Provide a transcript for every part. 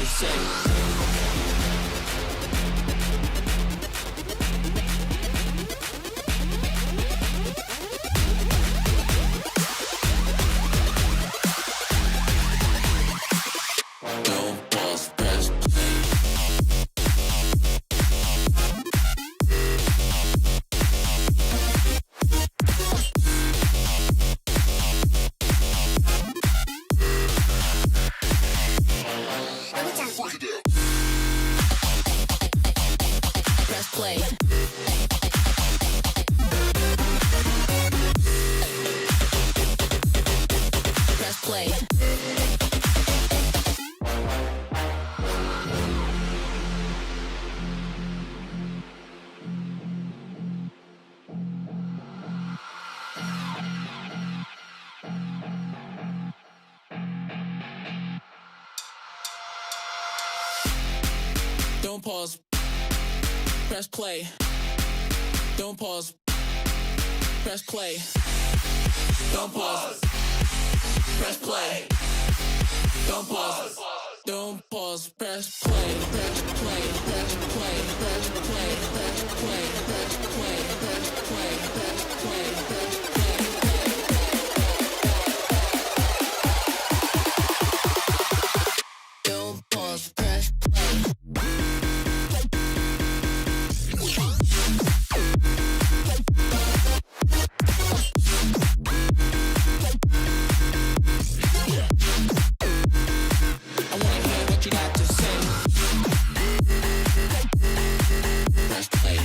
to say. Don't pause, press play. Press play. Press play. Don't pause. Press play. Don't pause. Press play. Don't pause. Press play. Don't pause. Don't pause. Press play. Press play. Press play. Press play. Press play. Press play. Press play. Press play. Press play. Don't pause. Press play. I wanna hear what you got to say. Press play.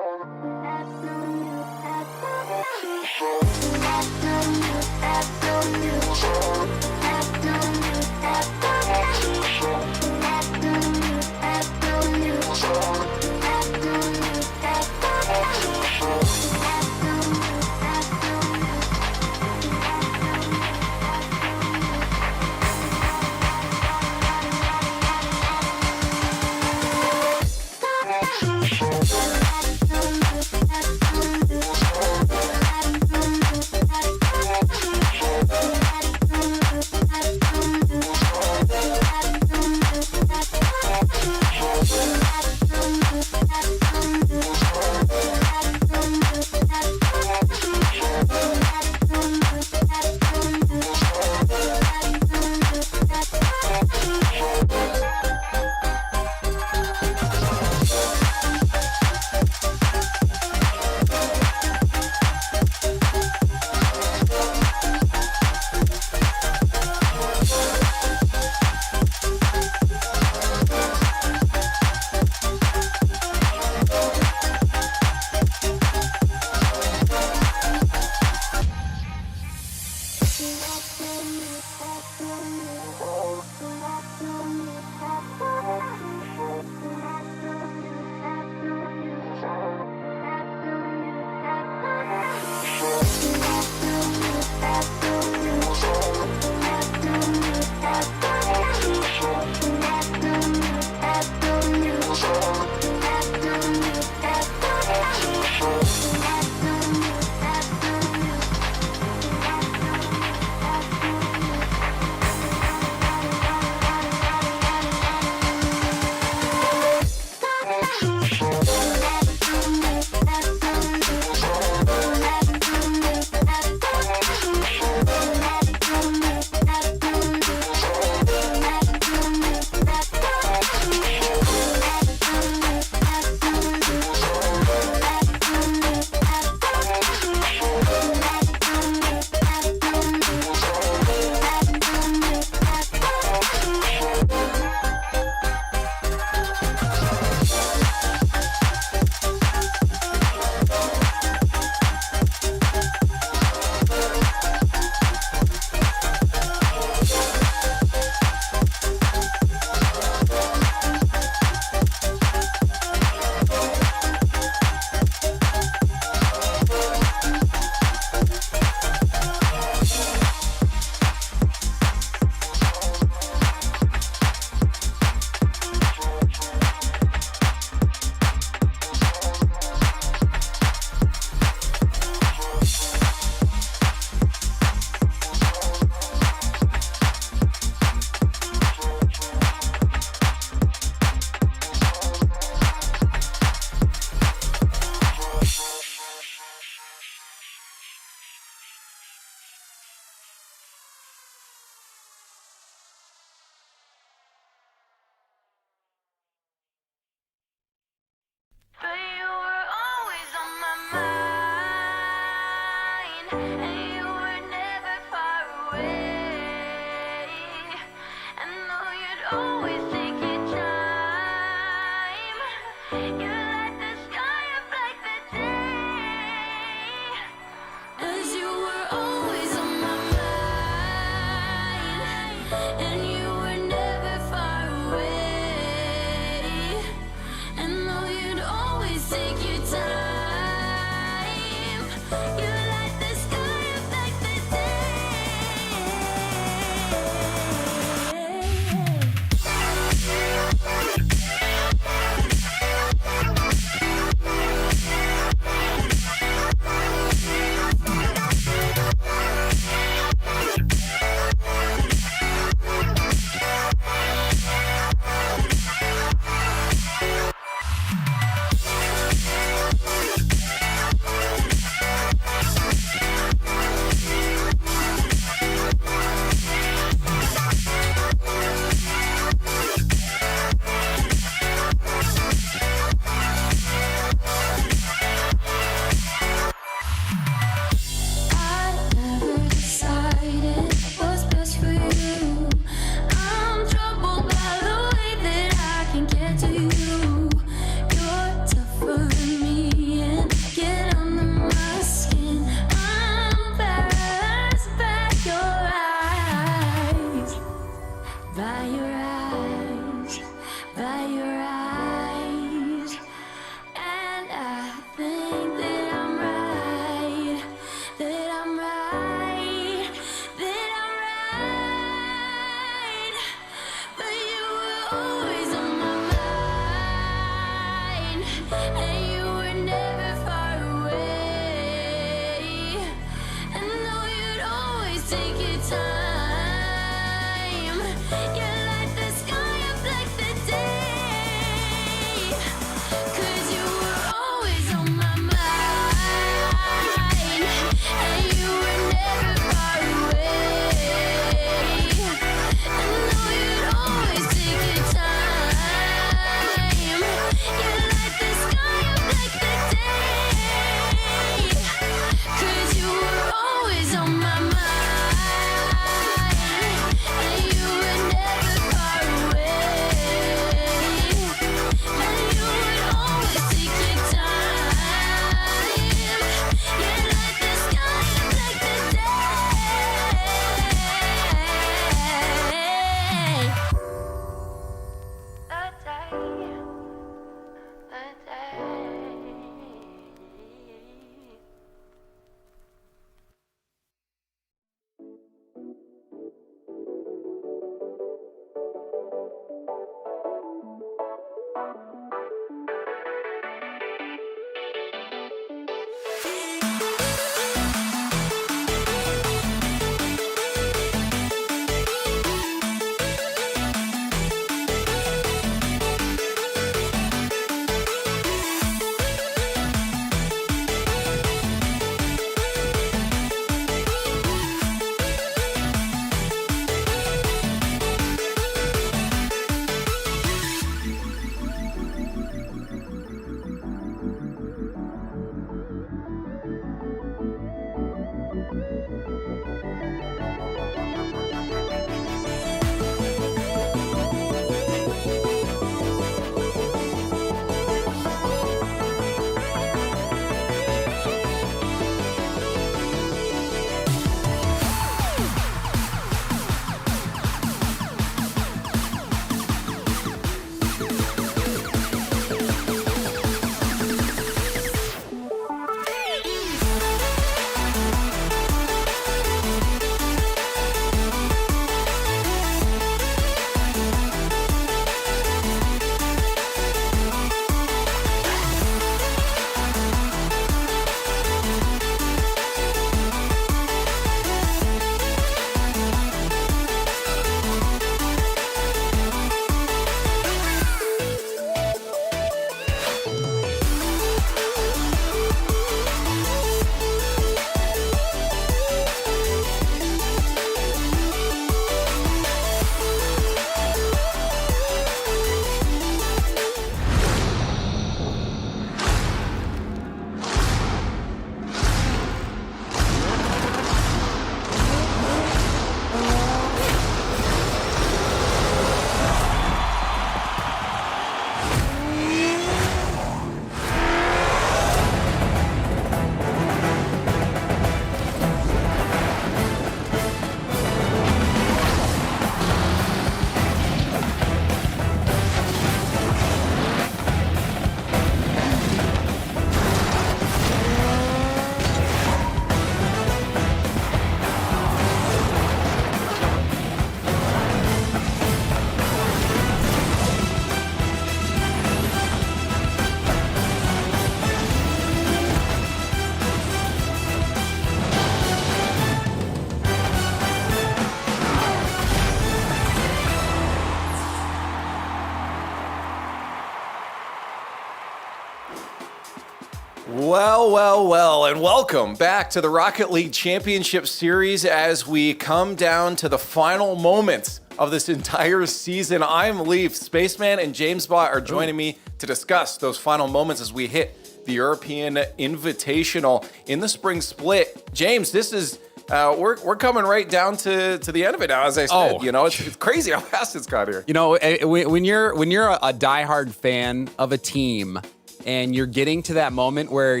Well, and welcome back to the Rocket League Championship Series as we come down to the final moments of this entire season. I'm Leaf. Spaceman and James Bott are joining me to discuss those final moments as we hit the European Invitational in the spring split. James, this is we're coming right down to the end of it now. As I said, it's crazy how fast it's got here. You know, when you're a diehard fan of a team, and you're getting to that moment where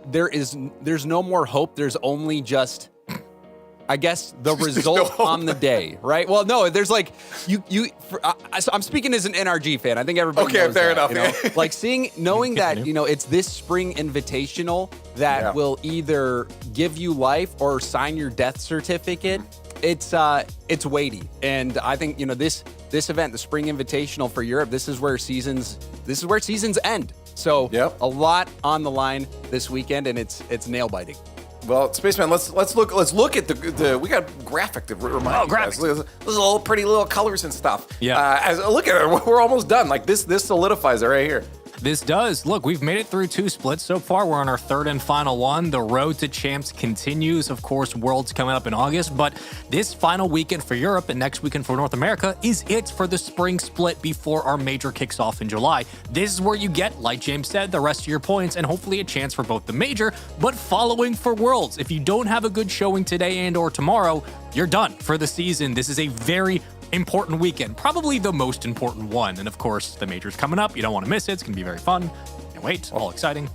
there's no more hope. There's only just, I guess, the result on the day, right? Well, no, there's like I'm speaking as an NRG fan. I think everybody knows fair that, enough. Like knowing that it's this spring invitational that will either give you life or sign your death certificate. It's weighty, and I think this event, the Spring Invitational for Europe, this is where seasons end. So a lot on the line this weekend, and it's nail biting. Well, Spaceman, let's look at the we got graphic to remind you guys. This is little pretty little colors and stuff. Yeah. Look at it, we're almost done. Like this solidifies it right here. This does. Look, we've made it through 2 splits so far. We're on our 3rd and final one. The road to champs continues. Of course, Worlds coming up in August, but this final weekend for Europe and next weekend for North America is it for the spring split before our major kicks off in July. This is where you get, like James said, the rest of your points and hopefully a chance for both the major, but following for Worlds. If you don't have a good showing today and or tomorrow, you're done for the season. This is a very important weekend, probably the most important one. And of course, the major's coming up. You don't want to miss it. It's going to be very fun. Can't wait. All exciting.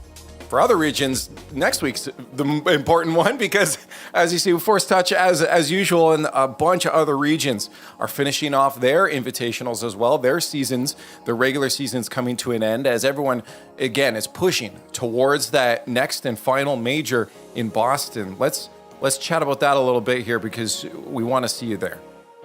For other regions, next week's the important one because, as you see, Force Touch, as usual, and a bunch of other regions are finishing off their invitationals as well. Their seasons, their regular seasons coming to an end as everyone, again, is pushing towards that next and final major in Boston. Let's chat about that a little bit here because we want to see you there.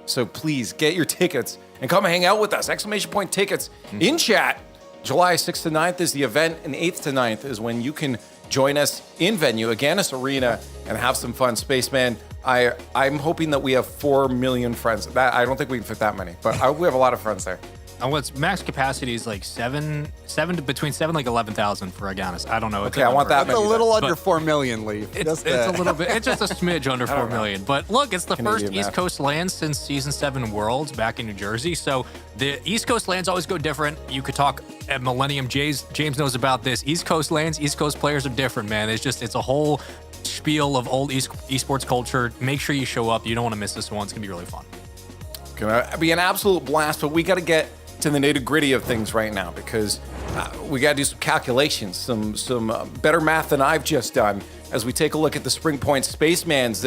So please get your tickets and come hang out with us. Exclamation point tickets in chat. July 6th to 9th is the event, and 8th to 9th is when you can join us in venue, Aganis Arena, and have some fun. Spaceman, I'm hoping that we have 4 million friends. I don't think we can fit that many, but we have a lot of friends there. And what's max capacity is like between 7 like 11,000 for Aganis. I don't know. Okay, I want that. It's a little under 4 million, Lee. It's a little bit. It's just a smidge under 4 million. But look, it's the Canadian first East Coast lands since Season 7 Worlds back in New Jersey. So the East Coast lands always go different. You could talk at Millennium. James knows about this. East Coast lands, East Coast players are different, man. It's a whole spiel of old esports culture. Make sure you show up. You don't want to miss this one. It's going to be really fun. It's going to be an absolute blast, but we got to get to the nitty-gritty of things right now because we got to do some calculations, some better math than I've just done as we take a look at the Spring Point Spacemans.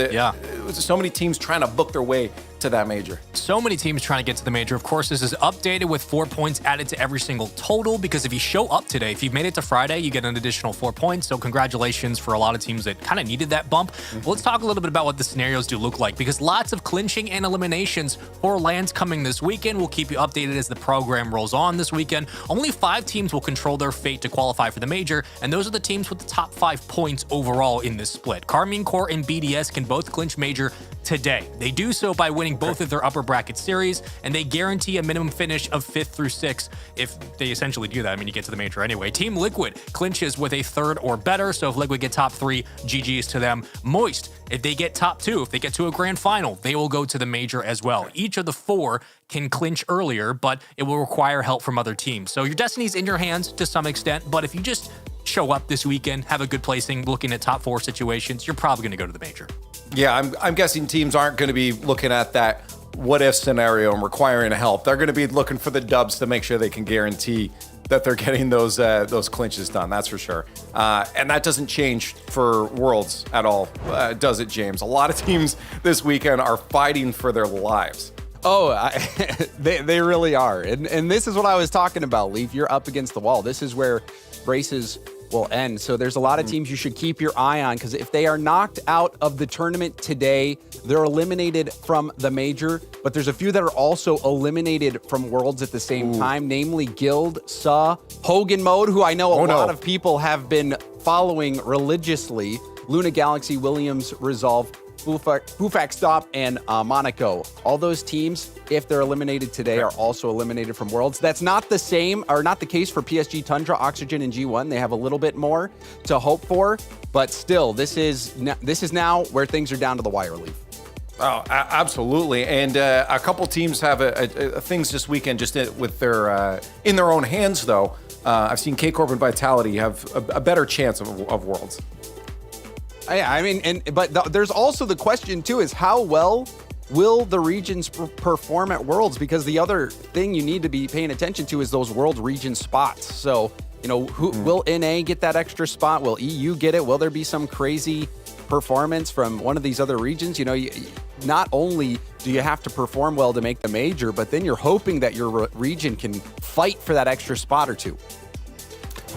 So many teams trying to book their way to that major. So many teams trying to get to the major. Of course, this is updated with 4 points added to every single total because if you show up today, if you've made it to Friday, you get an additional 4 points. So congratulations for a lot of teams that kind of needed that bump. Well, let's talk a little bit about what the scenarios do look like because lots of clinching and eliminations for lands coming this weekend. We'll keep you updated as the program rolls on this weekend. Only 5 teams will control their fate to qualify for the major, and those are the teams with the top 5 points overall in this split. Karmine Corps and BDS can both clinch major today. They do so by winning both of their upper bracket series, and they guarantee a minimum finish of 5th through 6th. If they essentially do that, I mean, you get to the major anyway. Team Liquid clinches with a 3rd or better, so if Liquid get top 3, GG's to them. Moist, if they get top 2, if they get to a grand final, they will go to the major as well. Each of the 4 can clinch earlier, but it will require help from other teams. So your destiny's in your hands to some extent, but if you just show up this weekend, have a good placing, looking at top 4 situations, you're probably going to go to the major. Yeah, I'm guessing teams aren't going to be looking at that what-if scenario and requiring help. They're going to be looking for the dubs to make sure they can guarantee that they're getting those clinches done. That's for sure. And that doesn't change for Worlds at all, does it, James? A lot of teams this weekend are fighting for their lives. Oh, they really are. And this is what I was talking about, Leaf. You're up against the wall. This is where races will end. So there's a lot of teams you should keep your eye on because if they are knocked out of the tournament today, they're eliminated from the major. But there's a few that are also eliminated from Worlds at the same time, namely Guild, SA, Hogan Mode, who I know a lot of people have been following religiously, Luna Galaxy, Williams, Resolve, Hufak Stop, and Monaco. All those teams, if they're eliminated today, are also eliminated from Worlds. That's not the same, or not the case for PSG, Tundra, Oxygen, and G1. They have a little bit more to hope for, but still, this is now where things are down to the wire, Leaf. Oh, absolutely. And a couple teams have things this weekend just with their in their own hands, though. I've seen K-Corp and Vitality have a better chance of Worlds. Yeah, I mean, but there's also the question, too, is how well will the regions perform at Worlds? Because the other thing you need to be paying attention to is those World region spots. So, will NA get that extra spot? Will EU get it? Will there be some crazy performance from one of these other regions? Not only do you have to perform well to make the major, but then you're hoping that your region can fight for that extra spot or two.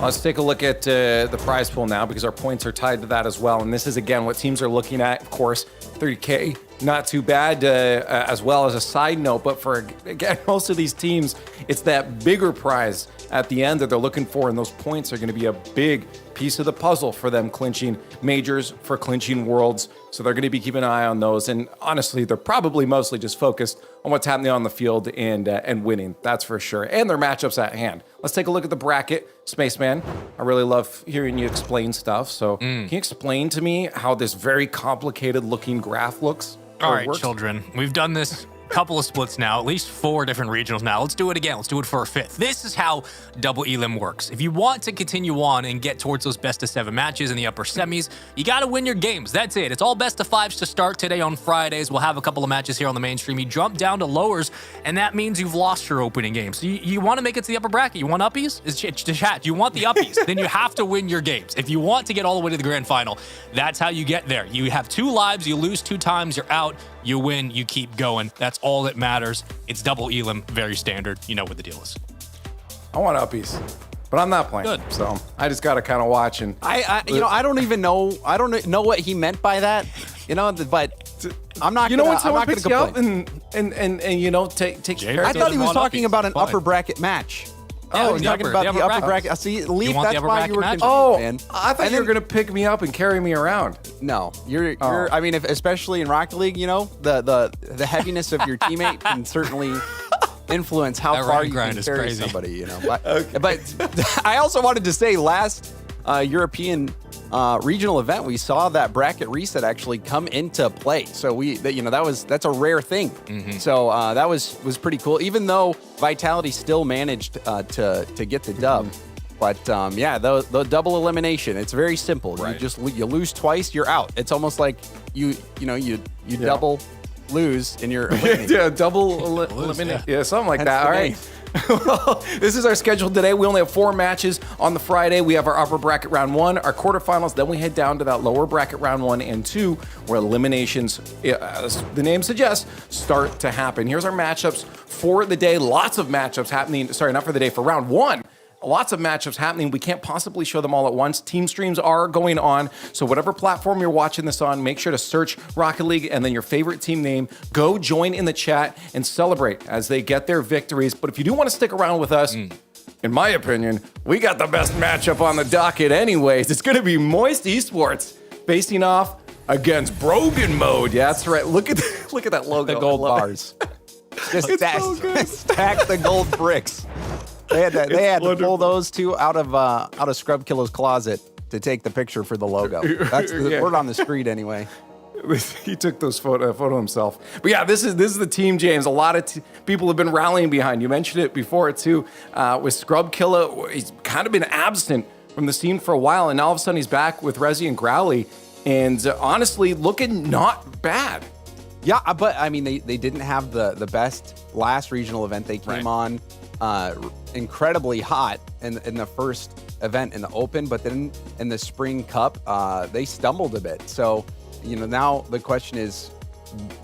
Let's take a look at the prize pool now, because our points are tied to that as well. And this is, again, what teams are looking at. Of course, 30K, not too bad, as well as a side note. But for, again, most of these teams, it's that bigger prize at the end that they're looking for. And those points are going to be a big piece of the puzzle for them clinching majors, for clinching Worlds. So they're going to be keeping an eye on those. And honestly, they're probably mostly just focused on what's happening on the field and winning. That's for sure. And their matchups at hand. Let's take a look at the bracket. Spaceman, I really love hearing you explain stuff. So can you explain to me how this very complicated looking graph looks? All right, children. We've done this couple of splits now, at least 4 different regionals now. Let's do it again. Let's do it for a 5th. This is how double elim works. If you want to continue on and get towards those best of 7 matches in the upper semis, you got to win your games. That's it. It's all best of 5s to start today on Fridays. We'll have a couple of matches here on the mainstream. You jump down to lowers, and that means you've lost your opening game. So you want to make it to the upper bracket. You want uppies? It's chat. You want the uppies. Then you have to win your games. If you want to get all the way to the grand final, that's how you get there. You have 2 lives. You lose 2 times. You're out. You win, you keep going. That's all that matters. It's double elim, very standard. You know what the deal is. I want uppies, but I'm not playing. Good. So I just got to kind of watch. And I don't even know. I don't know what he meant by that. But I'm not. When I'm someone not going picks to you up complain. and take care. I of thought he was on talking uppies. about an Fine. upper bracket match. Yeah, he's the talking upper- about the the upper upper bracket. bracket. See, Leaf, want the that's upper why bracket you were match? confused, Oh, man. I thought you were gonna pick me up and carry me around. No, you're. I mean, especially in Rocket League, the heaviness of your teammate can certainly influence how That far rank you grind can is carry crazy. somebody. But I also wanted to say last European regional event, we saw that bracket reset actually come into play. So that's a rare thing. So that was pretty cool. Even though Vitality still managed to get the dub. But the double elimination, it's very simple. Right. You lose twice, you're out. It's almost like you double lose and you're eliminated. Yeah, double eliminate. Yeah, something like Hence that. the All name. right. Well, this is our schedule today. We only have 4 matches on the Friday. We have our upper bracket round 1, our quarterfinals. Then we head down to that lower bracket round 1 and 2, where eliminations, as the name suggests, start to happen. Here's our matchups for the day. Lots of matchups happening. Sorry, not for the day, for round 1. Lots of matchups happening. We can't possibly show them all at once. Team streams are going on. So whatever platform you're watching this on, make sure to search Rocket League and then your favorite team name. Go join in the chat and celebrate as they get their victories. But if you do want to stick around with us, in my opinion, we got the best matchup on the docket anyways. It's going to be Moist Esports facing off against Brogan Mode. Yeah, that's right. Look at that logo. The gold I love it. bars. Just It's so good. stack the gold bricks. They had to pull those 2 out of Scrub Killer's closet to take the picture for the logo. That's the word on the street anyway. He took those photo himself. But yeah, this is the team, James. A lot of people have been rallying behind. You mentioned it before too. With Scrub Killer, he's kind of been absent from the scene for a while, and now all of a sudden he's back with Resi and Growly, and honestly, looking not bad. Yeah, but I mean, they didn't have the best last regional event. They came on incredibly hot in the first event in the Open, but then in the Spring Cup, they stumbled a bit. So, now the question is,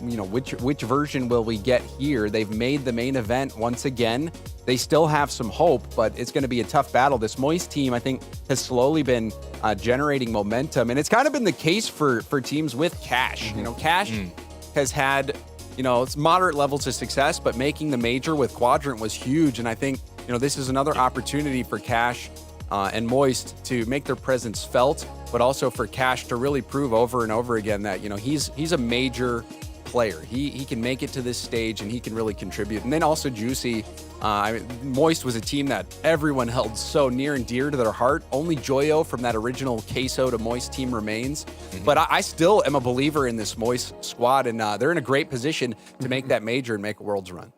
which version will we get here? They've made the main event once again. They still have some hope, but it's going to be a tough battle. This Moist team, I think, has slowly been generating momentum, and it's kind of been the case for teams with Cash. Cash has had it's moderate levels of success, but making the major with Quadrant was huge. And I think, this is another opportunity for Cash and Moist to make their presence felt, but also for Cash to really prove over and over again that, he's a major player. He can make it to this stage and he can really contribute. And then also Juicy. Moist was a team that everyone held so near and dear to their heart. Only Joyo from that original Queso to Moist team remains. But I still am a believer in this Moist squad, and they're in a great position to make that major and make a Worlds run.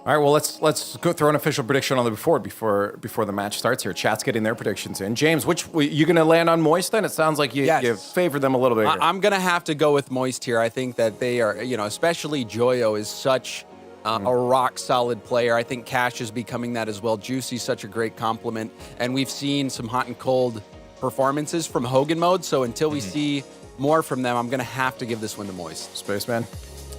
All right, well, let's go throw an official prediction on the before the match starts here. Chat's getting their predictions in. James, you going to land on Moist then? It sounds like you favor them a little bit here. I'm going to have to go with Moist here. I think that they are, especially Joyo is such a rock-solid player. I think Cash is becoming that as well. Juicy's such a great compliment. And we've seen some hot and cold performances from Hogan Mode, so until we see more from them, I'm going to have to give this one to Moist. Spaceman?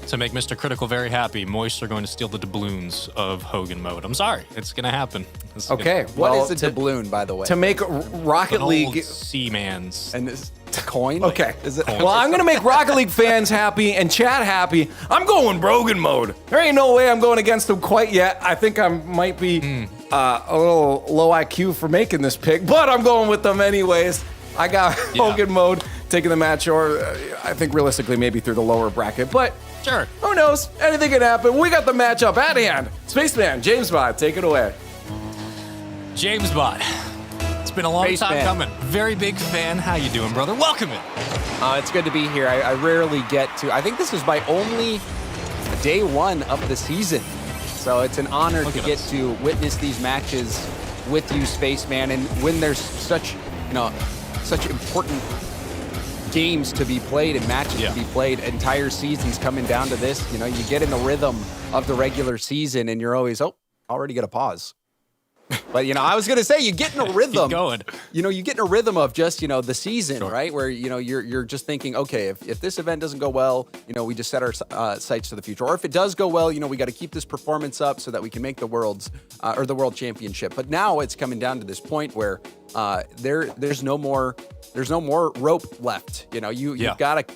To make Mr. Critical very happy, Moist are going to steal the doubloons of Hogan Mode. I'm sorry. It's going to happen. Okay. What is a doubloon, by the way? To make Rocket League... Seaman's. And this coin? Okay. Is it? Well, I'm going to make Rocket League fans happy and chat happy. I'm going Brogan Mode. There ain't no way I'm going against them quite yet. I think I might be a little low IQ for making this pick, but I'm going with them anyways. I got Hogan Mode taking the match, or I think realistically maybe through the lower bracket, but... Sure. Who knows? Anything can happen. We got the matchup at hand. Spaceman, James Bond, take it away. James Bond. It's been a long time coming. Very big fan. How you doing, brother? Welcome in. It's good to be here. I rarely get to... I think this is my only day one of the season. So it's an honor to get to witness these matches with you, Spaceman. And when there's such important games to be played and matches to be played, entire seasons coming down to this, you get in the rhythm of the regular season and you're always, already got a pause. But, I was going to say, you get in a rhythm. Keep going. You get in a rhythm of just, the season, right? Where, you're just thinking, okay, if this event doesn't go well, we just set our sights to the future. Or if it does go well, we got to keep this performance up so that we can make the Worlds or the World Championship. But now it's coming down to this point where there's no more rope left. You've got to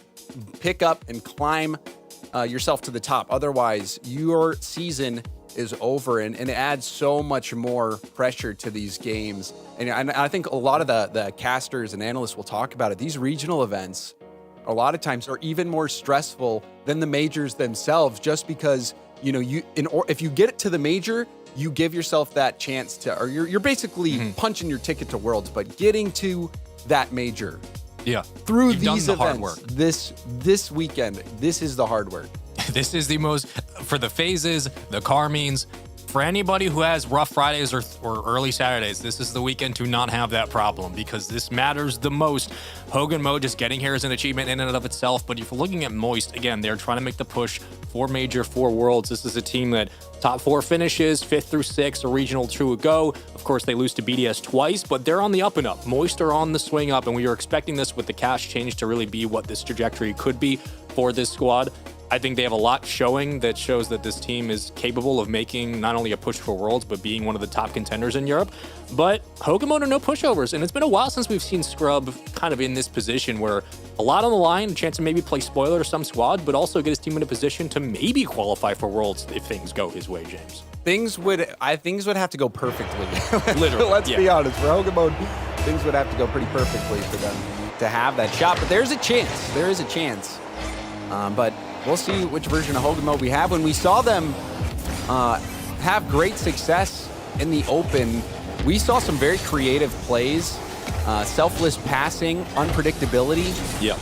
pick up and climb yourself to the top. Otherwise, your season is over, and it adds so much more pressure to these games. And I think a lot of the casters and analysts will talk about it. These regional events, a lot of times, are even more stressful than the majors themselves, just because if you get it to the major, you give yourself that chance to, or you're basically punching your ticket to Worlds, but getting to that major. Yeah. Through You've these done the events, hard work. this weekend, this is the hard work. This is the most, for the phases, the car means, for anybody who has rough Fridays or early Saturdays, this is the weekend to not have that problem, because this matters the most. Hogan Mode just getting here is an achievement in and of itself, but if you're looking at Moist, again, they're trying to make the push for Major, for Worlds. This is a team that top 4 finishes, 5th through 6th, a regional 2 ago. Of course, they lose to BDS twice, but they're on the up and up. Moist are on the swing up, and we were expecting this with the Cash change to really be what this trajectory could be for this squad. I think they have a lot showing that shows that this team is capable of making not only a push for Worlds, but being one of the top contenders in Europe. But Hogan Mode are no pushovers, and it's been a while since we've seen Scrub kind of in this position where a lot on the line, a chance to maybe play spoiler to some squad, but also get his team in a position to maybe qualify for Worlds if things go his way, James. Things would have to go perfectly. Literally. Let's be honest. For Hogan Mode, things would have to go pretty perfectly for them to have that shot. But there's a chance. There is a chance. But we'll see which version of Hogan Mode we have. When we saw them have great success in the Open, we saw some very creative plays, selfless passing, unpredictability. Yeah.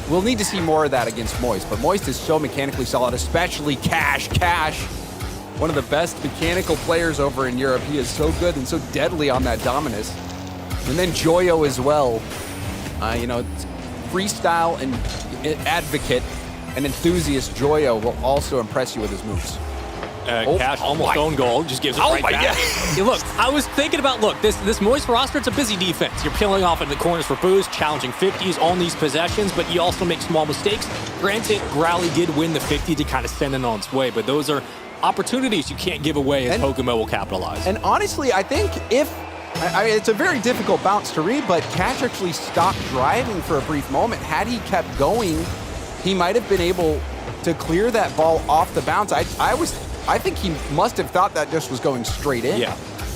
We'll need to see more of that against Moist, but Moist is so mechanically solid, especially Cash. Cash, one of the best mechanical players over in Europe. He is so good and so deadly on that Dominus. And then Joyo as well. Freestyle and advocate and enthusiast Joyo will also impress you with his moves. Cash almost own goal, just gives it right back. Yeah, look, I was thinking about, this Moist roster, it's a busy defense. You're peeling off into the corners for boost, challenging 50s on these possessions, but you also make small mistakes. Granted, Growly did win the 50 to kind of send it on its way, but those are opportunities you can't give away, and Pokemon will capitalize. And honestly, I think it's a very difficult bounce to read, but Cash actually stopped driving for a brief moment. Had he kept going, he might have been able to clear that ball off the bounce. I think he must have thought that just was going straight in. Yeah.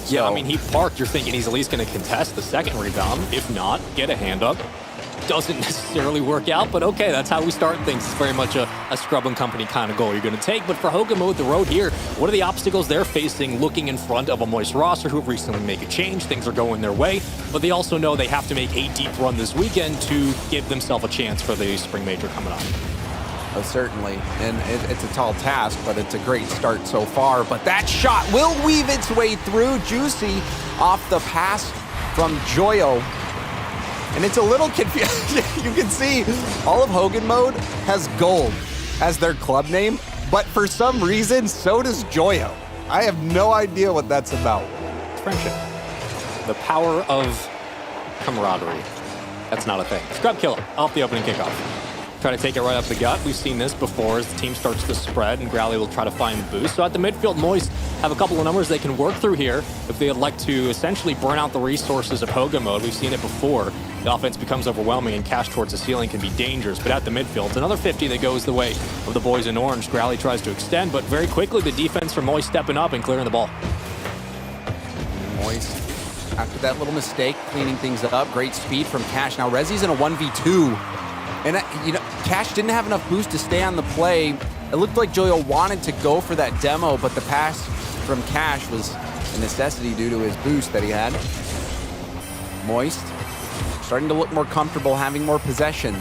Yeah, I mean, he parked. You're thinking he's at least going to contest the second rebound. If not, get a hand up. Doesn't necessarily work out, but okay, that's how we start things. It's very much a Scrub and Company kind of goal you're going to take. But for Hogamo, the road here, what are the obstacles they're facing looking in front of a Moist roster who have recently made a change? Things are going their way, but they also know they have to make a deep run this weekend to give themselves a chance for the Spring Major coming up. Certainly, and it's a tall task, but it's a great start so far. But that shot will weave its way through. Juicy off the pass from Joyo. And it's a little confusing. You can see all of Hogan Mode has gold as their club name, but for some reason, so does Joyo. I have no idea what that's about. Friendship. The power of camaraderie. That's not a thing. Scrub Killer off the opening kickoff. Try to take it right up the gut. We've seen this before as the team starts to spread and Growly will try to find the boost. So at the midfield, Moist have a couple of numbers they can work through here if they'd like to essentially burn out the resources of Hoga Mode. We've seen it before. The offense becomes overwhelming and cash towards the ceiling can be dangerous. But at the midfield, it's another 50 that goes the way of the boys in orange. Growly tries to extend, but very quickly the defense from Moist stepping up and clearing the ball. Moist, after that little mistake, cleaning things up. Great speed from Cash. Now Rezzy's in a 1v2. And, you know, Cash didn't have enough boost to stay on the play. It looked like Joyo wanted to go for that demo, but the pass from Cash was a necessity due to his boost that he had. Moist, starting to look more comfortable, having more possession.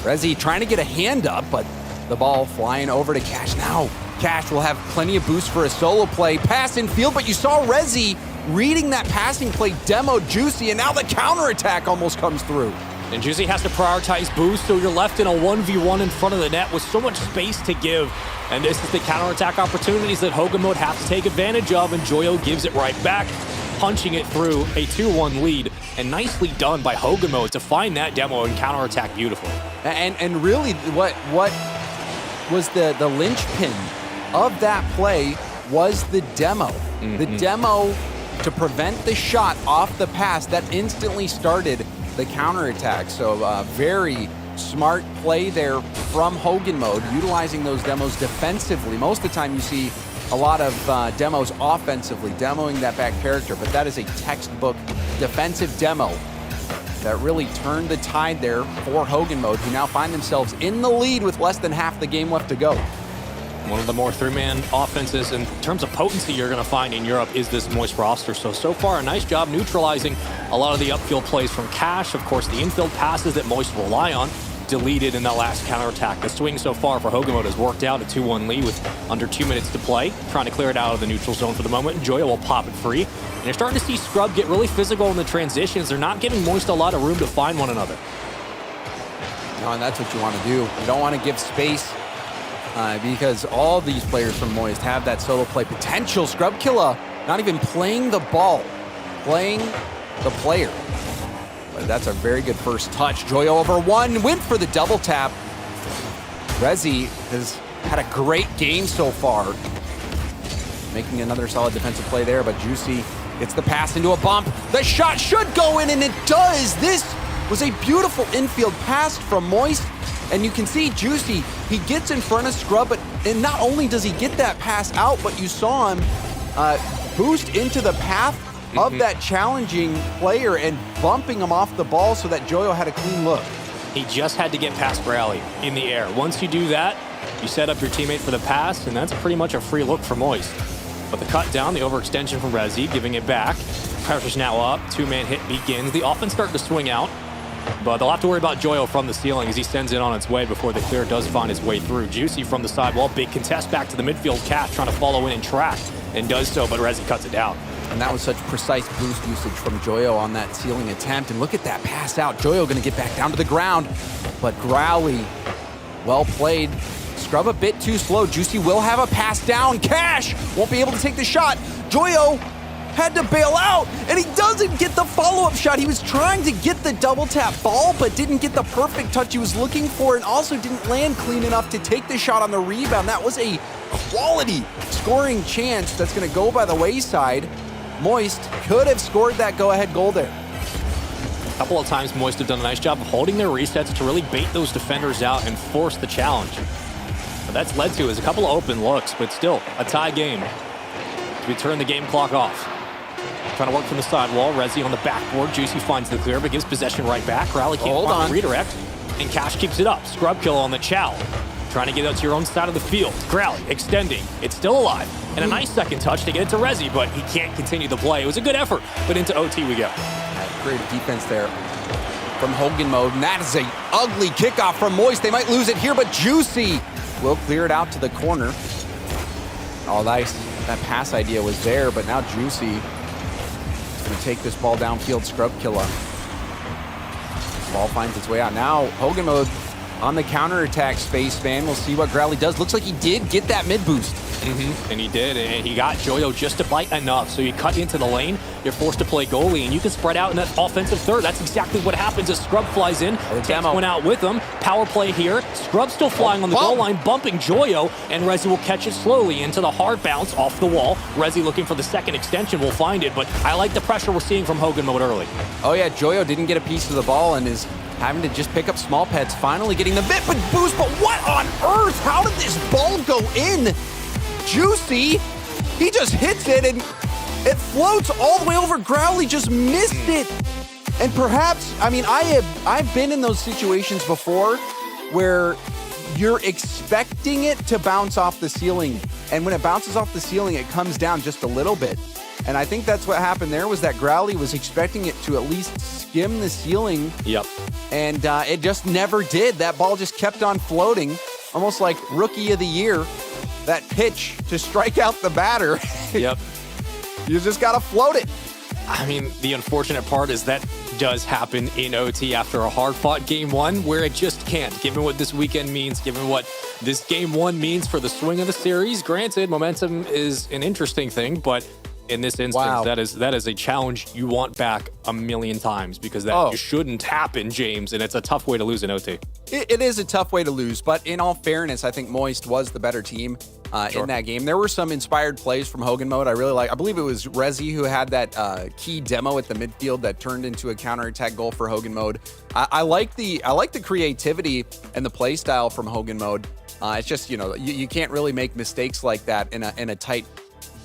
Rezzy trying to get a hand up, but the ball flying over to Cash now. Cash will have plenty of boost for a solo play. Pass in field, but you saw Rezzy reading that passing play, demo Juicy, and now the counterattack almost comes through. And Juicy has to prioritize boost, so you're left in a 1v1 in front of the net with so much space to give. And this is the counterattack opportunities that Hoga Mode have to take advantage of, and Joyo gives it right back, punching it through a 2-1 lead. And nicely done by Hoga Mode to find that demo and counterattack beautifully. And really, what was the linchpin of that play was the demo. Mm-hmm. The demo to prevent the shot off the pass that instantly started the counterattack. So very smart play there from Hogan Mode, utilizing those demos defensively. Most of the time you see a lot of demos offensively, demoing that back character, but that is a textbook defensive demo that really turned the tide there for Hogan Mode, who now find themselves in the lead with less than half the game left to go. One of the more three-man offenses in terms of potency you're going to find in Europe is this Moist roster. So far, a nice job neutralizing a lot of the upfield plays from Cash. Of course, the infield passes that Moist rely on, deleted in that last counterattack. The swing so far for Hoga Mode has worked out, a 2-1 lead with under 2 minutes to play. Trying to clear it out of the neutral zone for the moment. Joyo will pop it free. And you're starting to see Scrub get really physical in the transitions. They're not giving Moist a lot of room to find one another. No, and that's what you want to do. You don't want to give space because all these players from Moist have that solo play potential. Scrub Killa not even playing the ball, playing the player. But that's a very good first touch. Joyo over one, went for the double tap. Rezzy has had a great game so far, making another solid defensive play there, but Juicy gets the pass into a bump. The shot should go in, and it does. This was a beautiful infield pass from Moist. And you can see Juicy, he gets in front of Scrub, and not only does he get that pass out, but you saw him boost into the path of that challenging player and bumping him off the ball so that Joyo had a clean look. He just had to get past Rally in the air. Once you do that, you set up your teammate for the pass, and that's pretty much a free look for Moist. But the cut down, the overextension from Rezzy, giving it back. Pressure's now up, two-man hit begins. The offense starting to swing out. But they'll have to worry about Joyo from the ceiling as he sends it on its way before the clear does find his way through. Juicy from the sidewall, big contest back to the midfield. Cash trying to follow in and track, and does so, but Rezzy cuts it down. And that was such precise boost usage from Joyo on that ceiling attempt. And look at that pass out. Joyo going to get back down to the ground, but Growly, well played. Scrub a bit too slow. Juicy will have a pass down. Cash won't be able to take the shot. Joyo had to bail out, and he doesn't get the follow-up shot. He was trying to get the double tap ball, but didn't get the perfect touch he was looking for, and also didn't land clean enough to take the shot on the rebound. That was a quality scoring chance that's going to go by the wayside. Moist could have scored that go-ahead goal there. A couple of times Moist have done a nice job of holding their resets to really bait those defenders out and force the challenge. What that's led to is a couple of open looks, but still a tie game. We turn the game clock off. Trying to work from the sidewall. Rezi on the backboard. Juicy finds the clear, but gives possession right back. Rally can't find the redirect. And Cash keeps it up. Scrub kill on the Chow. Trying to get out to your own side of the field. Growly extending. It's still alive. And a nice second touch to get it to Rezi, but he can't continue the play. It was a good effort, but into OT we go. Great defense there from Hogan Mode. And that is an ugly kickoff from Moist. They might lose it here, but Juicy will clear it out to the corner. Oh, nice. That pass idea was there, but now Juicy is going to take this ball downfield. Scrub killer. Ball finds its way out. Now, Hogan Mode on the counterattack, Spaceman. We'll see what Growly does. Looks like he did get that mid boost. And he did, and he got Joyo just to bite enough. So you cut into the lane, you're forced to play goalie, and you can spread out in that offensive third. That's exactly what happens as Scrub flies in. Demo went out with him. Power play here. Scrub still flying on the goal line, bumping Joyo, and Rezi will catch it slowly into the hard bounce off the wall. Rezi looking for the second extension will find it, but I like the pressure we're seeing from Hogan Mode early. Oh yeah, Joyo didn't get a piece of the ball and is having to just pick up small pets, finally getting the bit boost, but what on earth? How did this ball go in? Juicy, he just hits it and it floats all the way over. Growly just missed it. And perhaps, I mean, I've been in those situations before where you're expecting it to bounce off the ceiling. And when it bounces off the ceiling, it comes down just a little bit. And I think that's what happened there, was that Growly was expecting it to at least skim the ceiling. Yep. And it just never did. That ball just kept on floating, almost like Rookie of the Year. That pitch to strike out the batter. Yep. You just got to float it. I mean, the unfortunate part is that does happen in OT after a hard-fought game one, where it just can't, given what this weekend means, given what this game one means for the swing of the series. Granted, momentum is an interesting thing, but in this instance, that is a challenge you want back a million times, because that shouldn't happen, James, and it's a tough way to lose in OT. It is a tough way to lose, but in all fairness, I think Moist was the better team in that game. There were some inspired plays from Hogan Mode. I really like. I believe it was Rezi who had that key demo at the midfield that turned into a counterattack goal for Hogan Mode. I like the creativity and the play style from Hogan Mode. It's just, you can't really make mistakes like that in a tight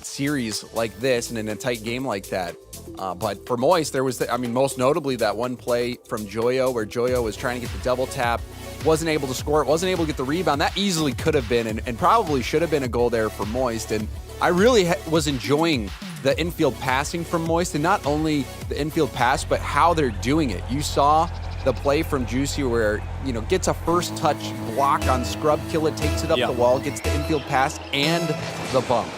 series like this and in a tight game like that. But for Moist, there was, most notably that one play from Joyo where Joyo was trying to get the double tap, wasn't able to score it, wasn't able to get the rebound. That easily could have been and probably should have been a goal there for Moist. And I really was enjoying the infield passing from Moist, and not only the infield pass, but how they're doing it. You saw the play from Juicy where, gets a first touch block on Scrub Kill, it takes it up the wall, gets the infield pass and the bump.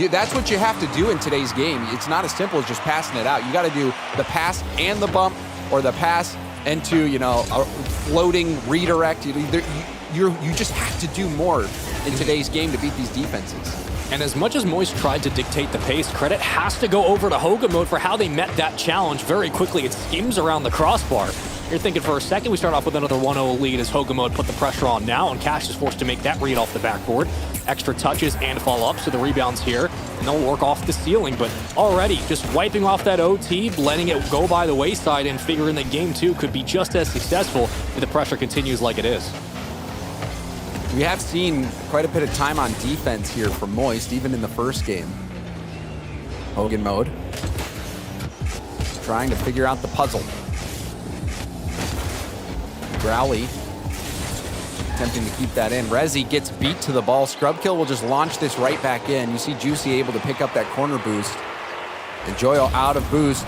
That's what you have to do in today's game. It's not as simple as just passing it out. You got to do the pass and the bump, or the pass into, a floating redirect. You just have to do more in today's game to beat these defenses. And as much as Moist tried to dictate the pace, credit has to go over to Hogan Mode for how they met that challenge very quickly. It skims around the crossbar. You're thinking for a second, we start off with another 1-0 lead as Hogan Mode put the pressure on now, and Cash is forced to make that read off the backboard. Extra touches and follow-ups, so the rebounds here, and they'll work off the ceiling. But already, just wiping off that OT, letting it go by the wayside, and figuring that game two could be just as successful if the pressure continues like it is. We have seen quite a bit of time on defense here from Moist, even in the first game. Hogan Mode trying to figure out the puzzle. Growly attempting to keep that in. Rezi gets beat to the ball. Scrub Kill will just launch this right back in. You see Juicy able to pick up that corner boost. And Joyo out of boost.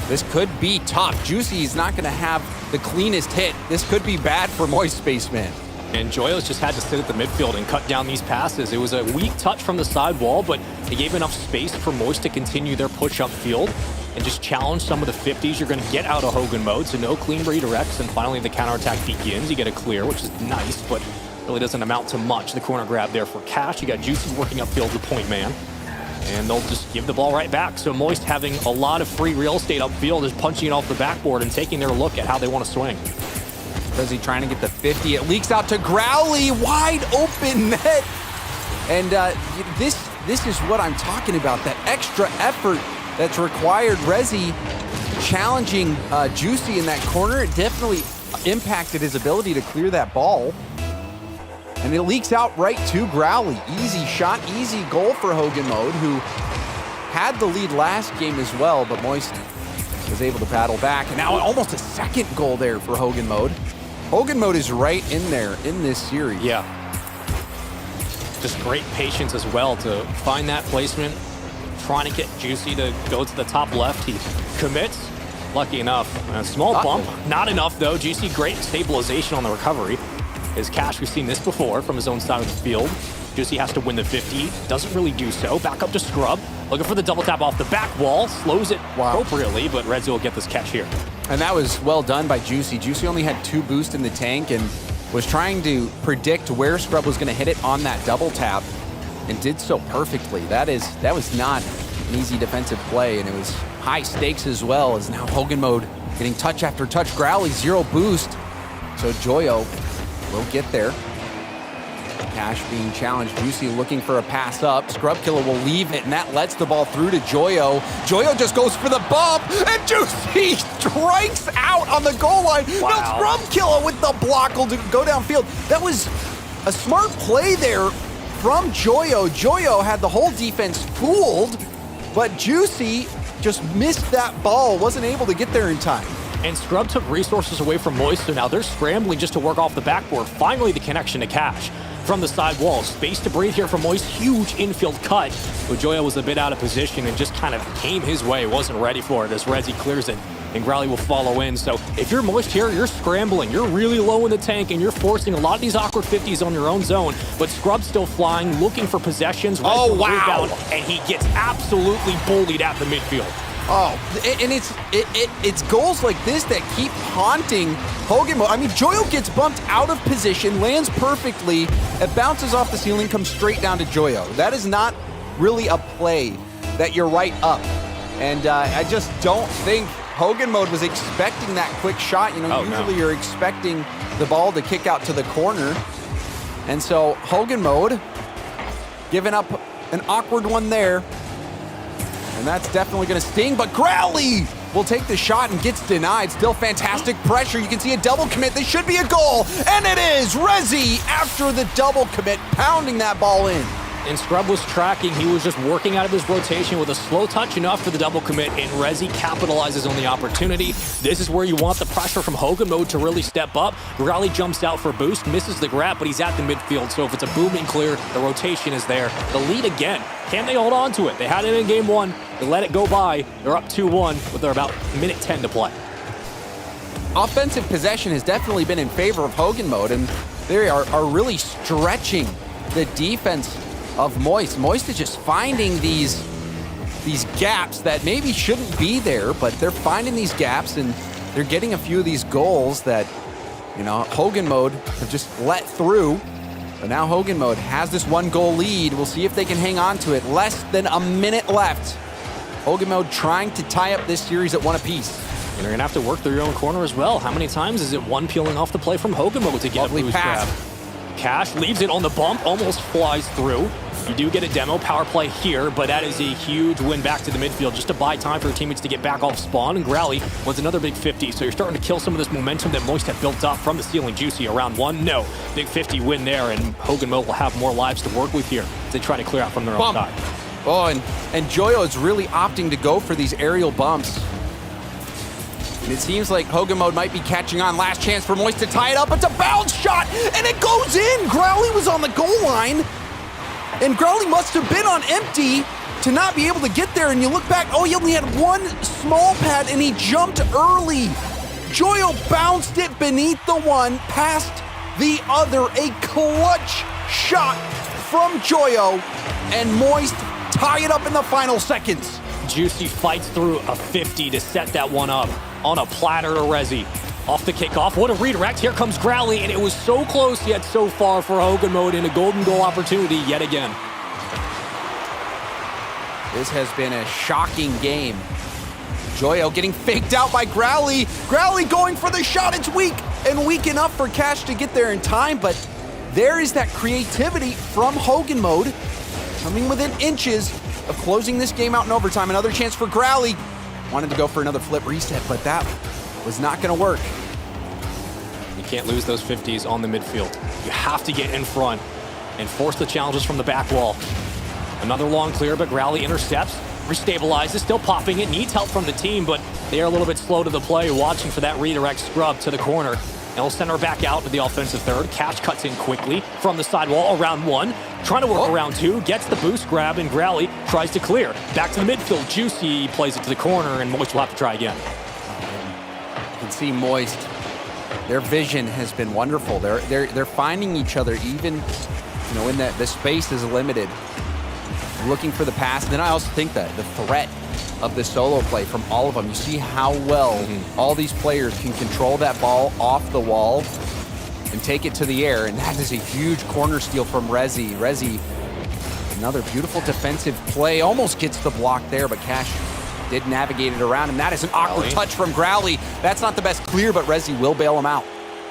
This could be tough. Juicy is not going to have the cleanest hit. This could be bad for Moist Spaceman. And Joyo's just had to sit at the midfield and cut down these passes. It was a weak touch from the side wall, but it gave enough space for Moist to continue their push up field and just challenge some of the 50s you're going to get out of Hogan Mode. So no clean redirects, and finally the counterattack begins. You get a clear, which is nice, but really doesn't amount to much. The corner grab there for Cash. You got Juicy working upfield the point man, and they'll just give the ball right back. So Moist, having a lot of free real estate upfield, is punching it off the backboard and taking their look at how they want to swing. Rezi trying to get the 50. It leaks out to Growly, wide open net. And this is what I'm talking about, that extra effort that's required. Rezi challenging Juicy in that corner. It definitely impacted his ability to clear that ball. And it leaks out right to Growly. Easy shot, easy goal for Hogan Mode, who had the lead last game as well, but Moist was able to battle back. And now almost a second goal there for Hogan Mode. Hogan Mode is right in there in this series. Yeah. Just great patience as well to find that placement, trying to get Juicy to go to the top left. He commits. Lucky enough. A small bump. Not enough, though. Juicy, great stabilization on the recovery. His Cash, we've seen this before from his own side of the field. Juicy has to win the 50. Doesn't really do so. Back up to Scrub. Looking for the double tap off the back wall. Slows it appropriately, but Redzi will get this catch here. And that was well done by Juicy. Juicy only had 2 boosts in the tank and was trying to predict where Scrub was going to hit it on that double tap and did so perfectly. That was not an easy defensive play, and it was high stakes as well, as now Hogan Mode getting touch after touch. Growly 0 boost, so Joyo will get there. Cash being challenged. Juicy looking for a pass up. Scrub Killer will leave it, and that lets the ball through to Joyo. Joyo just goes for the bump, and Juicy strikes out on the goal line. Wow. Now Scrub Killer with the block will go downfield. That was a smart play there from Joyo. Joyo had the whole defense fooled, but Juicy just missed that ball, wasn't able to get there in time. And Scrub took resources away from Moist, so now they're scrambling just to work off the backboard. Finally, the connection to Cash from the side wall. Space to breathe here for Moist. Huge infield cut. But Joyo was a bit out of position and just kind of came his way. Wasn't ready for it as Redzi clears it. And Growly will follow in. So if you're Moist here, you're scrambling. You're really low in the tank, and you're forcing a lot of these awkward 50s on your own zone. But Scrub's still flying, looking for possessions. Oh, wow. Rebound, and he gets absolutely bullied at the midfield. Oh, and it's goals like this that keep haunting Hogan Mode. I mean, Joyo gets bumped out of position, lands perfectly, it bounces off the ceiling, comes straight down to Joyo. That is not really a play that you're right up. And I just don't think Hogan Mode was expecting that quick shot. You know, usually you're expecting the ball to kick out to the corner. And so Hogan Mode giving up an awkward one there. And that's definitely going to sting, but Growly will take the shot and gets denied. Still fantastic pressure. You can see a double commit. This should be a goal, and it is. Redzi, after the double commit, pounding that ball in. And Scrub was tracking. He was just working out of his rotation with a slow touch enough for the double commit, and Redzi capitalizes on the opportunity. This is where you want the pressure from Hogan Mode to really step up. Growly jumps out for boost, misses the grab, but he's at the midfield, so if it's a booming clear, the rotation is there. The lead again. Can they hold on to it? They had it in game 1. They let it go by. They're up 2-1 with about minute 10 to play. Offensive possession has definitely been in favor of Hogan Mode, and they are really stretching the defense of Moist. Moist is just finding these gaps that maybe shouldn't be there, but they're finding these gaps, and they're getting a few of these goals that, you know, Hogan Mode have just let through. But now Hogan Mode has this 1-goal lead. We'll see if they can hang on to it. Less than a minute left. Hogan Mode trying to tie up this series at 1 apiece. And you're going to have to work through your own corner as well. How many times is it one peeling off the play from Hogan Mode to get Lovely a boost pass. grab? Cash leaves it on the bump, almost flies through. You do get a demo power play here, but that is a huge win back to the midfield just to buy time for your teammates to get back off spawn. And Growly was another big 50, so you're starting to kill some of this momentum that Moist had built up from the ceiling. Juicy around 1. No, big 50 win there, and Hogan Mode will have more lives to work with here as they try to clear out from their own side. Oh, and Joyo is really opting to go for these aerial bumps. And it seems like Hogan Mode might be catching on. Last chance for Moist to tie it up. It's a bounce shot, and it goes in. Growly was on the goal line, and Growly must have been on empty to not be able to get there. And you look back, oh, he only had 1 small pad, and he jumped early. Joyo bounced it beneath the one, past the other. A clutch shot from Joyo, and Moist tie it up in the final seconds. Juicy fights through a 50 to set that one up on a platter to Redzi. Off the kickoff, what a redirect. Here comes Growly, and it was so close yet so far for Hogan Mode in a golden goal opportunity yet again. This has been a shocking game. Joyo getting faked out by Growly. Growly going for the shot. It's weak, and weak enough for Cash to get there in time, but there is that creativity from Hogan Mode coming within inches of closing this game out in overtime. Another chance for Growly. Wanted to go for another flip reset, but that was not going to work. You can't lose those 50s on the midfield. You have to get in front and force the challenges from the back wall. Another long clear, but Growly intercepts. Restabilizes, still popping it, needs help from the team, but they are a little bit slow to the play, watching for that redirect scrub to the corner. And he'll send her back out to the offensive third. Cash cuts in quickly from the sidewall around 1. Trying to work around 2. Gets the boost grab, and Growly tries to clear. Back to the midfield. Juicy plays it to the corner, and Moist will have to try again. You can see Moist. Their vision has been wonderful. They're finding each other, even when the space is limited. Looking for the pass. And then I also think that the threat of the solo play from all of them. You see how well all these players can control that ball off the wall and take it to the air, and that is a huge corner steal from Rezi. Rezi, another beautiful defensive play, almost gets the block there, but Cash did navigate it around, and that is an awkward touch from Growly. That's not the best clear, but Rezi will bail him out.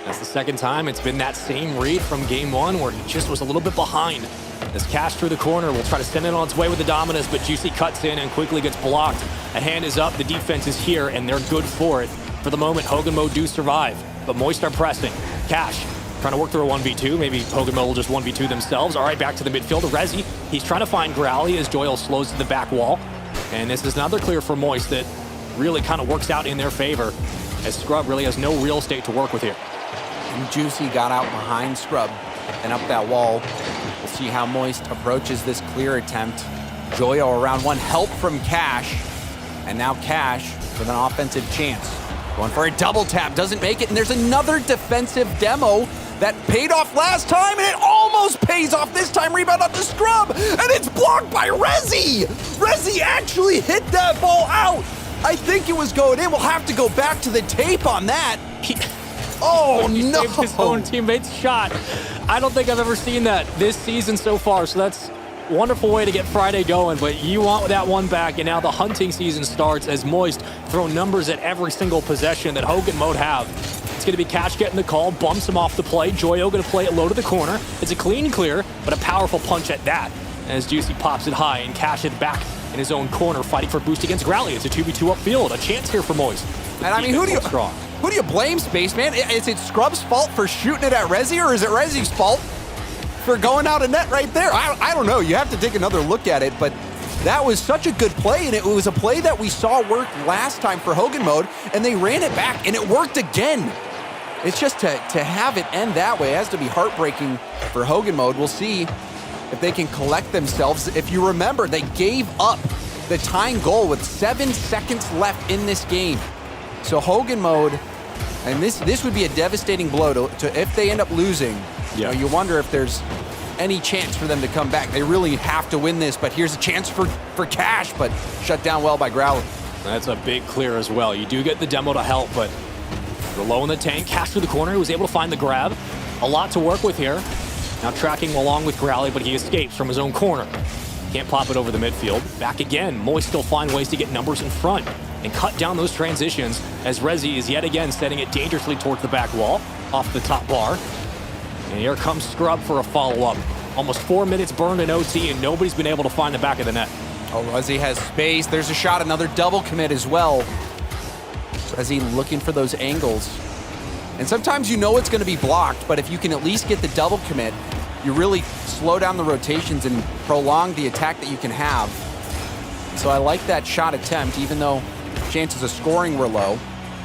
That's the second time it's been that same read from game 1 where he just was a little bit behind. As Cash through the corner will try to send it on its way with the dominance, but Juicy cuts in and quickly gets blocked. A hand is up, the defense is here, and they're good for it. For the moment, Hogan Mode do survive, but Moist are pressing. Cash trying to work through a 1v2. Maybe Hogan Mode will just 1v2 themselves. All right, back to the midfield. Rezi, he's trying to find Growly as Joyle slows to the back wall. And this is another clear for Moist that really kind of works out in their favor, as Scrub really has no real estate to work with here. And Juicy got out behind Scrub and up that wall. We'll see how Moist approaches this clear attempt. Joyo around 1, help from Cash. And now Cash with an offensive chance. Going for a double tap, doesn't make it. And there's another defensive demo that paid off last time, and it almost pays off this time. Rebound up the Scrub, and it's blocked by Rezi. Rezi actually hit that ball out. I think it was going in. We'll have to go back to the tape on that. Oh, he no. saved his own teammate's shot. I don't think I've ever seen that this season so far, so that's a wonderful way to get Friday going, but you want that one back, and now the hunting season starts as Moist throw numbers at every single possession that Hogan Mode have. It's going to be Cash getting the call, bumps him off the play. Joyo going to play it low to the corner. It's a clean clear, but a powerful punch at that, as Juicy pops it high, and Cash is back in his own corner, fighting for boost against Growly. It's a 2v2 upfield, a chance here for Moist. And I mean, who do you blame, Spaceman? Is it Scrub's fault for shooting it at Rezi, or is it Rezi's fault for going out a net right there? I don't know. You have to take another look at it, but that was such a good play, and it was a play that we saw work last time for Hogan Mode, and they ran it back, and it worked again. It's just to have it end that way, it has to be heartbreaking for Hogan Mode. We'll see if they can collect themselves. If you remember, they gave up the tying goal with 7 seconds left in this game. So Hogan Mode, and this would be a devastating blow to if they end up losing. Yeah. You wonder if there's any chance for them to come back. They really have to win this, but here's a chance for Cash, but shut down well by Growly. That's a big clear as well. You do get the demo to help, but you're low in the tank. Cash through the corner, he was able to find the grab. A lot to work with here. Now tracking along with Growly, but he escapes from his own corner. Can't pop it over the midfield. Back again. Moist still find ways to get numbers in front and cut down those transitions as Rezi is yet again setting it dangerously towards the back wall, off the top bar. And here comes Scrub for a follow-up. Almost 4 minutes burned in OT, and nobody's been able to find the back of the net. Oh, Rezi has space. There's a shot, another double commit as well. Rezi looking for those angles. And sometimes you know it's going to be blocked, but if you can at least get the double commit, you really slow down the rotations and prolong the attack that you can have. So I like that shot attempt, even though chances of scoring were low.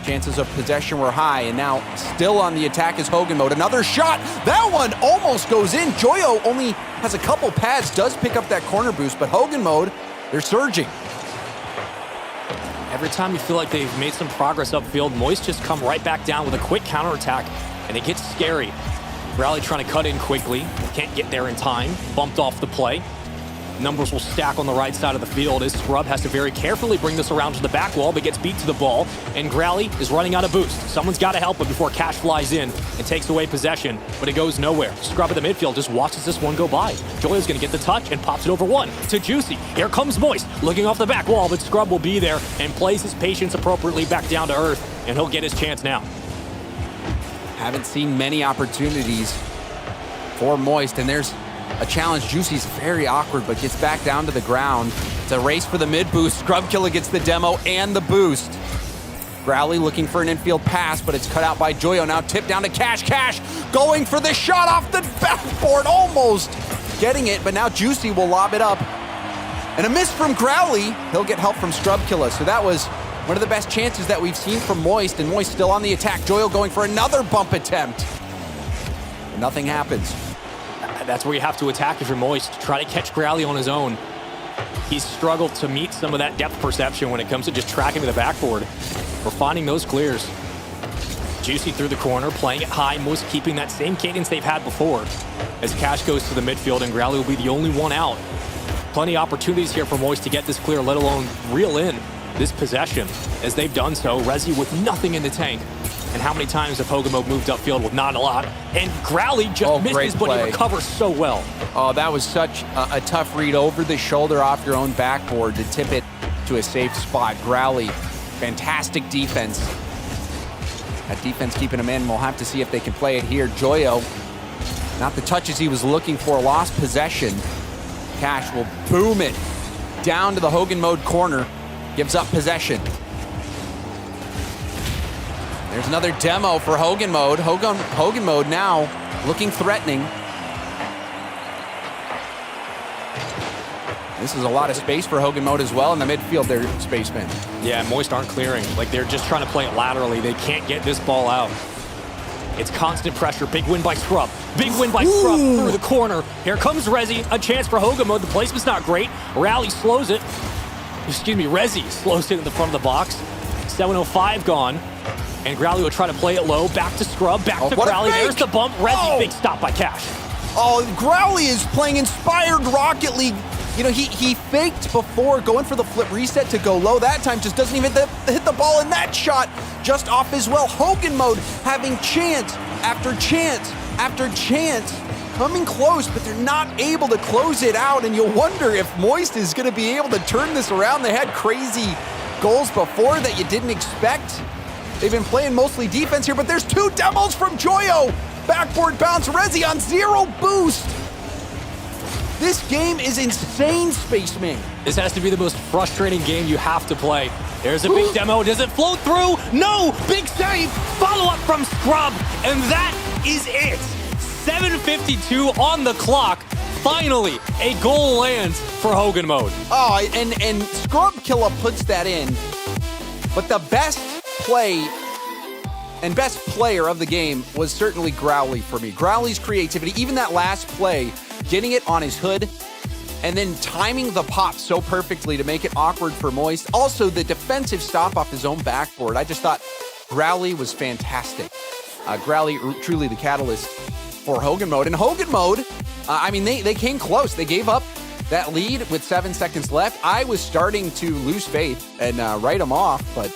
Chances of possession were high, and now still on the attack is Hogan Mode. Another shot. That one almost goes in. Joyo only has a couple pads, does pick up that corner boost, but Hogan Mode, they're surging. Every time you feel like they've made some progress upfield, Moist just come right back down with a quick counterattack, and it gets scary. Rally trying to cut in quickly. Can't get there in time. Bumped off the play. Numbers will stack on the right side of the field as Scrub has to very carefully bring this around to the back wall, but gets beat to the ball. And Growly is running out of boost. Someone's got to help him before Cash flies in and takes away possession, but it goes nowhere. Scrub at the midfield just watches this one go by. Joyo's going to get the touch and pops it over 1 to Juicy. Here comes Moist, looking off the back wall, but Scrub will be there and plays his patience appropriately back down to earth, and he'll get his chance now. Haven't seen many opportunities for Moist, and there's a challenge. Juicy's very awkward, but gets back down to the ground. It's a race for the mid boost. Scrub Killer gets the demo and the boost. Growly looking for an infield pass, but it's cut out by Joyo. Now tipped down to Cash. Cash going for the shot off the backboard, almost getting it, but now Juicy will lob it up. And a miss from Growly. He'll get help from Scrubkilla. So that was one of the best chances that we've seen from Moist, and Moist still on the attack. Joyo going for another bump attempt. But nothing happens. That's where you have to attack if you're Moist. Try to catch Growly on his own. He's struggled to meet some of that depth perception when it comes to just tracking to the backboard. We're finding those clears. Juicy through the corner, playing it high, Moist keeping that same cadence they've had before. As Cash goes to the midfield, and Growly will be the only one out. Plenty of opportunities here for Moist to get this clear, let alone reel in this possession. As they've done so, Rezi with nothing in the tank. And how many times have Hogamo moved upfield with not a lot? And Growly just misses, but he recovers so well. Oh, that was such a tough read over the shoulder off your own backboard to tip it to a safe spot. Growly, fantastic defense. That defense keeping him in. We'll have to see if they can play it here. Joyo, not the touches he was looking for, lost possession. Cash will boom it down to the Hogan Mode corner. Gives up possession. There's another demo for Hogan Mode. Hogan Mode now looking threatening. This is a lot of space for Hogan Mode as well in the midfield there, Spaceman. Yeah, Moist aren't clearing. Like, they're just trying to play it laterally. They can't get this ball out. It's constant pressure. Big win by Scrub. Big win by Scrub through the corner. Here comes Rezi. A chance for Hogan Mode. The placement's not great. Rally slows it. Rezi slows it in the front of the box. 7:05 gone. And Growly will try to play it low. Back to Scrub. Back to Growly. There's the bump. Rezi, big stop by Cash. Oh, Growly is playing inspired Rocket League. You know, he faked before going for the flip reset to go low. That time just doesn't even hit the ball, and that shot just off as well. Hogan Mode having chance after chance after chance. Coming close, but they're not able to close it out, and you'll wonder if Moist is going to be able to turn this around. They had crazy goals before that you didn't expect. They've been playing mostly defense here, but there's two demos from Joyo. Backboard bounce, Rezi on 0 boost. This game is insane, Spaceman. This has to be the most frustrating game you have to play. There's a big demo. Does it float through? No! Big save! Follow up from Scrub, and that is it. 7:52 on the clock. Finally, a goal lands for Hogan Mode. Oh, and Scrubkilla puts that in. But the best play and best player of the game was certainly Growly for me. Growly's creativity, even that last play, getting it on his hood, and then timing the pop so perfectly to make it awkward for Moist. Also, the defensive stop off his own backboard. I just thought Growly was fantastic. Growly truly the catalyst for Hogan Mode. And Hogan Mode, I mean, they came close. They gave up that lead with 7 seconds left. I was starting to lose faith and write them off, but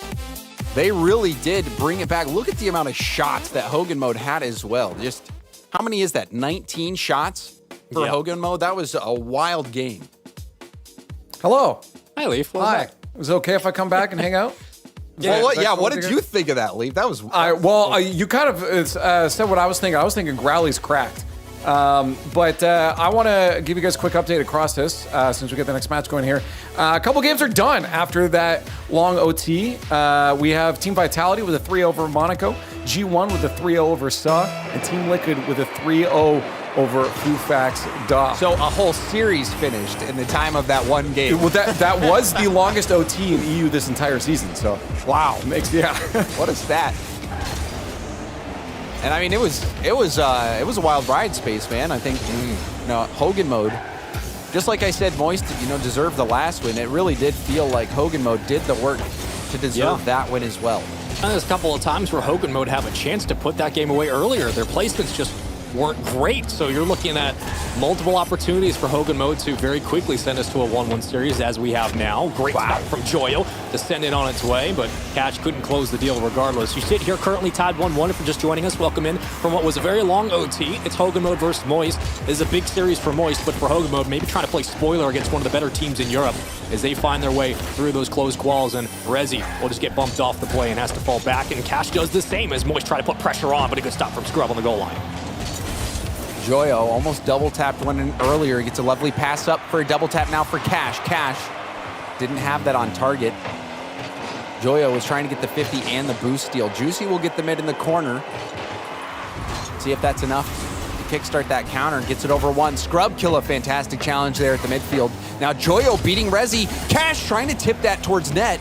they really did bring it back. Look at the amount of shots that Hogan Mode had as well. Just, how many is that? 19 shots for Hogan Mode? That was a wild game. Hello. Hi, Leaf. Hi. Is it okay if I come back and hang out? What did you think of that, Leaf? That was... you kind of said what I was thinking. I was thinking Growly's cracked. But I want to give you guys a quick update across this since we get the next match going here. A couple games are done after that long OT. We have Team Vitality with a 3-0 over Monaco, G1 with a 3-0 over SA, and Team Liquid with a 3-0 over Fufax Da. So a whole series finished in the time of that one game. Well, that was the longest OT in EU this entire season. So wow, yeah. What a stat. And I mean, it was a wild ride, Spaceman. I think Hogan Mode, just like I said, Moist, deserved the last win. It really did feel like Hogan Mode did the work to deserve that win as well. There's a couple of times where Hogan Mode have a chance to put that game away earlier. Their placements just weren't great, so you're looking at multiple opportunities for Hogan Mode to very quickly send us to a 1-1 series as we have now. Great stop from Joyo to send it on its way, but Cash couldn't close the deal regardless. You sit here currently tied 1-1. If you're just joining us, welcome in from what was a very long OT. It's Hogan Mode versus Moist. This is a big series for Moist, but for Hogan Mode, maybe trying to play spoiler against one of the better teams in Europe as they find their way through those closed quals, and Rezi will just get bumped off the play and has to fall back, and Cash does the same as Moist try to put pressure on, but a good stop from Scrub on the goal line. Joyo almost double tapped one in earlier. He gets a lovely pass up for a double tap now for Cash. Cash didn't have that on target. Joyo was trying to get the 50 and the boost steal. Juicy will get the mid in the corner. See if that's enough to kickstart that counter and gets it over one. Scrub Kill, a fantastic challenge there at the midfield. Now Joyo beating Rezi. Cash trying to tip that towards net.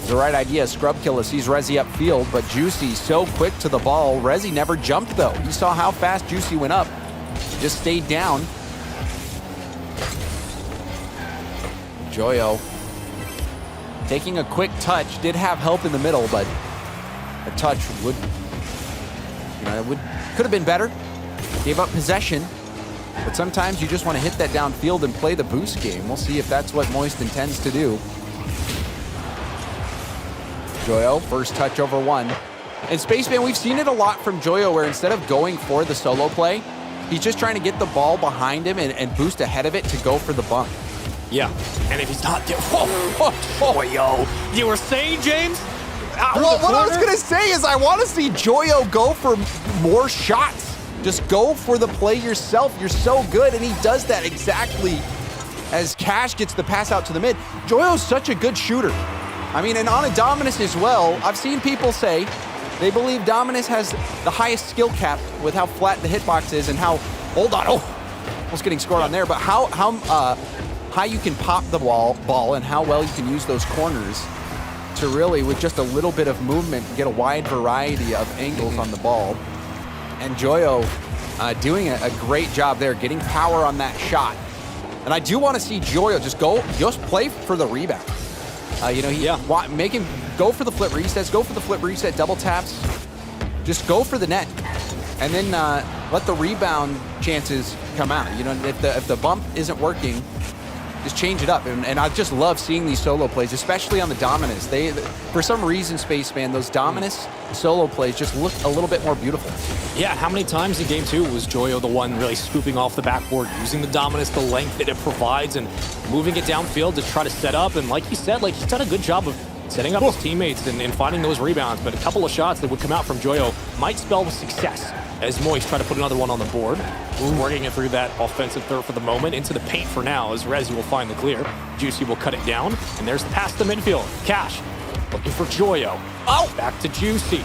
The right idea. Scrub Killer sees Rezi upfield, but Juicy so quick to the ball. Rezi never jumped though. You saw how fast Juicy went up. Just stayed down. Joyo taking a quick touch. Did have help in the middle, but a touch would, could have been better. Gave up possession, but sometimes you just want to hit that downfield and play the boost game. We'll see if that's what Moist intends to do. Joyo, first touch over one. And Spaceman, we've seen it a lot from Joyo where instead of going for the solo play, he's just trying to get the ball behind him and boost ahead of it to go for the bump. Yeah, and if he's not there, Joyo. You were saying, James? Well, what I was going to say is I want to see Joyo go for more shots. Just go for the play yourself. You're so good, and he does that exactly as Cash gets the pass out to the mid. Joyo's such a good shooter. I mean, and on a Dominus as well, I've seen people say they believe Dominus has the highest skill cap with how flat the hitbox is and how, almost getting scored on there, but how high you can pop the ball and how well you can use those corners to really, with just a little bit of movement, get a wide variety of angles on the ball. And Joyo doing a great job there, getting power on that shot. And I do want to see Joyo just play for the rebound. Make him go for the flip resets, go for the flip reset, double taps. Just go for the net, and then let the rebound chances come out. If the bump isn't working, just change it up. And I just love seeing these solo plays, especially on the Dominus. For some reason, Spaceman, those Dominus solo plays just look a little bit more beautiful. Yeah, how many times in game 2 was Joyo the one really scooping off the backboard, using the Dominus, the length that it provides, and moving it downfield to try to set up? And like you said, he's done a good job of setting up his teammates and finding those rebounds. But a couple of shots that would come out from Joyo might spell success as Moist try to put another one on the board. Working it through that offensive third for the moment, into the paint for now as Rezi will find the clear. Juicy will cut it down, and there's the pass to the midfield. Cash looking for Joyo. Back to Juicy.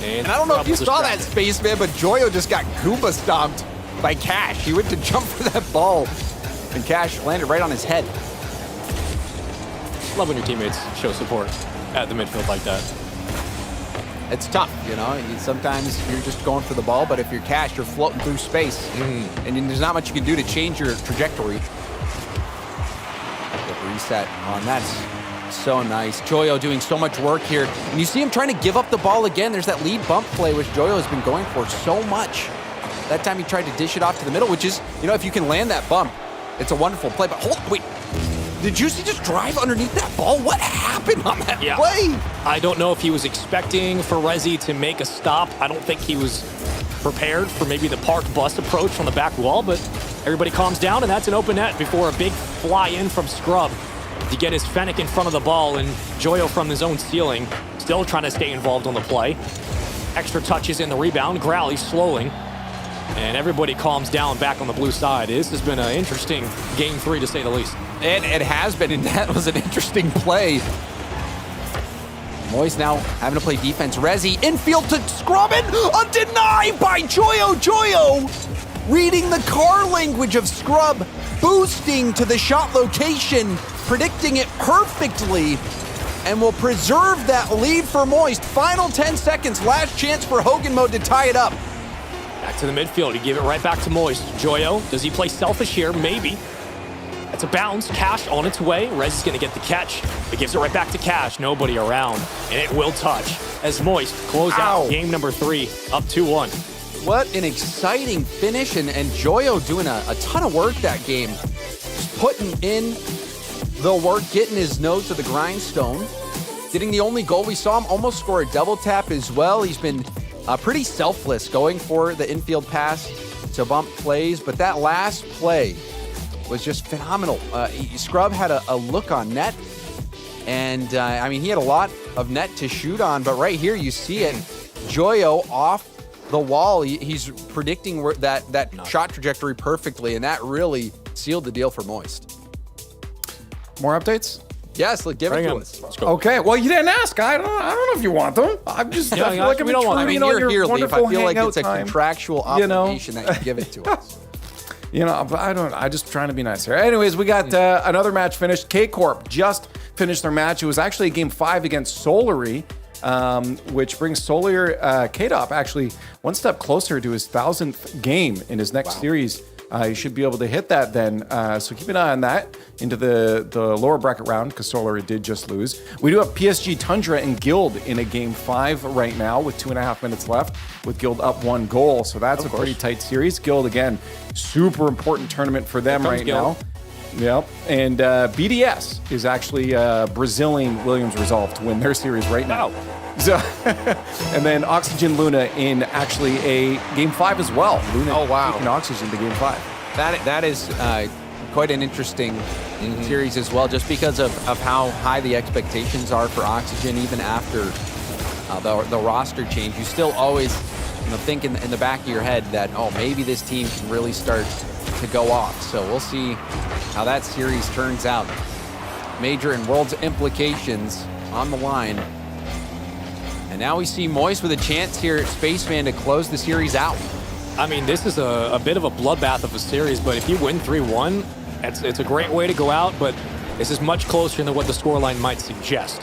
And I don't know if you saw that, Spaceman, but Joyo just got Goomba stomped by Cash. He went to jump for that ball, and Cash landed right on his head. Love when your teammates show support at the midfield like that. It's tough, sometimes you're just going for the ball, but if you're Cash, you're floating through space, and there's not much you can do to change your trajectory. The reset on that's so nice. Joyo doing so much work here, and you see him trying to give up the ball again. There's that lead bump play, which Joyo has been going for so much. That time he tried to dish it off to the middle, which is, if you can land that bump, it's a wonderful play. But wait. Did Juicy just drive underneath that ball? What happened on that play? I don't know if he was expecting for Rezi to make a stop. I don't think he was prepared for maybe the parked bus approach on the back wall, but everybody calms down, and that's an open net before a big fly in from Scrub to get his Fennec in front of the ball, and Joyo from his own ceiling, still trying to stay involved on the play. Extra touches in the rebound. Growl, he's slowing. And everybody calms down back on the blue side. This has been an interesting game 3, to say the least. It has been, and that was an interesting play. Moist now having to play defense. Rezi infield to Scrubbin. A deny by Joyo. Joyo reading the car language of Scrub, boosting to the shot location, predicting it perfectly, and will preserve that lead for Moist. Final 10 seconds, last chance for Hogan Mode to tie it up. Back to the midfield. He gave it right back to Moist. Joyo, does he play selfish here? Maybe. That's a bounce. Cash on its way. Rez is going to get the catch. It gives it right back to Cash. Nobody around. And it will touch as Moist close out game number 3, up 2-1. What an exciting finish. And Joyo doing a ton of work that game. Just putting in the work, getting his nose to the grindstone. Getting the only goal we saw him almost score a double tap as well. He's been pretty selfless going for the infield pass to bump plays, but that last play was just phenomenal. Scrub had a look on net, and he had a lot of net to shoot on, but right here you see it. Joyo off the wall. He's predicting that shot trajectory perfectly, and that really sealed the deal for Moist. More updates? Yes, look, give Bring it to him. us. Let's go. Okay, well, you didn't ask. I don't know if you want them. I'm just, I feel like I'm we don't want them. I intruding mean, on you're your here, Leaf. wonderful I feel like hangout it's a time. contractual you know? obligation that you give it to us. You know, but I'm just trying to be nice here. Anyways, we got another match finished. K-Corp just finished their match. It was actually game 5 against Solary, which brings K-Dop actually one step closer to his 1,000th game in his next series. You should be able to hit that then. So keep an eye on that into the lower bracket round because Solary did just lose. We do have PSG Tundra and Guild in a game 5 right now with 2.5 minutes left with Guild up 1 goal. So that's a pretty tight series. Guild, again, super important tournament for them right now. Yep. And BDS is actually Brazilian Williams Resolve to win their series right now. So, and then Oxygen Luna in actually a game 5 as well. Luna taking Oxygen to game 5. That is quite an interesting series as well, just because of how high the expectations are for Oxygen, even after the roster change. You still always think in the back of your head that, oh, maybe this team can really start to go off. So we'll see how that series turns out. Major and World's implications on the line. And now we see Moist with a chance here at Spaceman to close the series out. I mean, this is a bit of a bloodbath of a series, but if you win 3-1, it's a great way to go out, but this is much closer than what the scoreline might suggest.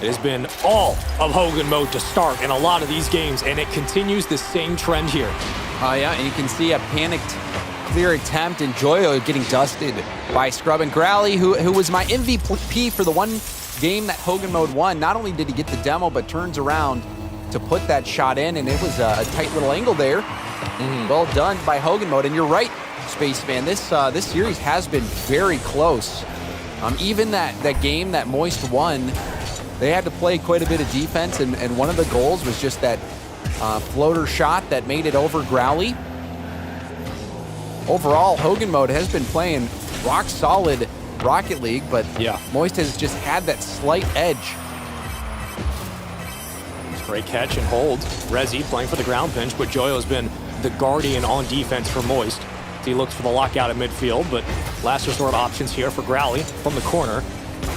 It has been all of Hogan mode to start in a lot of these games, and it continues the same trend here. Yeah, and you can see a panicked clear attempt, and Joyo getting dusted by Scrub and Growly, who was my MVP for the one game that Hogan mode won. Not only did he get the demo, but turns around to put that shot in, and it was a tight little angle there. Well done by Hogan mode, and you're right, Spaceman. This series has been very close. Even that game that Moist won, they had to play quite a bit of defense, and one of the goals was just that floater shot that made it over Growly. Overall, Hogan mode has been playing rock solid Rocket League, but Moist has just had that slight edge. Great catch and hold. Rezi playing for the ground pinch, but Joyo's been the guardian on defense for Moist. He looks for the lockout at midfield, but last resort options here for Growly from the corner.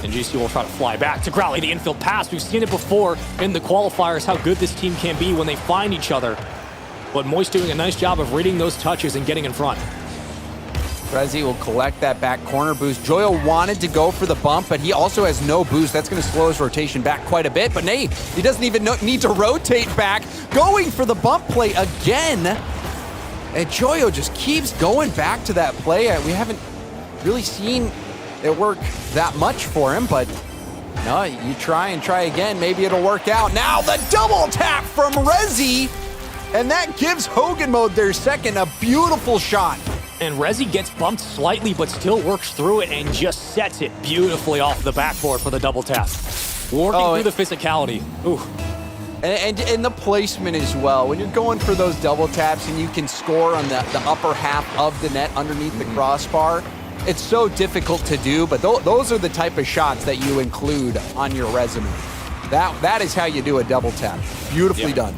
And GC will try to fly back to Growly, the infield pass. We've seen it before in the qualifiers, how good this team can be when they find each other. But Moist doing a nice job of reading those touches and getting in front. Rezi will collect that back corner boost. Joyo wanted to go for the bump, but he also has no boost. That's going to slow his rotation back quite a bit. But nay, he doesn't even need to rotate back. Going for the bump play again. And Joyo just keeps going back to that play. We haven't really seen it work that much for him, but no, you try and try again. Maybe it'll work out. Now the double tap from Rezi. And that gives Hogan mode their second. A beautiful shot. And Rezi gets bumped slightly, but still works through it and just sets it beautifully off the backboard for the double tap. Working through the physicality. Ooh. And the placement as well. When you're going for those double taps and you can score on the upper half of the net underneath the crossbar, it's so difficult to do, but those are the type of shots that you include on your resume. That is how you do a double tap. Beautifully done.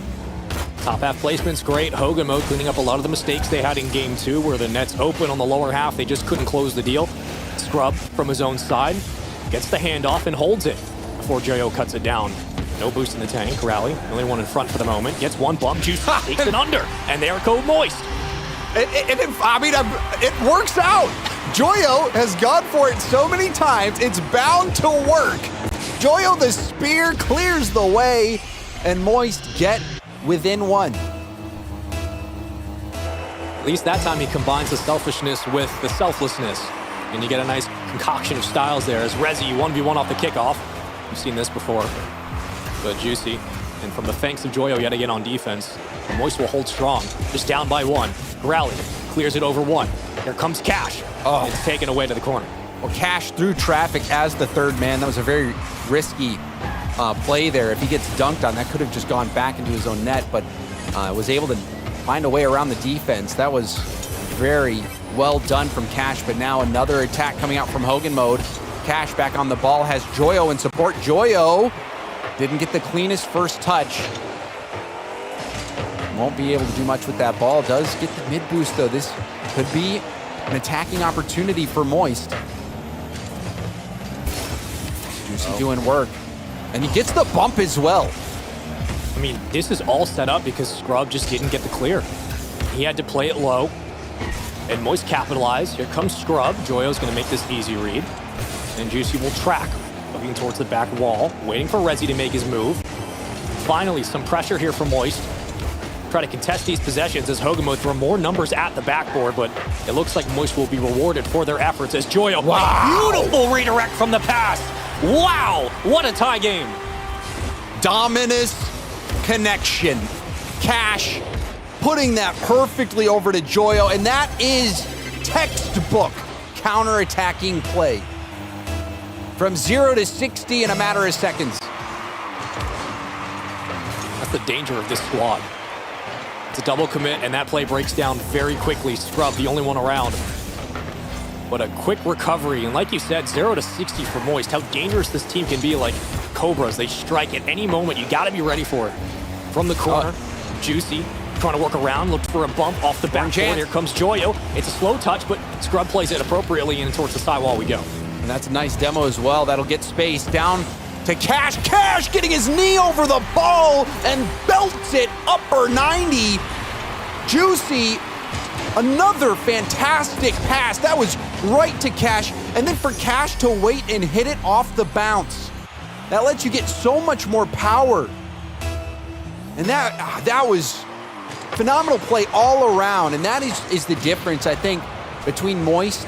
Top half placement's great. Hogan mode cleaning up a lot of the mistakes they had in game 2 where the net's open on the lower half. They just couldn't close the deal. Scrub from his own side gets the handoff and holds it before Joyo cuts it down. No boost in the tank. Rally, the only one in front for the moment. Gets one bump. Juice takes it under. And there go Moist. It works out. Joyo has gone for it so many times, it's bound to work. Joyo, the spear, clears the way, and Moist get within one. At least that time he combines the selfishness with the selflessness. And you get a nice concoction of styles there as Rezi 1v1 off the kickoff. We've seen this before. But Juicy. And from the thanks of Joyo yet again on defense, Moist will hold strong. Just down by 1. Rally clears it over 1. Here comes Cash. And it's taken away to the corner. Well, Cash through traffic as the third man. That was a very risky play there. If he gets dunked on, that could have just gone back into his own net, but was able to find a way around the defense. That was very well done from Cash, but now another attack coming out from Hogan mode. Cash back on the ball, has Joyo in support. Joyo didn't get the cleanest first touch. Won't be able to do much with that ball. Does get the mid boost though. This could be an attacking opportunity for Moist. Juicy doing work. And he gets the bump as well. I mean, this is all set up because Scrub just didn't get the clear. He had to play it low, and Moist capitalized. Here comes Scrub. Joyo's going to make this easy read, and Juicy will track, looking towards the back wall, waiting for Rezi to make his move. Finally, some pressure here from Moist. Try to contest these possessions as Hogamo throw more numbers at the backboard, but it looks like Moist will be rewarded for their efforts as Joyo. Wow. Beautiful redirect from the pass. Wow, what a tie game. Dominus connection. Cash putting that perfectly over to Joyo, and that is textbook counter-attacking play. From 0 to 60 in a matter of seconds. That's the danger of this squad. It's a double commit, and that play breaks down very quickly. Scrub, the only one around. But a quick recovery, and like you said, 0 to 60 for Moist. How dangerous this team can be, like Cobras. They strike at any moment. You gotta be ready for it. From the corner, Juicy trying to work around, looked for a bump off the back board. Here comes Joyo. It's a slow touch, but Scrub plays it appropriately, and towards the sidewall we go. And that's a nice demo as well. That'll get space down to Cash. Cash getting his knee over the ball and belts it upper 90. Juicy, another fantastic pass. That was right to Cash. And then for Cash to wait and hit it off the bounce. That lets you get so much more power. And that was phenomenal play all around. And that is the difference, I think, between Moist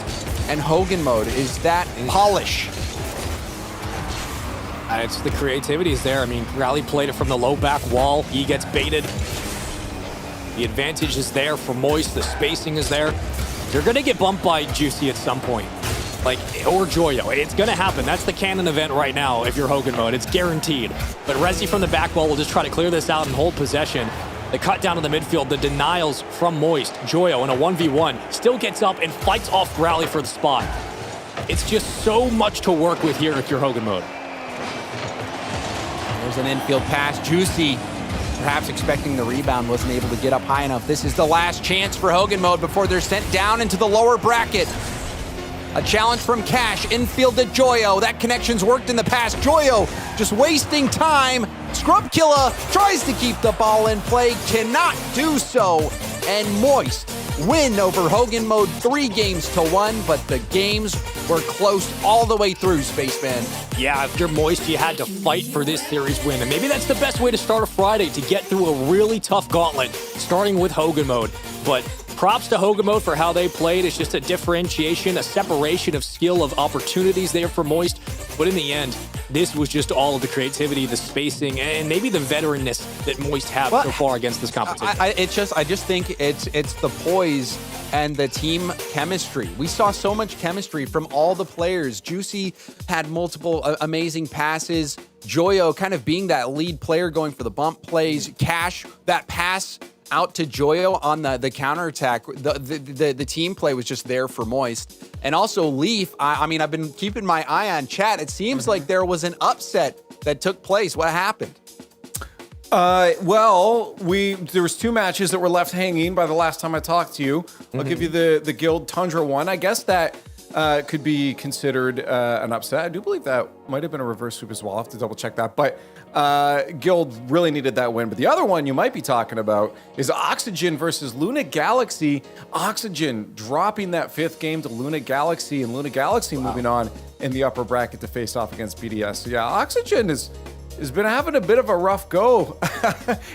and Hogan mode, is that polish. It's the creativity is there. I mean, Rally played it from the low back wall. He gets baited. The advantage is there for Moist. The spacing is there. You're going to get bumped by Juicy at some point. Or Joyo. It's going to happen. That's the canon event right now if you're Hogan mode. It's guaranteed. But Rezi from the back wall will just try to clear this out and hold possession. The cut down to the midfield, the denials from Moist. Joyo in a 1v1 still gets up and fights off Rally for the spot. It's just so much to work with here if you're Hogan mode. There's an infield pass. Juicy, perhaps expecting the rebound, wasn't able to get up high enough. This is the last chance for Hogan mode before they're sent down into the lower bracket. A challenge from Cash, infield to Joyo. That connection's worked in the past. Joyo just wasting time. Scrub Killa tries to keep the ball in play, cannot do so. And Moist win over Hogan mode 3-1, but the games were close all the way through, Spaceman. Yeah, if you're Moist, you had to fight for this series win. And maybe that's the best way to start a Friday, to get through a really tough gauntlet, starting with Hogan mode. But props to Hogan mode for how they played. It's just a differentiation, a separation of skill, of opportunities there for Moist. But in the end, this was just all of the creativity, the spacing, and maybe the veteranness that Moist have so far against this competition. I just think it's the poise and the team chemistry. We saw so much chemistry from all the players. Juicy had multiple amazing passes. Joyo kind of being that lead player going for the bump plays. Cash, that pass out to Joyo on the counterattack. The team play was just there for Moist. And also Leaf, I mean, I've been keeping my eye on chat. It seems like there was an upset that took place. What happened? Well, there was 2 matches that were left hanging by the last time I talked to you. I'll give you the Guild Tundra one. I guess that could be considered an upset. I do believe that might have been a reverse sweep as well. I'll have to double check that. But Guild really needed that win. But the other one you might be talking about is Oxygen versus Luna Galaxy. Oxygen dropping that 5th game to Luna Galaxy, and Luna Galaxy moving on in the upper bracket to face off against BDS. So yeah, Oxygen has been having a bit of a rough go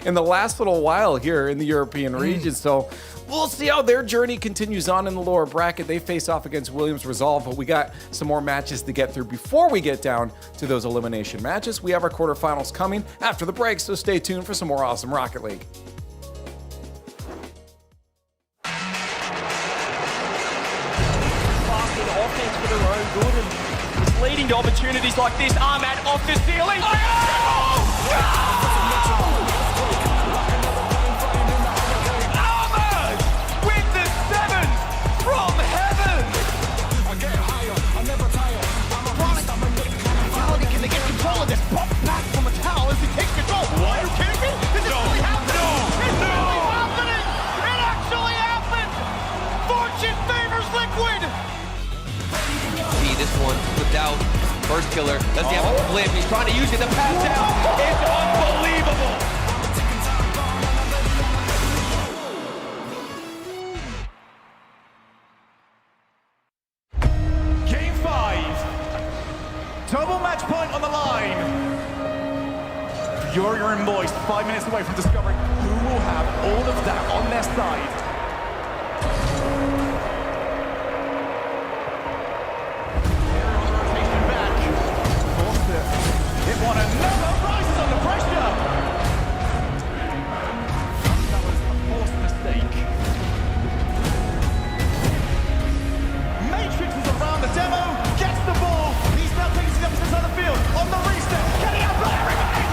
in the last little while here in the European region. So we'll see how their journey continues on in the lower bracket. They face off against Williams Resolve, but we got some more matches to get through before we get down to those elimination matches. We have our quarterfinals coming after the break, so stay tuned for some more awesome Rocket League. Offense for their own good, and it's leading to opportunities like this. Ahmad off the ceiling. Ahmad with the 7 from heaven. I get higher, I never tire. I'm a chronic. Can they get control of this? Pop back from a towel as he takes control. What? Are you kidding me? This is really happening. It's really happening. It actually happened. Fortune favors Liquid. This one flipped out. First killer. Does he have a Liv. He's trying to use it to pass down. It's unbelievable. Game 5. Double match point on the line. Fury and Moist 5 minutes away from discovering who will have all of that on their side. Rotation back. Forced it. It won another rises under pressure. That was a forced mistake. Matrix is around the demo, gets the ball. He's now taking his emphasis on the field. On the reset, can he have everybody?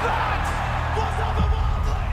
That was otherworldly!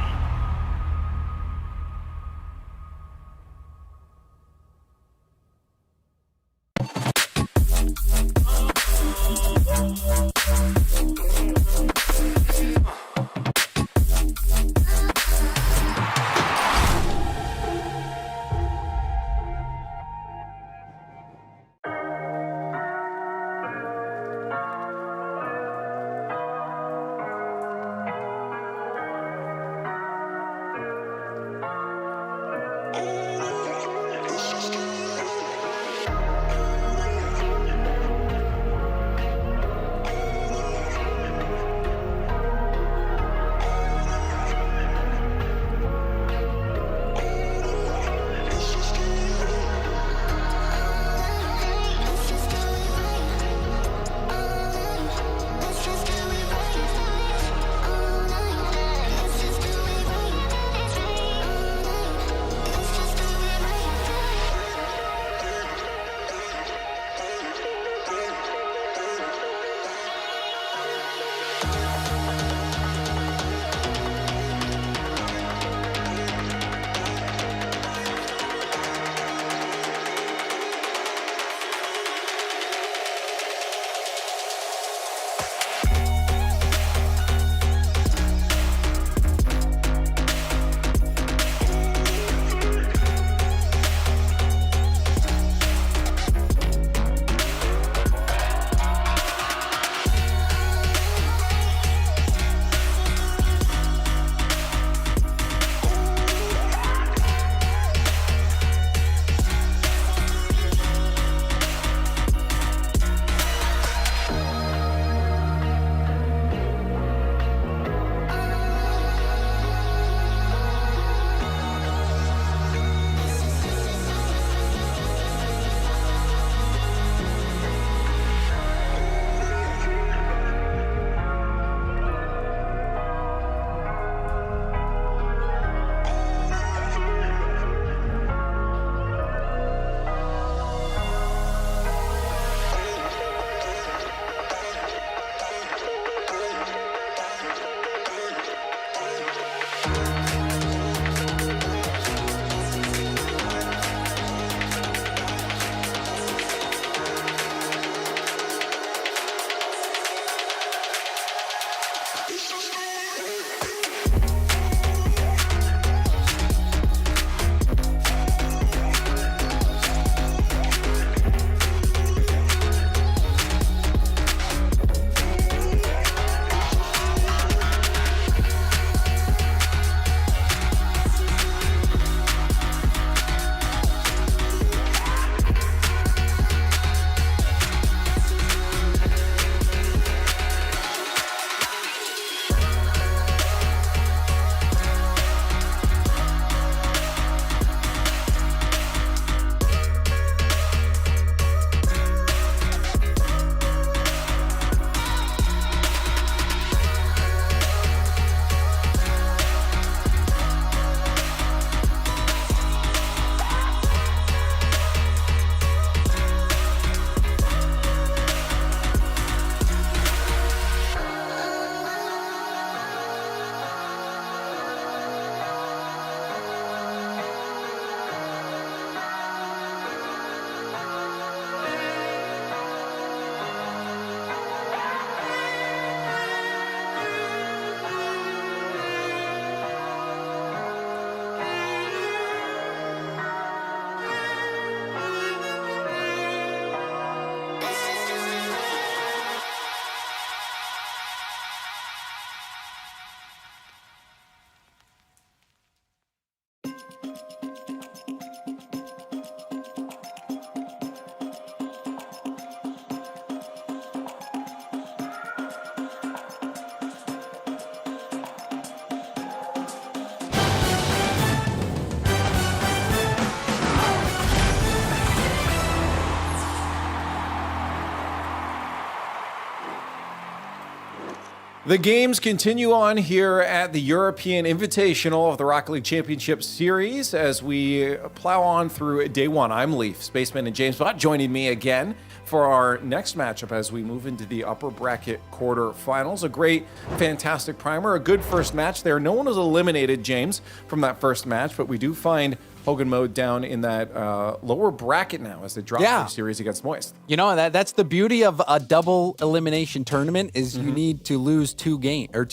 The games continue on here at the European Invitational of the Rocket League Championship Series as we plow on through day one. I'm Leaf, Spaceman, and James Bott joining me again for our next matchup as we move into the upper bracket quarterfinals. A great, fantastic primer, a good first match there. No one was eliminated, James, from that first match, but we do find Hogan Mode down in that lower bracket now as they drop the series against Moist. You know, that's the beauty of a double elimination tournament is you need to lose two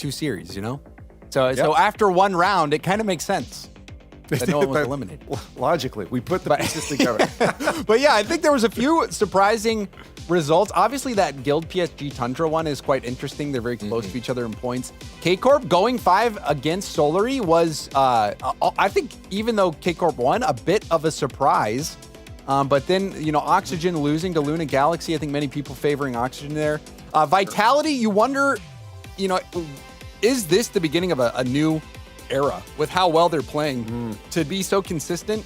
series, you know? So after one round, it kind of makes sense that no one was eliminated. Logically, we put the pieces together. But yeah, I think there was a few surprising results. Obviously, that Guild PSG Tundra one is quite interesting. They're very close to each other in points. K-Corp going 5 against Solary was, I think, even though K-Corp won, a bit of a surprise. But then, you know, Oxygen losing to Luna Galaxy. I think many people favoring Oxygen there. Vitality, you wonder, you know, is this the beginning of a new era with how well they're playing to be so consistent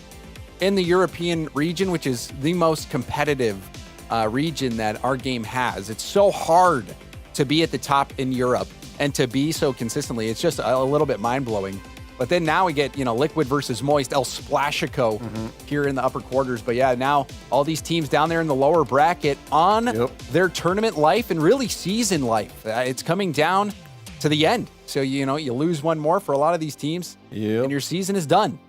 in the European region, which is the most competitive region that our game has. It's so hard to be at the top in Europe and to be so consistently. It's just a little bit mind-blowing. But then now we get, you know, Liquid versus Moist, El Splashico here in the upper quarters. But yeah, now all these teams down there in the lower bracket on their tournament life and really season life. It's coming down to the end. So, you know, you lose one more for a lot of these teams and your season is done.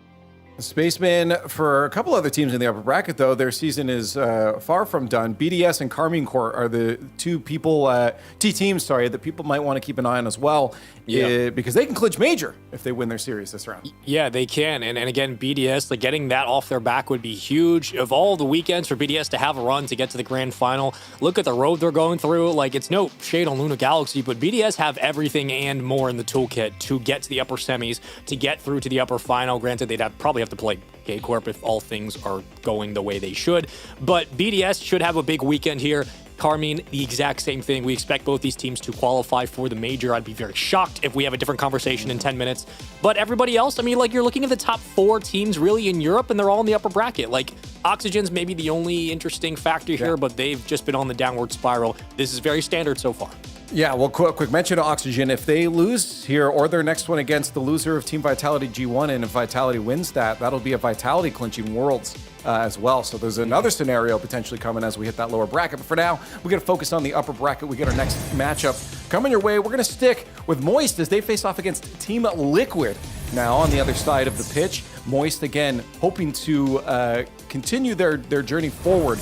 Spaceman, for a couple other teams in the upper bracket, though, their season is far from done. BDS and Carmine Corps are the two teams that people might want to keep an eye on as well, because they can clinch major if they win their series this round. Yeah, they can. And again, BDS, like getting that off their back would be huge. Of all the weekends for BDS to have a run to get to the grand final, look at the road they're going through. Like, it's no shade on Luna Galaxy, but BDS have everything and more in the toolkit to get to the upper semis, to get through to the upper final. Granted, they'd probably have to play K-Corp if all things are going the way they should. But BDS should have a big weekend here. Carmine, the exact same thing. We expect both these teams to qualify for the major. I'd be very shocked if we have a different conversation in 10 minutes. But everybody else, I mean, like, you're looking at the top 4 teams really in Europe, and they're all in the upper bracket. Like, Oxygen's maybe the only interesting factor here, but they've just been on the downward spiral. This is very standard so far. Yeah, well, quick mention to Oxygen. If they lose here or their next one against the loser of Team Vitality G1, and if Vitality wins that'll be a Vitality clinching Worlds as well. So there's another scenario potentially coming as we hit that lower bracket. But for now, we're going to focus on the upper bracket. We get our next matchup coming your way. We're going to stick with Moist as they face off against Team Liquid. Now on the other side of the pitch, Moist again hoping to continue their journey forward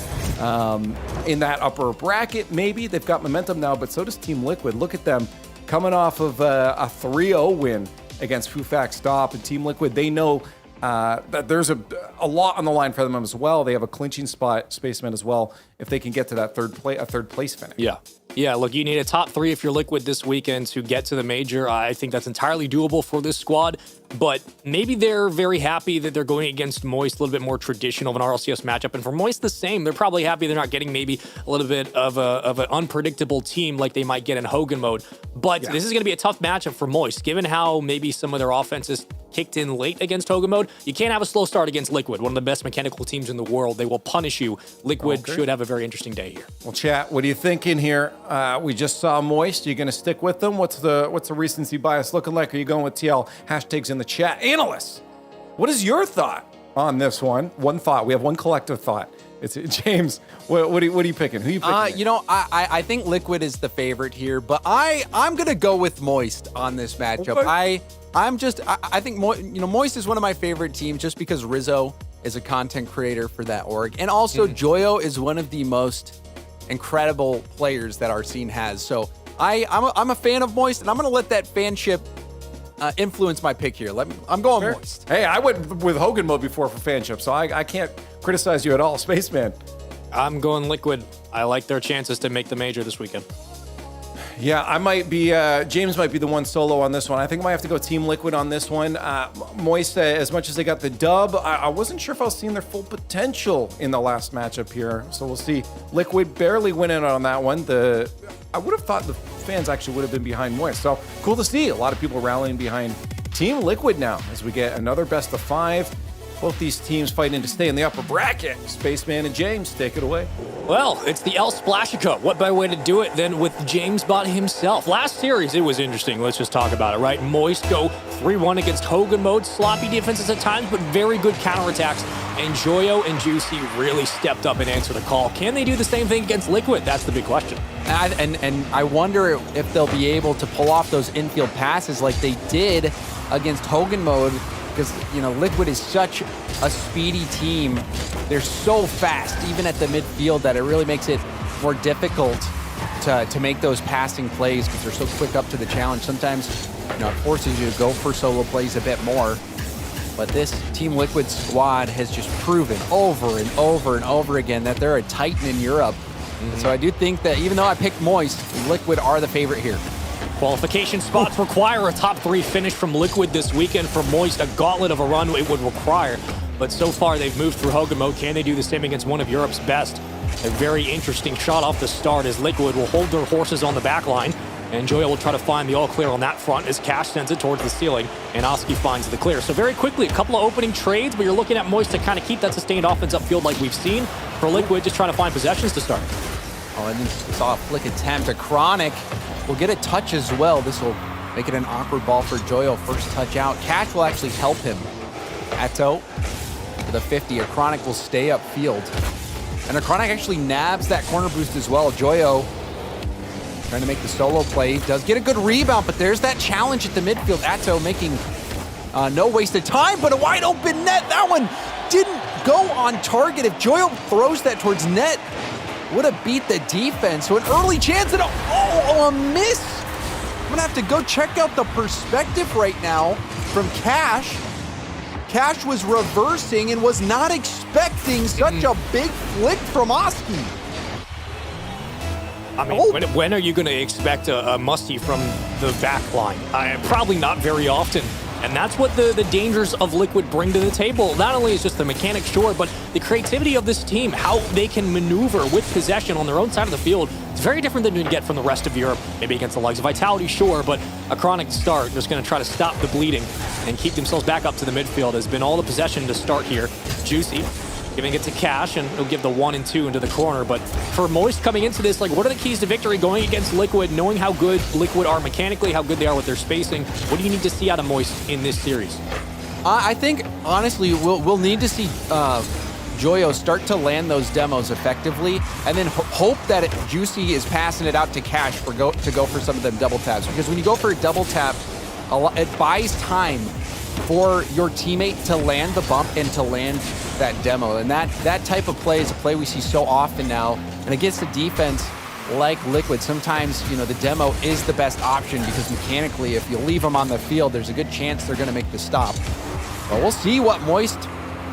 in that upper bracket. Maybe they've got momentum now, but so does Team Liquid. Look at them coming off of a 3-0 win against Fufax Stop. And Team Liquid, they know that there's a lot on the line for them as well. They have a clinching spot, Spaceman, as well, if they can get to that third place finish. Yeah, look, you need a top 3 if you're Liquid this weekend to get to the major. I think that's entirely doable for this squad, but maybe they're very happy that they're going against Moist, a little bit more traditional of an RLCS matchup. And for Moist, the same. They're probably happy they're not getting maybe a little bit of an unpredictable team like they might get in Hogan mode. But this is going to be a tough matchup for Moist, given how maybe some of their offenses kicked in late against Hogan mode. You can't have a slow start against Liquid, one of the best mechanical teams in the world. They will punish you. Liquid should have a very interesting day here. Well, chat, what are you thinking here? We just saw Moist. Are you going to stick with them? What's the recency bias looking like? Are you going with TL? Hashtags in the chat. Analysts, what is your thought on this one? One thought. We have one collective thought. It's James. What are you picking? Who are you picking? You know, I think Liquid is the favorite here, but I'm gonna go with Moist on this matchup. Okay. I think Moist is one of my favorite teams just because Rizzo is a content creator for that org, and also Joyo is one of the most incredible players that our scene has. So I'm a fan of Moist, and I'm gonna let that fanship influence my pick here. I'm going Moist. Hey, I went with Hogan mode before for fanship, so I can't criticize you at all, Spaceman. I'm going Liquid. I like their chances to make the major this weekend. Yeah, I might be, James might be the one solo on this one. I think I might have to go Team Liquid on this one. Moist, as much as they got the dub, I wasn't sure if I was seeing their full potential in the last matchup here. So we'll see. Liquid barely winning on that one. I would have thought the fans actually would have been behind Moist. So cool to see a lot of people rallying behind Team Liquid now as we get another best of 5. Both these teams fighting to stay in the upper bracket. Spaceman and James, take it away. Well, it's the El Splashica. What better way to do it than with James Bot himself? Last series, it was interesting. Let's just talk about it, right? Moist go 3-1 against Hogan mode. Sloppy defenses at times, but very good counterattacks. And Joyo and Juicy really stepped up and answered the call. Can they do the same thing against Liquid? That's the big question. And I wonder if they'll be able to pull off those infield passes like they did against Hogan mode, because, you know, Liquid is such a speedy team. They're so fast, even at the midfield, that it really makes it more difficult to make those passing plays because they're so quick up to the challenge. Sometimes, you know, it forces you to go for solo plays a bit more. But this Team Liquid squad has just proven over and over and over again that they're a titan in Europe. So I do think that even though I picked Moist, Liquid are the favorite here. Qualification spots require a top 3 finish from Liquid this weekend. For Moist, a gauntlet of a run it would require. But so far, they've moved through Hogan mode. Can they do the same against one of Europe's best? A very interesting shot off the start as Liquid will hold their horses on the back line. And Joyo will try to find the all clear on that front as Cash sends it towards the ceiling and Oski finds the clear. So very quickly, a couple of opening trades, but you're looking at Moist to kind of keep that sustained offense upfield like we've seen. For Liquid, just trying to find possessions to start. Oh, and then saw a flick attempt. A Chronic will get a touch as well. This will make it an awkward ball for Joyo. First touch out. Cash will actually help him. Atto with a 50. A Chronic will stay upfield. And a Chronic actually nabs that corner boost as well. Joyo trying to make the solo play. Does get a good rebound, but there's that challenge at the midfield. Atto making no wasted time, but a wide open net. That one didn't go on target. If Joyo throws that towards net, would have beat the defense. So an early chance and a miss. I'm gonna have to go check out the perspective right now from Cash. Cash was reversing and was not expecting such a big flick from Oski. I mean, when are you going to expect a musty from the back line? Probably not very often. And that's what the dangers of Liquid bring to the table. Not only is just the mechanics, sure, but the creativity of this team, how they can maneuver with possession on their own side of the field. It's very different than you get from the rest of Europe. Maybe against the likes of Vitality, sure, but a Chronic start, just going to try to stop the bleeding and keep themselves back up to the midfield. Has been all the possession to start here. Juicy giving it to Cash, and he'll give the 1 and 2 into the corner. But for Moist coming into this, like, what are the keys to victory going against Liquid, knowing how good Liquid are mechanically, how good they are with their spacing? What do you need to see out of Moist in this series? I think, honestly, we'll need to see Joyo start to land those demos effectively, and then hope that Juicy is passing it out to Cash to go for some of them double taps. Because when you go for a double tap, it buys time for your teammate to land the bump and to land that demo. And that type of play is a play we see so often now. And against a defense like Liquid, sometimes, you know, the demo is the best option because mechanically, if you leave them on the field, there's a good chance they're going to make the stop. But we'll see what Moist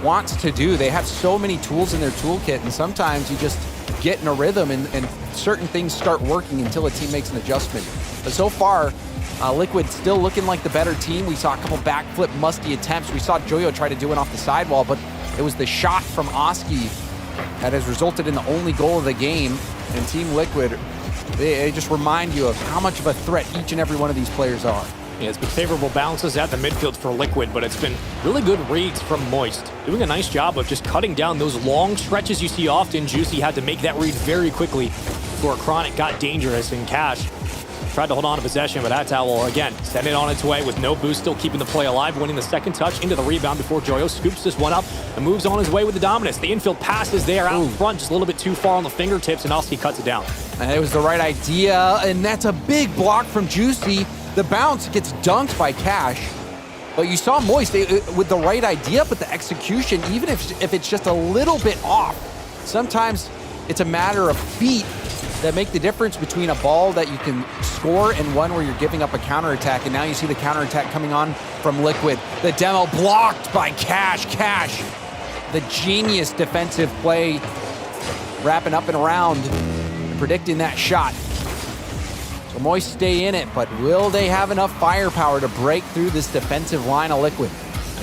wants to do. They have so many tools in their toolkit, and sometimes you just get in a rhythm and certain things start working until a team makes an adjustment. But so far, Liquid still looking like the better team. We saw a couple backflip musty attempts. We saw Joyo try to do it off the sidewall, but it was the shot from Oski that has resulted in the only goal of the game. And Team Liquid, they just remind you of how much of a threat each and every one of these players are. Yeah, it's been favorable bounces at the midfield for Liquid, but it's been really good reads from Moist. Doing a nice job of just cutting down those long stretches you see often. Juicy had to make that read very quickly before Chronic got dangerous, and Cash tried to hold on to possession, but Atao will again send it on its way with no boost, still keeping the play alive, winning the second touch into the rebound before Joyo scoops this one up and moves on his way with the dominance. The infield pass is there out in front, just a little bit too far on the fingertips, and Oski cuts it down. And it was the right idea, and that's a big block from Juicy. The bounce gets dunked by Cash, but you saw Moist with the right idea, but the execution, even if it's just a little bit off, sometimes it's a matter of feet that make the difference between a ball that you can score and one where you're giving up a counterattack. And now you see the counterattack coming on from Liquid. The demo blocked by Cash. Cash, the genius defensive play, wrapping up and around and predicting that shot. So Moist stay in it, but will they have enough firepower to break through this defensive line of Liquid?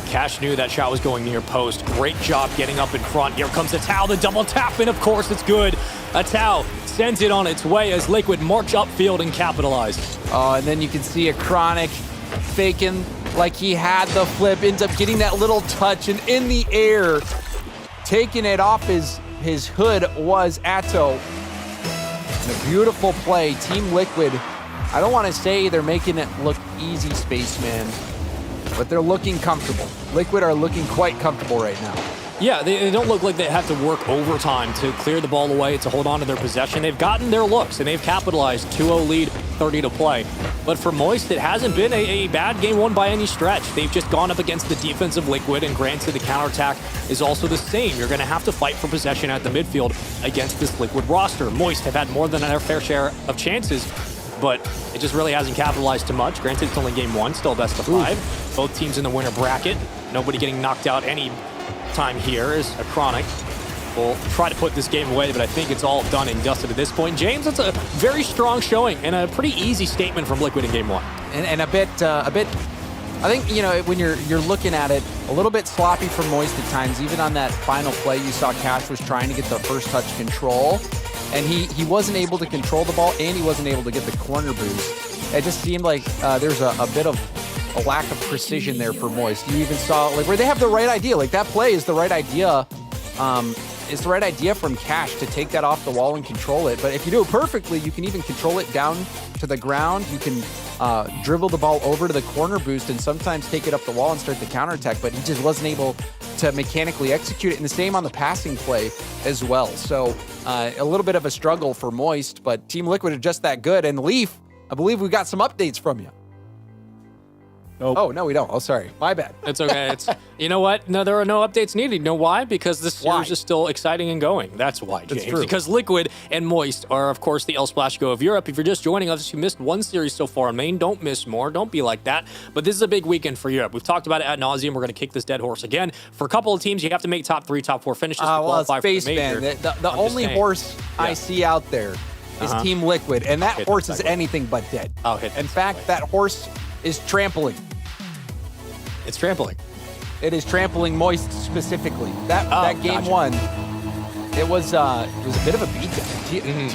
Cash knew that shot was going near post. Great job getting up in front. Here comes Atao, the double tap, and of course it's good. Atao sends it on its way as Liquid march upfield and capitalize. And then you can see a Chronic faking like he had the flip, ends up getting that little touch, and in the air, taking it off his hood was Atto. And a beautiful play. Team Liquid, I don't want to say they're making it look easy, Spaceman, but they're looking comfortable. Liquid are looking quite comfortable right now. Yeah, they don't look like they have to work overtime to clear the ball away, to hold on to their possession. They've gotten their looks, and they've capitalized. 2-0 lead, 30 to play. But for Moist, it hasn't been a bad game won by any stretch. They've just gone up against the defense of Liquid, and granted, the counterattack is also the same. You're going to have to fight for possession at the midfield against this Liquid roster. Moist have had more than their fair share of chances, but it just really hasn't capitalized too much. Granted, it's only game one, still best of 5. Both teams in the winner bracket. Nobody getting knocked out any time here is a Chronic. We'll try to put this game away, but I think it's all done and dusted at this point. James, that's a very strong showing and a pretty easy statement from Liquid in game one. And a bit, I think, you know, when you're looking at it, a little bit sloppy for Moist at times. Even on that final play, you saw Cash was trying to get the first touch control, and he wasn't able to control the ball, and he wasn't able to get the corner boost. It just seemed like there's a bit of a lack of precision there for Moist. You even saw like where they have the right idea. Like that play is the right idea. It's the right idea from Cash to take that off the wall and control it. But if you do it perfectly, you can even control it down to the ground. You can dribble the ball over to the corner boost and sometimes take it up the wall and start the counterattack. But he just wasn't able to mechanically execute it. And the same on the passing play as well. So a little bit of a struggle for Moist, but Team Liquid are just that good. And Leaf, I believe we got some updates from you. Nope. Oh, no, we don't. Oh, sorry. My bad. It's okay. You know what? No, there are no updates needed. You know why? Because this series is still exciting and going. That's why, James. That's true. Because Liquid and Moist are, of course, the El Splash Go of Europe. If you're just joining us, you missed one series so far in Maine. Don't miss more. Don't be like that. But this is a big weekend for Europe. We've talked about it ad nauseum. We're going to kick this dead horse again. For a couple of teams, you have to make top 3, top 4 finishes to qualify for the major. The only horse I see out there is Team Liquid, and that horse is anything but dead. In fact, that horse is trampling. It's trampling. It is trampling Moist specifically. That game one, it was a bit of a beatdown.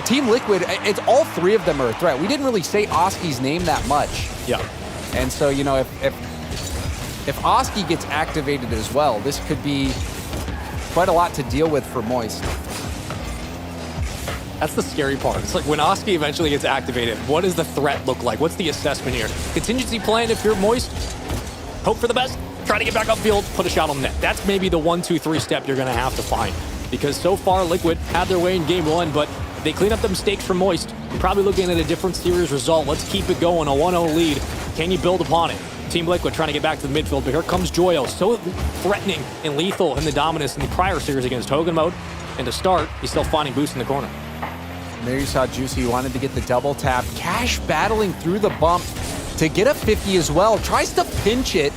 Team Liquid. It's all three of them are a threat. We didn't really say Oski's name that much. Yeah. And so if Oski gets activated as well, this could be quite a lot to deal with for Moist. That's the scary part. It's like when Oski eventually gets activated, what does the threat look like? What's the assessment here? Contingency plan if you're Moist, hope for the best, try to get back upfield, put a shot on net. That's maybe the 1, 2, 3 step you're going to have to find. Because so far, Liquid had their way in game one, but they clean up the mistakes from Moist. You're probably looking at a different series result. Let's keep it going, a 1-0 lead. Can you build upon it? Team Liquid trying to get back to the midfield, but here comes Joyo, so threatening and lethal in the dominance in the prior series against Hogan Mode. And to start, he's still finding boost in the corner. There you saw Juicy wanted to get the double tap. Cash battling through the bump to get a 50 as well. Tries to pinch it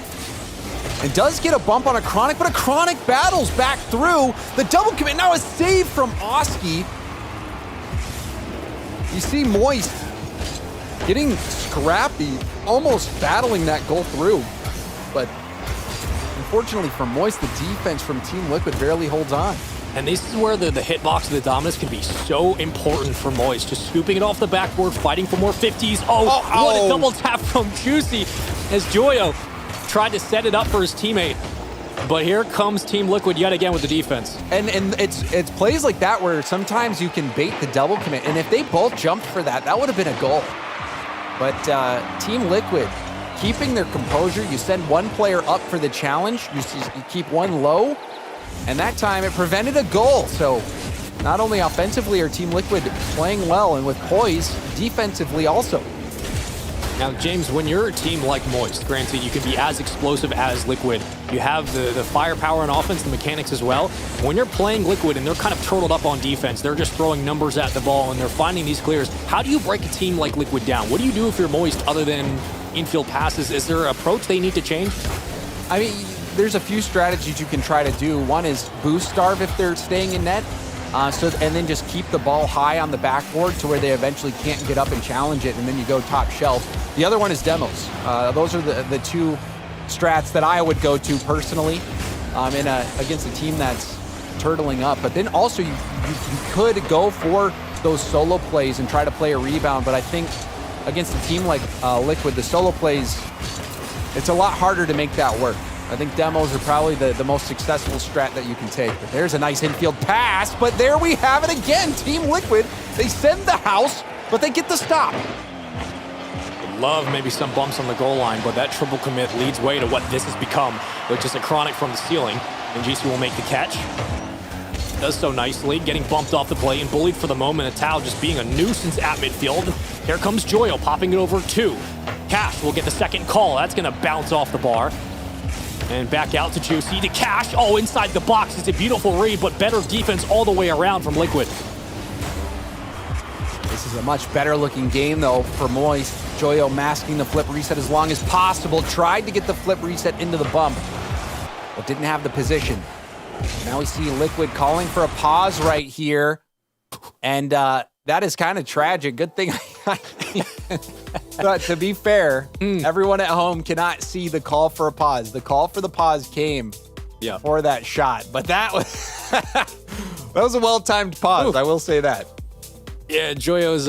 and does get a bump on a Chronic, but a Chronic battles back through. The double commit, now a save from Oski. You see Moist getting scrappy, almost battling that goal through. But unfortunately for Moist, the defense from Team Liquid barely holds on. And this is where the hitbox of the dominance can be so important for Moist. Just scooping it off the backboard, fighting for more 50s. What a double tap from Juicy as Joyo tried to set it up for his teammate. But here comes Team Liquid yet again with the defense. And it's plays like that where sometimes you can bait the double commit. And if they both jumped for that, that would have been a goal. But Team Liquid keeping their composure. You send one player up for the challenge. You keep one low. And that time it prevented a goal. So not only offensively are Team Liquid playing well and with poise, defensively also. Now, James, when you're a team like Moist, granted you can be as explosive as Liquid, you have the firepower on offense, the mechanics as well. When you're playing Liquid and they're kind of turtled up on defense, they're just throwing numbers at the ball and they're finding these clears. How do you break a team like Liquid down? What do you do if you're Moist other than infield passes? Is there an approach they need to change? I mean, there's a few strategies you can try to do. One is boost starve if they're staying in net, and then just keep the ball high on the backboard to where they eventually can't get up and challenge it, and then you go top shelf. The other one is demos. Those are the two strats that I would go to personally against a team that's turtling up. But then also you could go for those solo plays and try to play a rebound, but I think against a team like Liquid, the solo plays, it's a lot harder to make that work. I think demos are probably the most successful strat that you can take. But there's a nice infield pass, but there we have it again. Team Liquid, they send the house, but they get the stop. Love maybe some bumps on the goal line, but that triple commit leads way to what this has become, which is a chronic from the ceiling. And GC will make the catch. Does so nicely, getting bumped off the play and bullied for the moment. Tao just being a nuisance at midfield. Here comes Joyo, popping it over 2. Cash will get the second call. That's going to bounce off the bar. And back out to Juicy, to Cash. Oh, inside the box. It's a beautiful read, but better defense all the way around from Liquid. This is a much better looking game, though, for Moist. Joyo masking the flip reset as long as possible. Tried to get the flip reset into the bump, but didn't have the position. Now we see Liquid calling for a pause right here. And that is kind of tragic. Good thing But to be fair, everyone at home cannot see the call for a pause. The call for the pause came for that shot. But that was that was a well-timed pause, I will say that. Yeah, Joyo's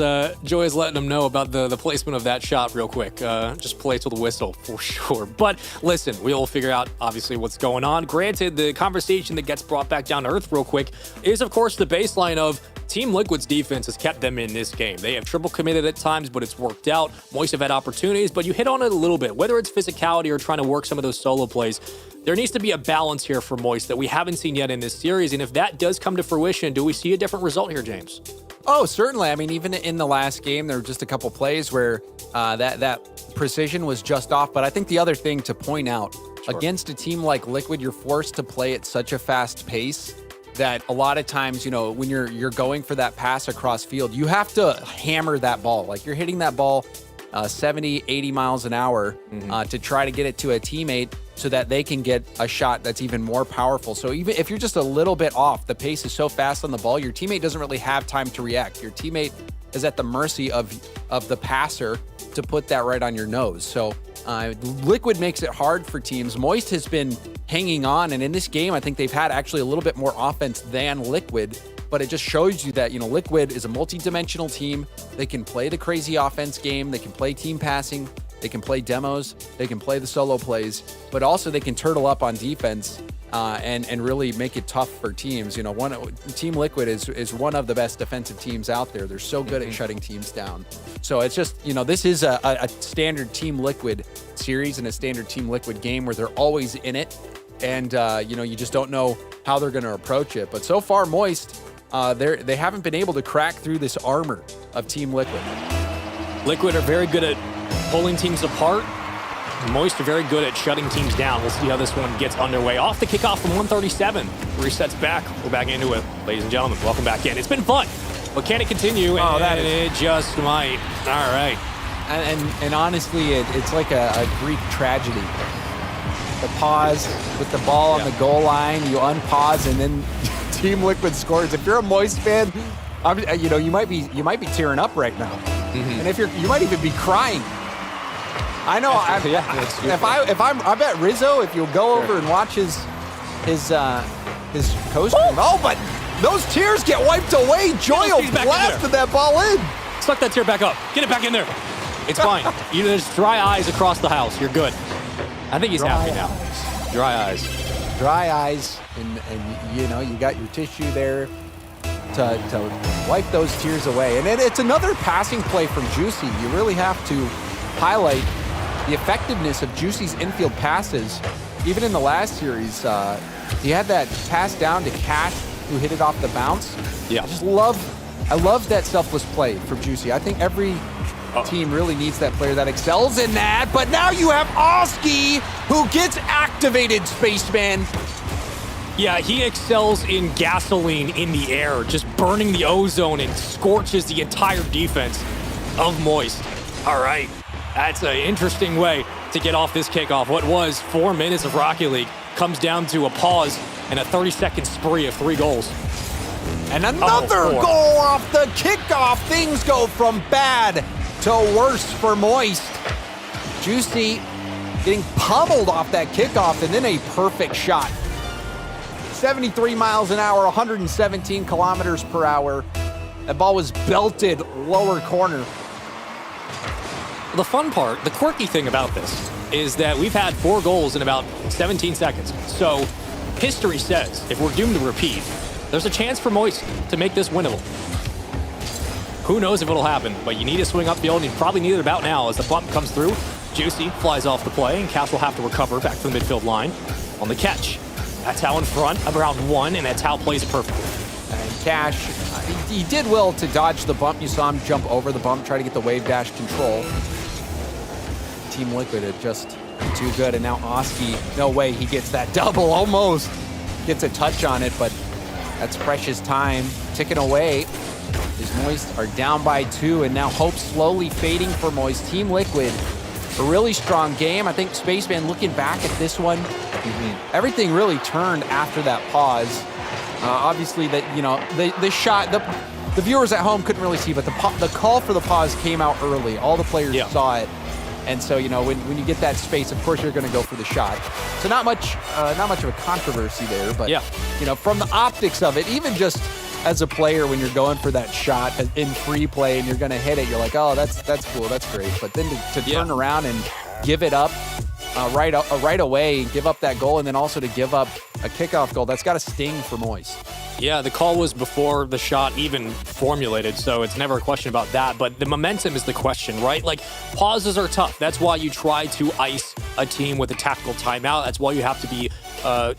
letting them know about the placement of that shot real quick. Just play till the whistle for sure. But listen, we'll figure out obviously what's going on. Granted, the conversation that gets brought back down to earth real quick is of course the baseline of Team Liquid's defense has kept them in this game. They have triple committed at times, but it's worked out. Moist have had opportunities, but you hit on it a little bit. Whether it's physicality or trying to work some of those solo plays, there needs to be a balance here for Moist that we haven't seen yet in this series. And if that does come to fruition, do we see a different result here, James? Oh, certainly. I mean, even in the last game, there were just a couple plays where that precision was just off. But I think the other thing to point out, against a team like Liquid, you're forced to play at such a fast pace that a lot of times, you know, when you're going for that pass across field, you have to hammer that ball. Like you're hitting that ball 70, 80 miles an hour to try to get it to a teammate so that they can get a shot that's even more powerful. So even if you're just a little bit off, the pace is so fast on the ball, your teammate doesn't really have time to react. Your teammate is at the mercy of the passer to put that right on your nose. So Liquid makes it hard for teams. Moist has been hanging on, and in this game, I think they've had actually a little bit more offense than Liquid, but it just shows you that, you know, Liquid is a multi-dimensional team. They can play the crazy offense game. They can play team passing. They can play demos. They can play the solo plays, but also they can turtle up on defense and really make it tough for teams. You know, Team Liquid is one of the best defensive teams out there. They're so good at shutting teams down. So it's just, you know, this is a standard Team Liquid series and a standard Team Liquid game where they're always in it. And, you know, you just don't know how they're going to approach it. But so far, Moist, they haven't been able to crack through this armor of Team Liquid. Liquid are very good at pulling teams apart. Moist are very good at shutting teams down. We'll see how this one gets underway. Off the kickoff from 137. Resets back. We're back into it. Ladies and gentlemen, welcome back in. It's been fun, but can it continue? Oh, and it just might. All right. And honestly, it's like a Greek tragedy. The pause with the ball on the goal line, you unpause, and then Team Liquid scores. If you're a Moist fan, you know, you might be tearing up right now, and if you might even be crying. I know. I bet Rizzo, if you'll go over and watch his coast. Oh, but those tears get wiped away. Joyo blasted that ball in. Suck that tear back up. Get it back in there. It's fine. There's dry eyes across the house. You're good. I think he's happy now. Dry eyes. Dry eyes, and you know, you got your tissue there to wipe those tears away. And it's another passing play from Juicy. You really have to highlight the effectiveness of Juicy's infield passes. Even in the last series, he had that pass down to Cash, who hit it off the bounce. Yeah. I love that selfless play from Juicy. I think every team really needs that player that excels in that. But now you have Oski, who gets activated, Spaceman. Yeah, he excels in gasoline in the air, just burning the ozone and scorches the entire defense of Moist. All right. That's an interesting way to get off this kickoff. What was 4 minutes of Rocket League comes down to a pause and a 30-second spree of 3 goals. And another goal off the kickoff. Things go from bad to worse for Moist. Juicy getting pummeled off that kickoff, and then a perfect shot. 73 miles an hour, 117 kilometers per hour. That ball was belted lower corner. The fun part, the quirky thing about this is that we've had 4 goals in about 17 seconds. So history says if we're doomed to repeat, there's a chance for Moist to make this winnable. Who knows if it'll happen, but you need to swing upfield, and you probably need it about now as the bump comes through. Juicy flies off the play, and Cass will have to recover back to the midfield line on the catch. That's how in front, around 1, and that's how plays it perfectly. And Cash, he did well to dodge the bump. You saw him jump over the bump, try to get the wave dash control. Team Liquid are just too good, and now Oski, no way, he gets that double, almost gets a touch on it, but that's precious time ticking away. As Moist are down by 2, and now hope slowly fading for Moist. Team Liquid, a really strong game. I think Spaceman looking back at this one, everything really turned after that pause. Obviously, that the shot, the viewers at home couldn't really see, but the call for the pause came out early. All the players saw it, and so when you get that space, of course you're going to go for the shot. So not much of a controversy there, but from the optics of it, even just as a player, when you're going for that shot in free play and you're going to hit it, you're like, oh, that's cool, that's great. But then to turn around and give it up right away, give up that goal, and then also to give up a kickoff goal, that's got to sting for Moist. Yeah, the call was before the shot even formulated, so it's never a question about that. But the momentum is the question, right? Like, pauses are tough. That's why you try to ice a team with a tactical timeout. That's why you have to be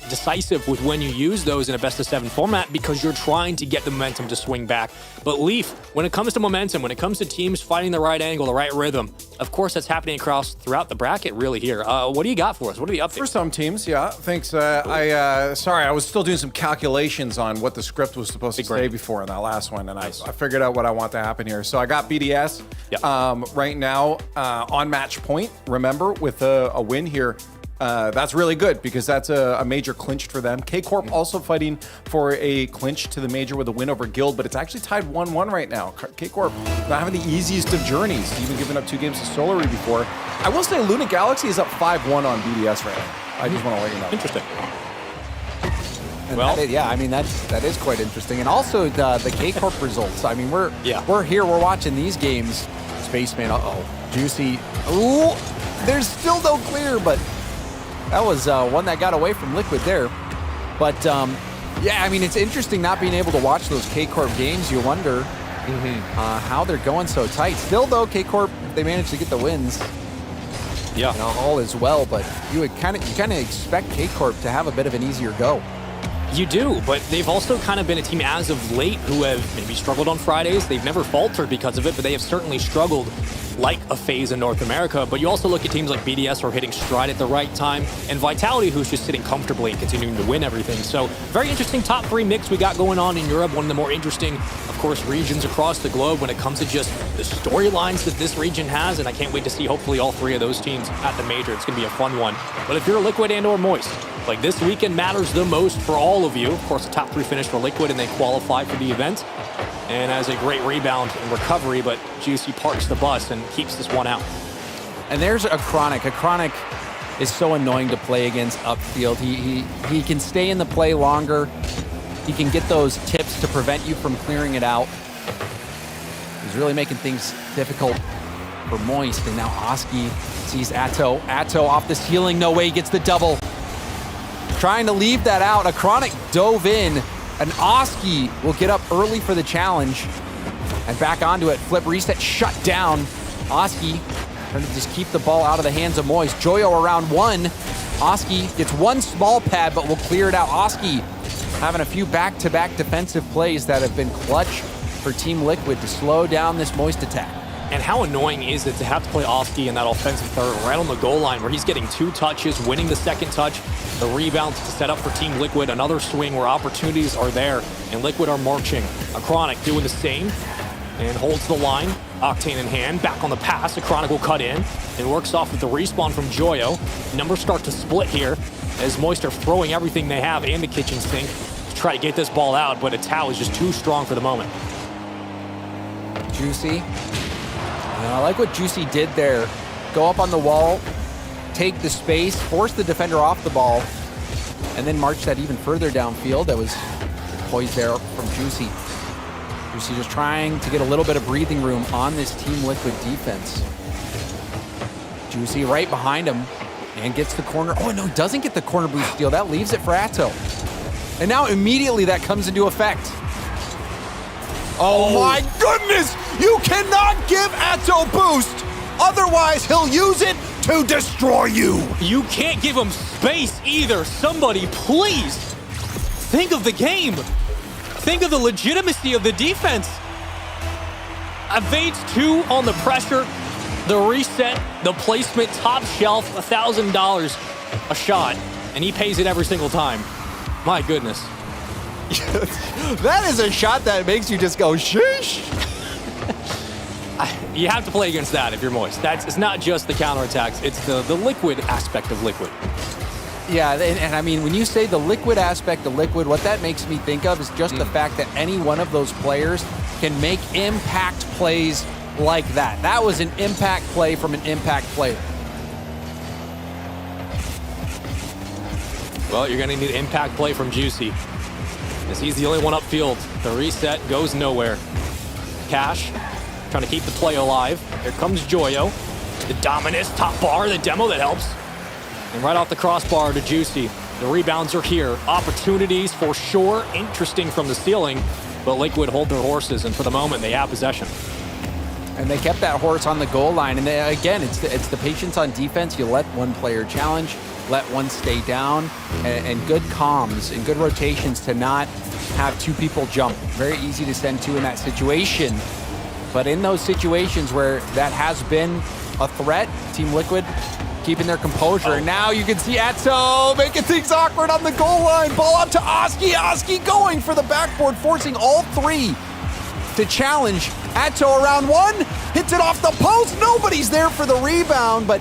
decisive with when you use those in a best-of-7 format, because you're trying to get the momentum to swing back. But Leaf, when it comes to momentum, when it comes to teams finding the right angle, the right rhythm, of course that's happening throughout the bracket really here. What do you got for us? What are the updates? For some teams, yeah. Thanks. Sorry, I was still doing some calculations on what the script was supposed to say before in that last one, and I figured out what I want to happen here. So I got BDS right now on match point, remember, with a win here. That's really good because that's a major clinch for them. K-Corp also fighting for a clinch to the major with a win over Guild, but it's actually tied 1-1 right now. K-Corp not having the easiest of journeys, even giving up 2 games to Solary before. I will say Luna Galaxy is up 5-1 on BDS right now. I just want to let you know. Interesting. And that is quite interesting. And also the K-Corp results. I mean, we're here, we're watching these games. Spaceman, Juicy. Ooh, there's still no clear, but that was one that got away from Liquid there. But I mean, it's interesting not being able to watch those K-Corp games. You wonder how they're going so tight. Still though, K-Corp, they managed to get the wins. Yeah, all is well, but you kind of expect K-Corp to have a bit of an easier go. You do, but they've also kind of been a team as of late who have maybe struggled on Fridays. They've never faltered because of it, but they have certainly struggled like a phase in North America. But you also look at teams like BDS who are hitting stride at the right time, and Vitality who's just sitting comfortably and continuing to win everything. So very interesting top 3 mix we got going on in Europe. One of the more interesting, of course, regions across the globe when it comes to just the storylines that this region has. And I can't wait to see hopefully all 3 of those teams at the major. It's going to be a fun one. But if you're Liquid and or Moist, like this weekend matters the most for all of you. Of course, the top 3 finish for Liquid and they qualify for the event. And has a great rebound and recovery, but Juicy parks the bus and keeps this one out. And there's a Chronic. A Chronic is so annoying to play against upfield. He can stay in the play longer. He can get those tips to prevent you from clearing it out. He's really making things difficult for Moist. And now Oski sees Atto. Atto off the ceiling. No way, he gets the double. Trying to leave that out. A Chronic dove in. And Oski will get up early for the challenge. And back onto it. Flip reset, shut down. Oski trying to just keep the ball out of the hands of Moist. Joyo around 1. Oski gets 1 small pad, but will clear it out. Oski having a few back-to-back defensive plays that have been clutch for Team Liquid to slow down this Moist attack. And how annoying is it to have to play Oski in that offensive third right on the goal line where he's getting 2 touches, winning the second touch, the rebound to set up for Team Liquid, another swing where opportunities are there, and Liquid are marching. A Chronic doing the same and holds the line, Octane in hand, back on the pass. A Chronic will cut in and works off with the respawn from Joyo. Numbers start to split here as Moist are throwing everything they have and the kitchen sink to try to get this ball out, but Atao is just too strong for the moment. Juicy. I like what Juicy did there. Go up on the wall, take the space, force the defender off the ball, and then march that even further downfield. That was poised there from Juicy. Juicy just trying to get a little bit of breathing room on this Team Liquid defense. Juicy right behind him and gets the corner. Oh, no, doesn't get the corner boost steal. That leaves it for Atto. And now immediately that comes into effect. Oh my goodness! You cannot give Atto boost! Otherwise, he'll use it to destroy you! You can't give him space either. Somebody, please, think of the game. Think of the legitimacy of the defense. Evades 2 on the pressure, the reset, the placement, top shelf, $1,000 a shot, and he pays it every single time. My goodness. That is a shot that makes you just go, sheesh. You have to play against that if you're Moist. It's not just the counterattacks, it's the liquid aspect of liquid. Yeah, and I mean, when you say the liquid aspect of liquid, what that makes me think of is just the fact that any one of those players can make impact plays like that. That was an impact play from an impact player. Well, you're going to need impact play from Juicy, as he's the only one upfield. The reset goes nowhere. Cash trying to keep the play alive. Here comes Joyo. The Dominus top bar, the demo that helps. And right off the crossbar to Juicy. The rebounds are here. Opportunities for sure. Interesting from the ceiling, but Liquid hold their horses, and for the moment, they have possession. And they kept that horse on the goal line. And again, it's the patience on defense. You let one player challenge, let one stay down, and good comms and good rotations to not have two people jump. Very easy to send two in that situation. But in those situations where that has been a threat, Team Liquid keeping their composure. And now you can see Atto making things awkward on the goal line. Ball out to Oski. Oski going for the backboard, forcing all three to challenge. Atto around one, hits it off the post. Nobody's there for the rebound, but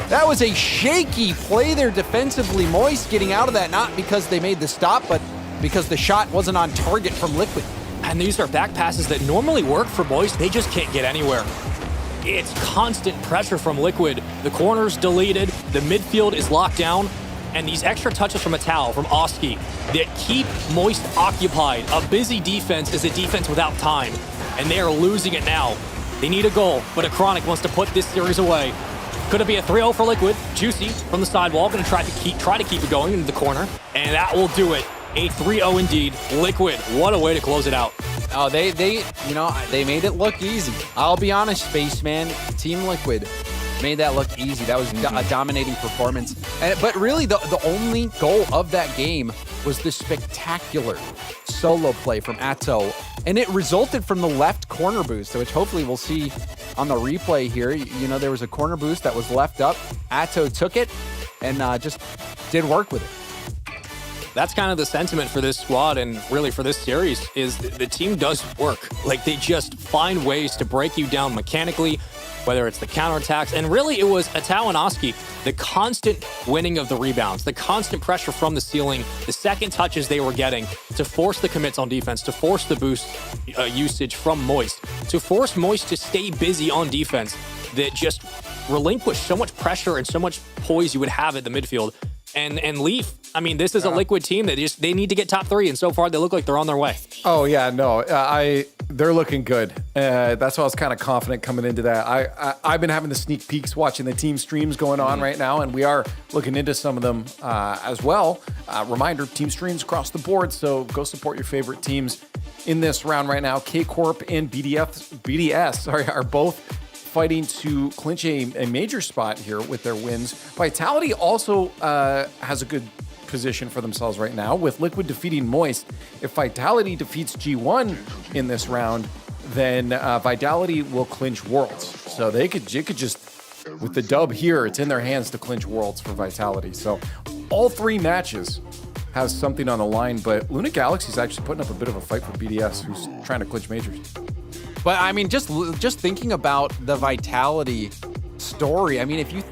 that was a shaky play there defensively. Moist getting out of that, not because they made the stop, but because the shot wasn't on target from Liquid. And these are back passes that normally work for Moist. They just can't get anywhere. It's constant pressure from Liquid. The corner's deleted, the midfield is locked down, and these extra touches from Atal, from Oski, that keep Moist occupied. A busy defense is a defense without time, and they are losing it now. They need a goal, but Achronic wants to put this series away. Could it be a 3-0 for Liquid? Juicy from the sidewall, going to try to keep it going into the corner, and that will do it. A 3-0 indeed. Liquid, what a way to close it out. Oh, they made it look easy. I'll be honest, Spaceman, Team Liquid made that look easy. That was a dominating performance. But really, the only goal of that game was the spectacular solo play from Atto. And it resulted from the left corner boost, which hopefully we'll see on the replay here. You know, there was a corner boost that was left up. Atto took it and just did work with it. That's kind of the sentiment for this squad and really for this series is the team does work. Like they just find ways to break you down mechanically, whether it's the counterattacks. And really it was Atal and Oski, the constant winning of the rebounds, the constant pressure from the ceiling, the second touches they were getting to force the commits on defense, to force the boost usage from Moist, to force Moist to stay busy on defense that just relinquish so much pressure and so much poise you would have at the midfield. And Leaf, I mean, this is a Liquid team that they need to get top 3, and so far they look like they're on their way. Oh yeah, no, they're looking good. That's why I was kind of confident coming into that. I've been having the sneak peeks watching the team streams going on right now, and we are looking into some of them as well. Reminder, team streams across the board, so go support your favorite teams in this round right now. K-Corp and BDS are both fighting to clinch a major spot here with their wins. Vitality also has a good position for themselves right now with Liquid defeating Moist. If Vitality defeats G1 in this round, then Vitality will clinch Worlds. So they could just, with the dub here, it's in their hands to clinch Worlds for Vitality. So all 3 matches has something on the line, but Luna Galaxy's actually putting up a bit of a fight for BDS, who's trying to clinch majors. But I mean, just thinking about the Vitality story, I mean, if you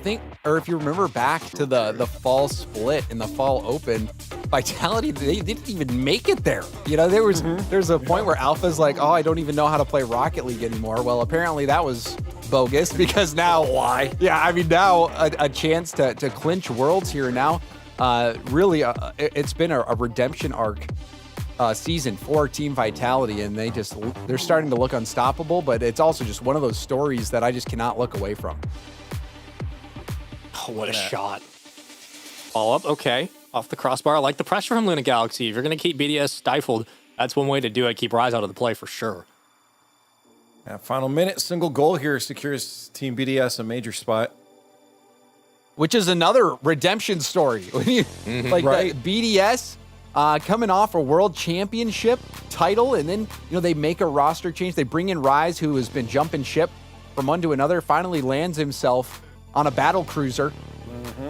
remember back to the fall split in the fall open, Vitality, they didn't even make it there. You know, there's a point where Alpha's like, oh, I don't even know how to play Rocket League anymore. Well, apparently that was bogus because now why? Yeah, I mean, now a chance to clinch Worlds here now. Really, it's been a redemption arc season for Team Vitality, and they're starting to look unstoppable, but it's also just one of those stories that I just cannot look away from. Oh, what a shot. All up, okay. Off the crossbar. I like the pressure from Luna Galaxy. If you're going to keep BDS stifled, that's one way to do it. Keep Rise out of the play for sure. Yeah, final minute, single goal here secures Team BDS a major spot. Which is another redemption story. When you, like Right. BDS coming off a world championship title, and then they make a roster change. They bring in Rise, who has been jumping ship from one to another, finally lands himself on a battle cruiser.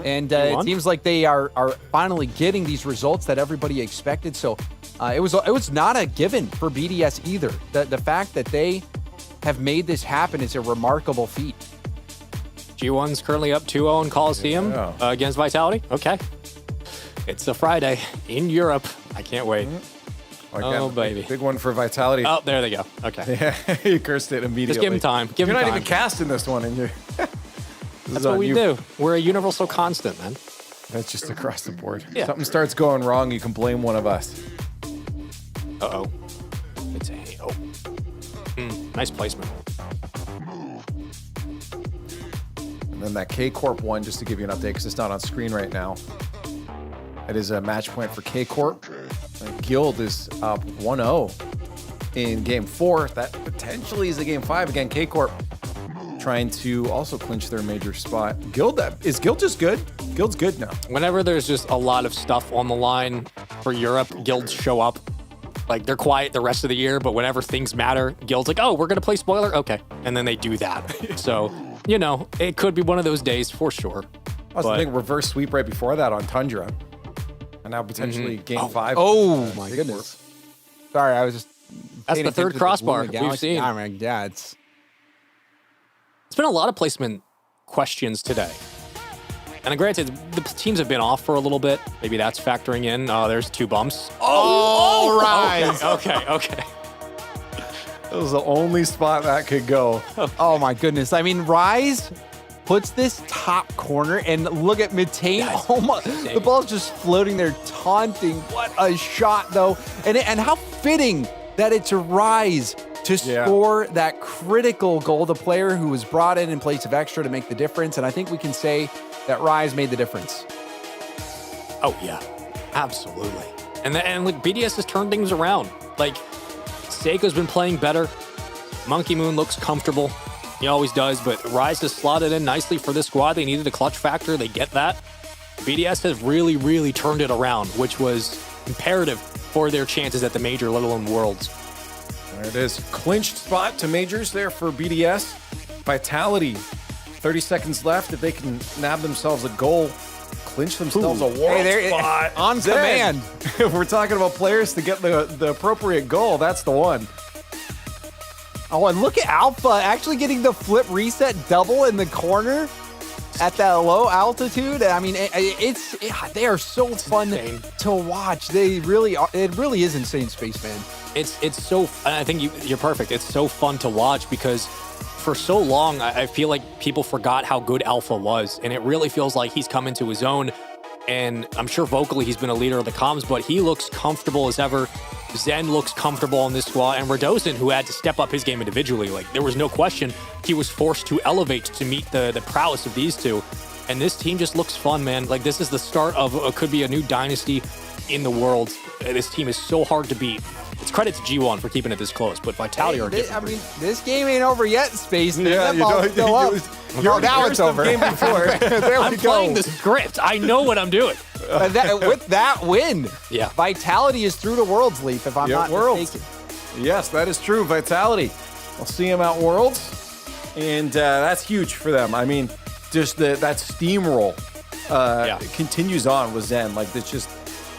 And it seems like they are finally getting these results that everybody expected. So it was not a given for BDS either. The fact that they have made this happen is a remarkable feat. G1's currently up 2-0 in Coliseum against Vitality. Okay. It's a Friday in Europe. I can't wait. Again, baby. Big one for Vitality. Oh, there they go. Okay. Yeah, you cursed it immediately. Just give him time. Give You're him not time. even casting this one, and you're. That's what we do. We're a universal constant, man. That's just across the board. Yeah. Something starts going wrong, you can blame one of us. Uh-oh. It's a... Oh. Nice placement. And then that K-Corp one, just to give you an update, because it's not on screen right now. It is a match point for K-Corp. And Guild is up 1-0 in Game 4. That potentially is a Game 5. Again, K-Corp trying to also clinch their major spot. Is Guild just good? Guild's good now. Whenever there's just a lot of stuff on the line for Europe, guilds show up. Like, they're quiet the rest of the year, but whenever things matter, guilds like, oh, we're going to play spoiler? Okay. And then they do that. So, it could be one of those days for sure. I was thinking reverse sweep right before that on Tundra. And now potentially Game 5. Oh, my goodness. Sorry, I was just... That's paying the third attention to crossbar Luna we've Galaxy. seen. I mean, yeah, it's been a lot of placement questions today. And granted, the teams have been off for a little bit. Maybe that's factoring in. Oh, there's 2 bumps. all Rise. Okay. That was the only spot that could go. Oh my goodness. I mean, Rise puts this top corner, and look at Mitane. That's Oh my, insane. the ball's just floating there, taunting. What a shot, though. And how fitting that it's Rise to score that critical goal. The player who was brought in place of Extra to make the difference. And I think we can say that Rise made the difference. Oh, yeah. Absolutely. And look, BDS has turned things around. Like, Seiko's been playing better. Monkey Moon looks comfortable. He always does, but Rise has slotted in nicely for this squad. They needed a clutch factor. They get that. BDS has really, really turned it around, which was imperative for their chances at the major, let alone Worlds. There it is. Clinched spot to majors there for BDS. Vitality. 30 seconds left. If they can nab themselves a goal, clinch themselves a world spot. On Zen. command. If we're talking about players to get the appropriate goal, that's the one. Oh, and look at Alpha actually getting the flip reset double in the corner at that low altitude. I mean, they are so fun insane. to watch. They really are. It really is insane, Spaceman. It's so, I think you're perfect. It's so fun to watch because for so long, I feel like people forgot how good Alpha was. And it really feels like he's come into his own. And I'm sure vocally he's been a leader of the comms, but he looks comfortable as ever. Zen looks comfortable on this squad. And Radosin, who had to step up his game individually, like there was no question he was forced to elevate to meet the prowess of these two. And this team just looks fun, man. Like this is the start of could be a new dynasty in the world. This team is so hard to beat. It's credit to G1 for keeping it this close, but Vitality are different. I mean, this game ain't over yet, Spaceman. Yeah, That ball's still up. Now it's over. Game before. There we I'm go. playing the script. I know what I'm doing. And with that win, Yeah. Vitality is through to Worlds, Leaf, if I'm not Worlds. mistaken. Yes, that is true. Vitality. We'll see them at Worlds, and that's huge for them. I mean, just that steamroll continues on with Zen. Like, it's just,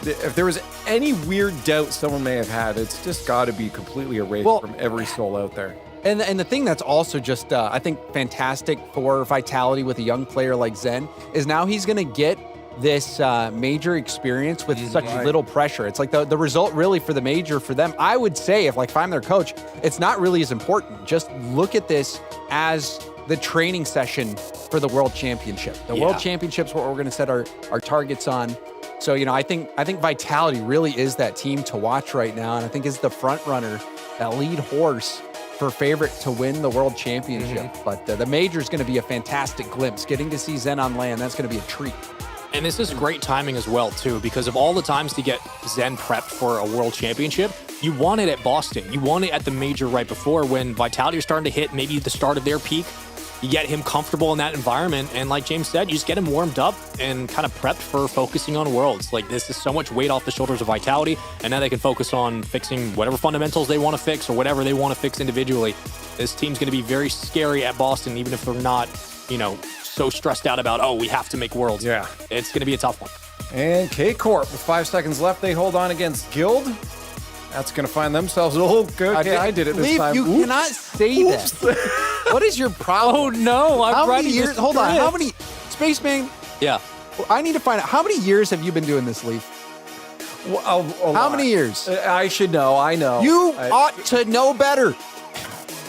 if there was any weird doubt someone may have had, it's just got to be completely erased from every soul out there. And the thing that's also just, I think, fantastic for Vitality with a young player like Zen is now he's going to get this major experience with such little pressure. It's like the result really for the major for them, I would say, if I'm their coach, it's not really as important. Just look at this as the training session for the World Championship. The World Championship's what we're going to set our targets on. So, I think Vitality really is that team to watch right now. And I think is the front runner, that lead horse for favorite to win the world championship. But the major is going to be a fantastic glimpse. Getting to see Zen on land, that's going to be a treat. And this is great timing as well, too, because of all the times to get Zen prepped for a world championship, you want it at Boston. You want it at the major right before when Vitality are starting to hit maybe the start of their peak. You get him comfortable in that environment. And like James said, you just get him warmed up and kind of prepped for focusing on Worlds. Like, this is so much weight off the shoulders of Vitality, and now they can focus on fixing whatever fundamentals they want to fix or whatever they want to fix individually. This team's going to be very scary at Boston, even if they're not, so stressed out about, we have to make Worlds. Yeah. It's going to be a tough one. And K-Corp, with 5 seconds left, they hold on against Guild. That's going to find themselves. Oh, good. Okay, I did it this time. You cannot say that. What is your problem? Oh, no. How many years? Hold on. How many? Spaceman, Yeah. I need to find out. How many years have you been doing this, Leaf? How many years? I should know. I know. You ought to know better.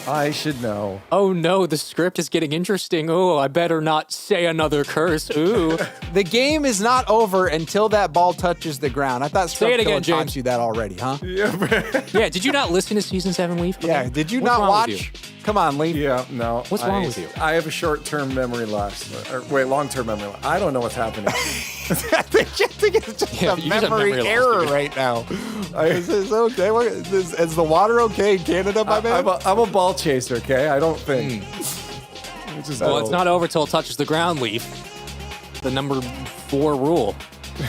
I should know. Oh, no. The script is getting interesting. Oh, I better not say another curse. Ooh. The game is not over until that ball touches the ground. I thought Say it again, Scrub taught James. you that already, huh? Yeah, did you not listen to Season 7, Leaf? Yeah. Did you What's not wrong watch? with you? Come on, Leaf. Yeah, no. What's wrong with you? I have a short-term memory loss. Long-term memory loss. I don't know what's happening. I think it's just Yeah, a you just have memory memory loss, error dude. right now. Is this okay? Is the water okay in Canada, my man? I'm a ball chaser, okay? I don't think. Well, it's not over till it touches the ground, Leaf. The number 4 rule.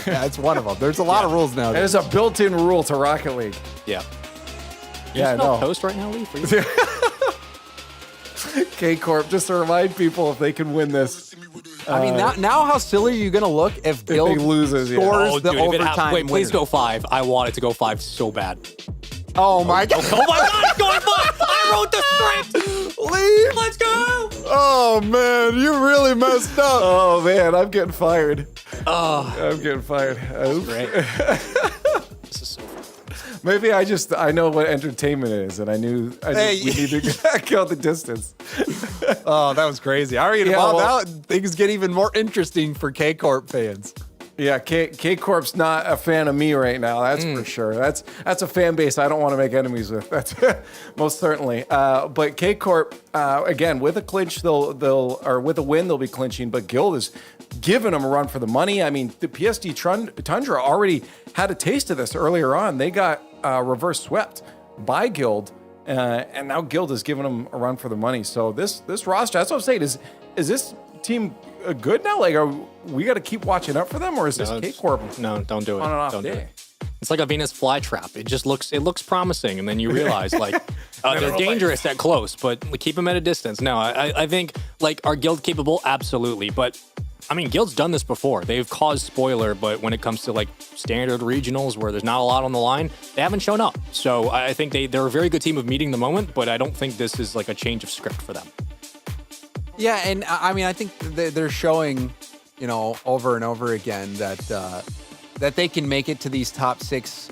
Yeah, it's one of them. There's a lot of rules now. There's a built-in rule to Rocket League. Yeah. Yeah, I You smell know. toast right now, Leaf? Are you- K-Corp, just to remind people if they can win this. I mean, now how silly are you going to look if Guild he loses, yeah. scores the dude, if it overtime happens, wait, please winner? go 5. I want it to go 5 so bad. Oh, my God. Oh my God, it's going 5! I wrote the script! Leave. Let's go! Oh, man, you really messed up. Oh, man, I'm getting fired. Oh, I'm getting fired. Oops. great. This is so fun. Maybe I know what entertainment is, and I knew Hey. we need to go the distance. Oh, that was crazy. All right, Yeah, well, well- now things get even more interesting for K-Corp fans. Yeah, K-Corp's not a fan of me right now. That's for sure. That's a fan base I don't want to make enemies with. That's most certainly. But K-Corp, again, with a clinch, or with a win, they'll be clinching. But Guild is giving them a run for the money. I mean, the PSD Tundra already had a taste of this earlier on. They got reverse swept by Guild, and now Guild is giving them a run for the money. So this roster, that's what I'm saying. Is this team good now? Like, are we got to keep watching up for them, or is this K-Corp No, don't do it. on and off Don't do day? it. It's like a Venus flytrap. It looks promising, and then you realize they're dangerous at close, but keep them at a distance. No, I think are Guild capable? Absolutely, but I mean, Guild's done this before. They've caused spoiler, but when it comes to standard regionals where there's not a lot on the line, they haven't shown up. So I think they're a very good team of meeting the moment, but I don't think this is a change of script for them. Yeah, and I mean, I think they're showing, over and over again that they can make it to these top 6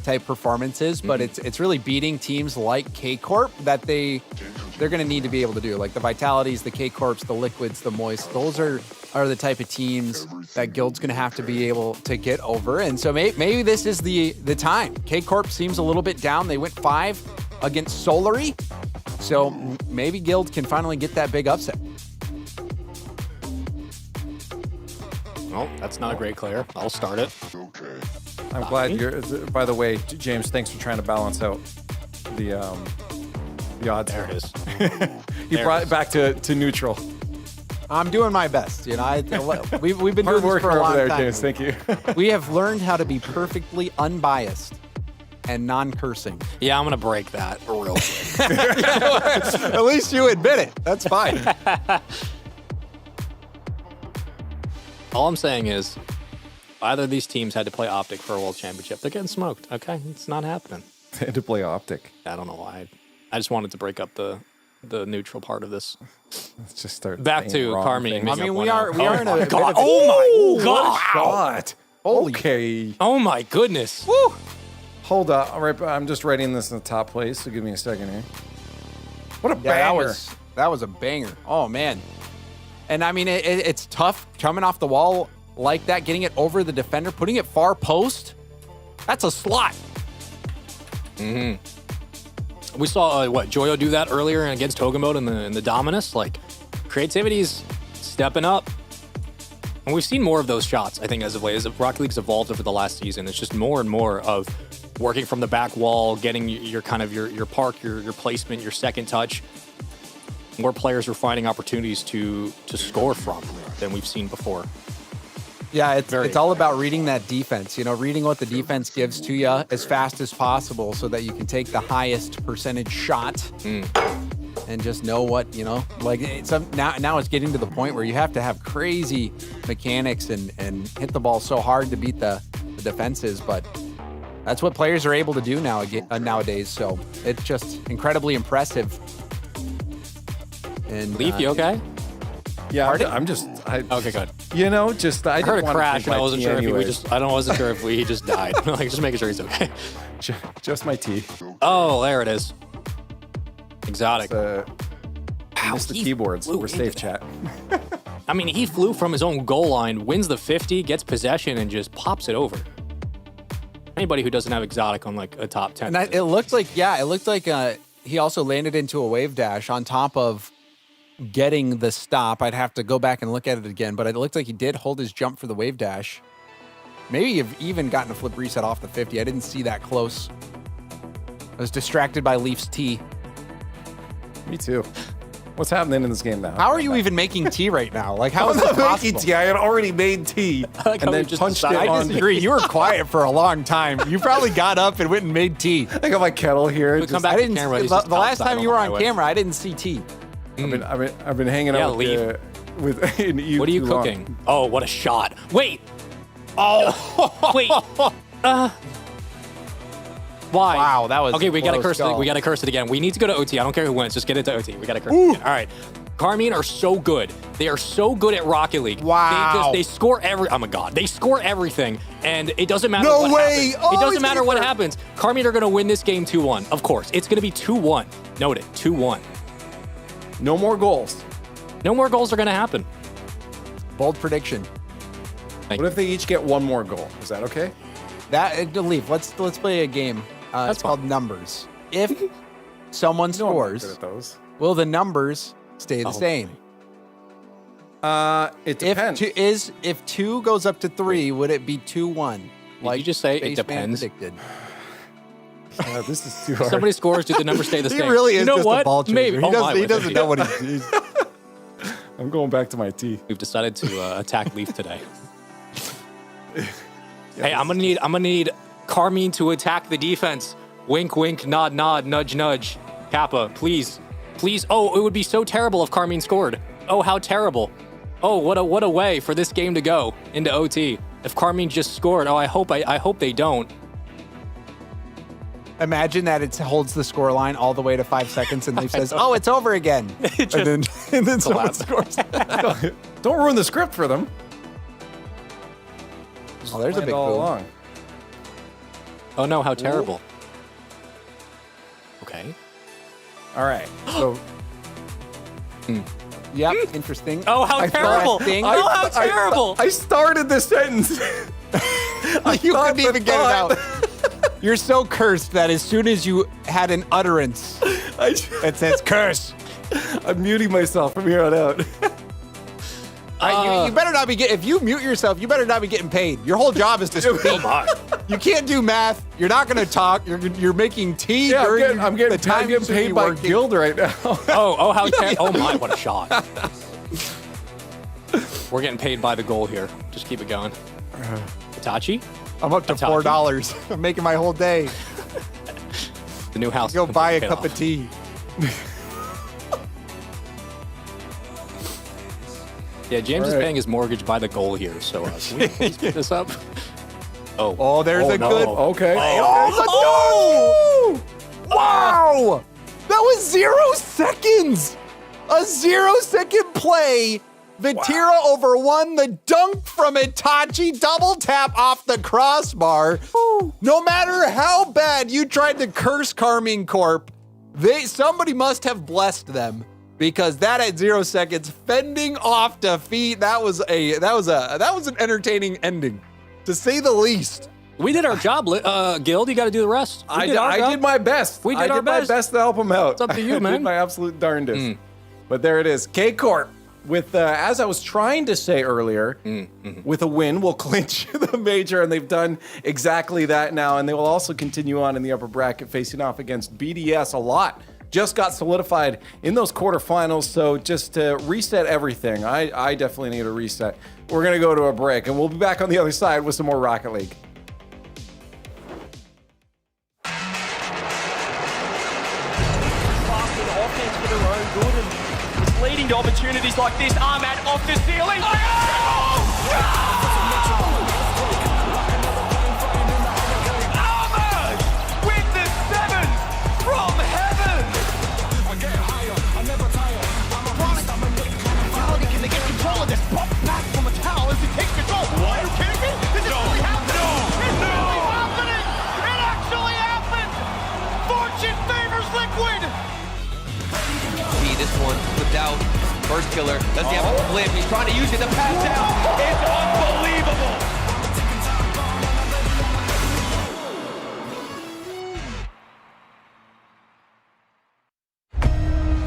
type performances, but it's really beating teams like K-Corp that they're going to need to be able to do. Like the Vitalities, the K-Corps, the Liquids, the Moist. Those are the type of teams that Guild's going to have to be able to get over. And so maybe this is the time. K-Corp seems a little bit down. They went 5 against Solary. So maybe Guild can finally get that big upset. Well, that's not a great Claire. I'll start it. I'm glad you're. By the way, James, thanks for trying to balance out the odds. There it is. You brought it back to neutral. I'm doing my best. We've been Hard doing this work for a over long there, time. James. Thank you. We have learned how to be perfectly unbiased and non-cursing. Yeah, I'm gonna break that real quick. At least you admit it. That's fine. All I'm saying is, either of these teams had to play Optic for a world championship. They're getting smoked. Okay, it's not happening. They had to play Optic. I don't know why. I just wanted to break up the neutral part of this. Let's just start Back saying to wrong Carmi. things. I mean, we are in a bit God. of Oh my God. God. Okay. Oh my goodness. Hold up. All right, I'm just writing this in the top place, so give me a second here. What a Yeah, banger. that was a banger. Oh man. And I mean, it's tough coming off the wall like that, getting it over the defender, putting it far post. That's a slot. We saw Joyo do that earlier against Togemode in the Dominus. Like, creativity's stepping up. And we've seen more of those shots, I think, as of late. As Rocket League's evolved over the last season, it's just more and more of working from the back wall, getting your kind of your park, your placement, your second touch. More players are finding opportunities to score from than we've seen before. Yeah, it's all about reading that defense, reading what the defense gives to you as fast as possible so that you can take the highest percentage shot and just know what, like now it's getting to the point where you have to have crazy mechanics and hit the ball so hard to beat the defenses, but that's what players are able to do nowadays. So it's just incredibly impressive. And Leaf, you okay? Yeah, I'm just. Okay, good. I heard a crash, and I wasn't sure if I wasn't sure if he just died. Like, just making sure he's okay. Just my tea. Oh, there it is. Exotic. Missed the keyboards. We're safe, chat. I mean, he flew from his own goal line, wins the 50, gets possession, and just pops it over. Anybody who doesn't have Exotic on like a top 10. And it looked like he also landed into a wave dash on top of getting the stop. I'd have to go back and look at it again, but it looked like he did hold his jump for the wave dash. Maybe you've even gotten a flip reset off the 50. I didn't see that close. I was distracted by Leaf's T. Me too. What's happening in this game now? How are you even making tea right now? Like, how is this making possible? tea? I had already made tea like and then just punched it decided- I on. disagree. You were quiet for a long time. You probably got up and went and made tea. I got my kettle here. Come back I to didn't. camera, he's The just last outside time you were on the highway. camera, I didn't see tea. I've been hanging out with in EU What are you too long. cooking? Oh, what a shot. Wait. Oh, wait. Why? Wow, that was okay. We gotta close curse it. call. We gotta curse it again. We need to go to OT. I don't care who wins. Just get it to OT. We gotta curse it again. All right. Carmine are so good. They are so good at Rocket League. Wow. They score oh my God. They score everything, and it doesn't matter No what way. happens. Oh, it doesn't he's matter gonna what hurt. happens. Carmine are gonna win this game 2-1. Of course, it's gonna be 2-1. Note it. 2-1. No more goals. No more goals are gonna happen. Bold prediction. Thank What if they each get one more goal? Is that okay? Leaf. Let's play a game. It's called Numbers. If someone No, I'm not good scores, at those. will the numbers stay the same? It depends. If 2 goes up to 3, would it be 2-1? you just say it Spaceman depends? predicted. This is too hard. Somebody scores, do the numbers stay the He same? really is you know just what? a ball chaser. Maybe. He doesn't know what he's. I'm going back to my tea. We've decided to attack Leaf today. Hey, I'm gonna need Carmine to attack the defense. Wink, wink, nod, nod, nudge, nudge. Kappa, please, please. Oh, it would be so terrible if Carmine scored. Oh, how terrible. Oh, what a way for this game to go into OT. If Carmine just scored, oh, I hope they don't. Imagine that it holds the score line all the way to 5 seconds, and Leaf says, "Oh, it's over again," and then someone scores. Don't ruin the script for them. Oh, there's a Planned big all boom. along. Oh no, how terrible. Okay. All right. So Yep, interesting. Oh, how terrible. thing- Oh, how terrible. I started the sentence. You thought couldn't even the get it out. You're so cursed that as soon as you had an utterance, it says curse. I'm muting myself from here on out. You better not be getting. If you mute yourself, you better not be getting paid. Your whole job is to speak. Oh my. You can't do math. You're not going to talk. You're making tea Yeah, during I'm getting the time you should be paid by working. Guild right now. Oh, how terrible. Oh my, what a shot. We're getting paid by the goal here. Just keep it going. Itachi, I'm up to Itachi. $4. I'm making my whole day. the new house. Go is buy a paid cup off. of tea. Yeah, James is All right. paying his mortgage by the goal here, so can we please pick this up? Oh. Oh, there's a no. good. Okay. Oh, wow! That was 0 seconds. A 0-second play. Vatira overwon the dunk from Itachi, double tap off the crossbar. No matter how bad you tried to curse Carmine Corp, somebody must have blessed them. Because that at 0 seconds, fending off defeat, that was an entertaining ending, to say the least. We did our job, Guild. You got to do the rest. I did my best. We did I our did my best. best to help him out. It's up to you, I man. did my absolute darndest. But there it is. K-Corp, with, as I was trying to say earlier, with a win, will clinch the major, and they've done exactly that now. And they will also continue on in the upper bracket, facing off against BDS a lot. Just got solidified in those quarterfinals, so just to reset everything, I definitely need a reset. We're going to go to a break, and we'll be back on the other side with some more Rocket League. Offense for their own good, and it's leading to opportunities like this. Ahmad off the ceiling. Ahmad with the 7 from heaven. I get higher, I never tire. I'm a promise, I'm a mentality. Can they get control of this? Pop back from a towel as he takes control. Are you kidding me? This is really happening. It's really happening. It actually happened. Fortune favors Liquid. See this one flipped out. First killer. Does he have a flip? He's trying to use it to pass down. It's unbelievable.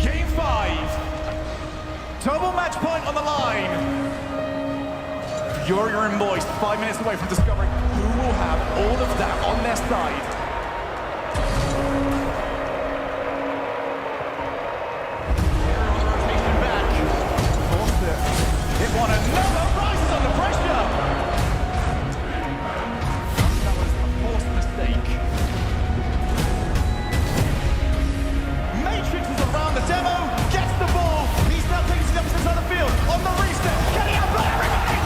Game 5. Double match point on the line. Fury and Moist 5 minutes away from discovering who will have all of that on their side. It won another rises under pressure. That was a forced mistake. Matrix is around the demo, gets the ball. He's now taking steps inside the field. On the reset, can he outplay everybody?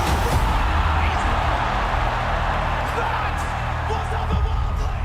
That was otherworldly.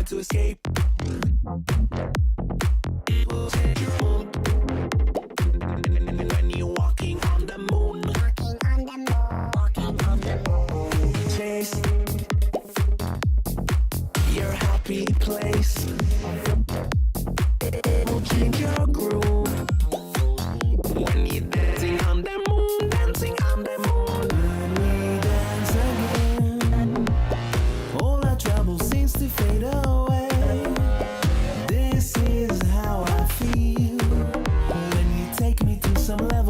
to escape. When you're walking on the moon, walking on the moon, chase your happy place. It will change your groove when you're dancing on the moon, dancing on the moon. When we dance again.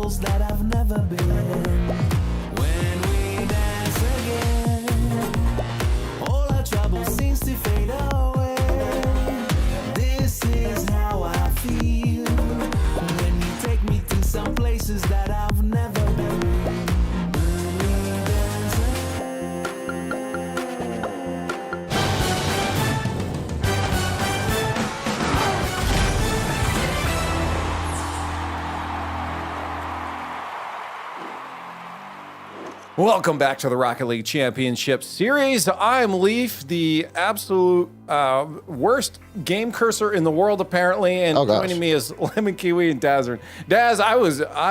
levels that I've never been. When we dance again, all our troubles seems to fade away. This is how I feel when you take me to some places that I've never been. When we dance Welcome back to the Rocket League Championship Series. I'm Leaf, the absolute worst game cursor in the world, apparently, and joining me is Lemon Kiwi and Dazzer. Daz, I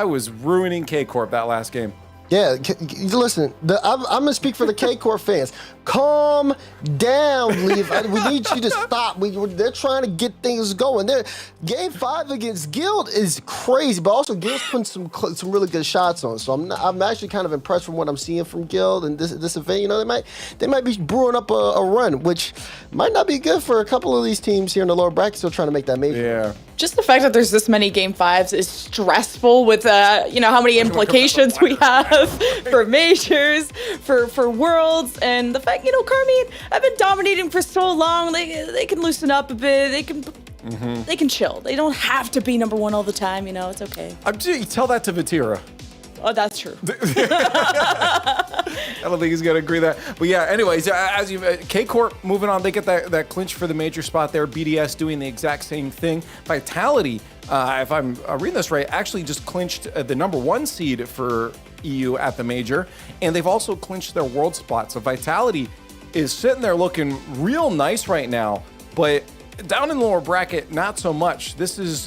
was ruining K-Corp that last game. Yeah, listen, I'm going to speak for the K-Corp fans. Calm down, Leaf. We need you to stop. They're trying to get things going. Game 5 against Guild is crazy, but also Guild's putting some really good shots on. So I'm actually kind of impressed from what I'm seeing from Guild and this event. You know, they might be brewing up a run, which might not be good for a couple of these teams here in the lower bracket still trying to make that major. Yeah. Just the fact that there's this many game 5s is stressful with, how many implications we have for majors, for worlds, and the fact, Carmine, I've been dominating for so long, they can loosen up a bit, they can chill. They don't have to be number 1 all the time, it's okay. You tell that to Vatira. Oh, that's true. I don't think he's going to agree with that. But yeah, anyways, as you K-Corp moving on, they get that clinch for the major spot there. BDS doing the exact same thing. Vitality, if I'm reading this right, actually just clinched the number 1 seed for EU at the major, and they've also clinched their world spot. So Vitality is sitting there looking real nice right now, but down in the lower bracket, not so much. This is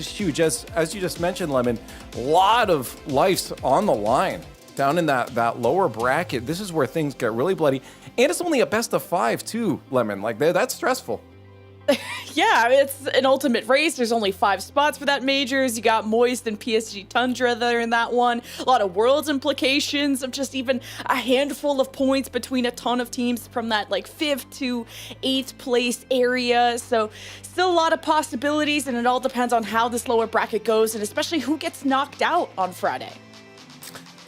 huge. As you just mentioned, Lemon, a lot of lives on the line down in that lower bracket. This is where things get really bloody, and it's only a best of 5 too, Lemon. Like that's stressful. Yeah, it's an ultimate race. There's only 5 spots for that majors. You got Moist and PSG Tundra that are in that one. A lot of worlds implications of just even a handful of points between a ton of teams from that 5th to 8th place area. So still a lot of possibilities, and it all depends on how this lower bracket goes, and especially who gets knocked out on Friday.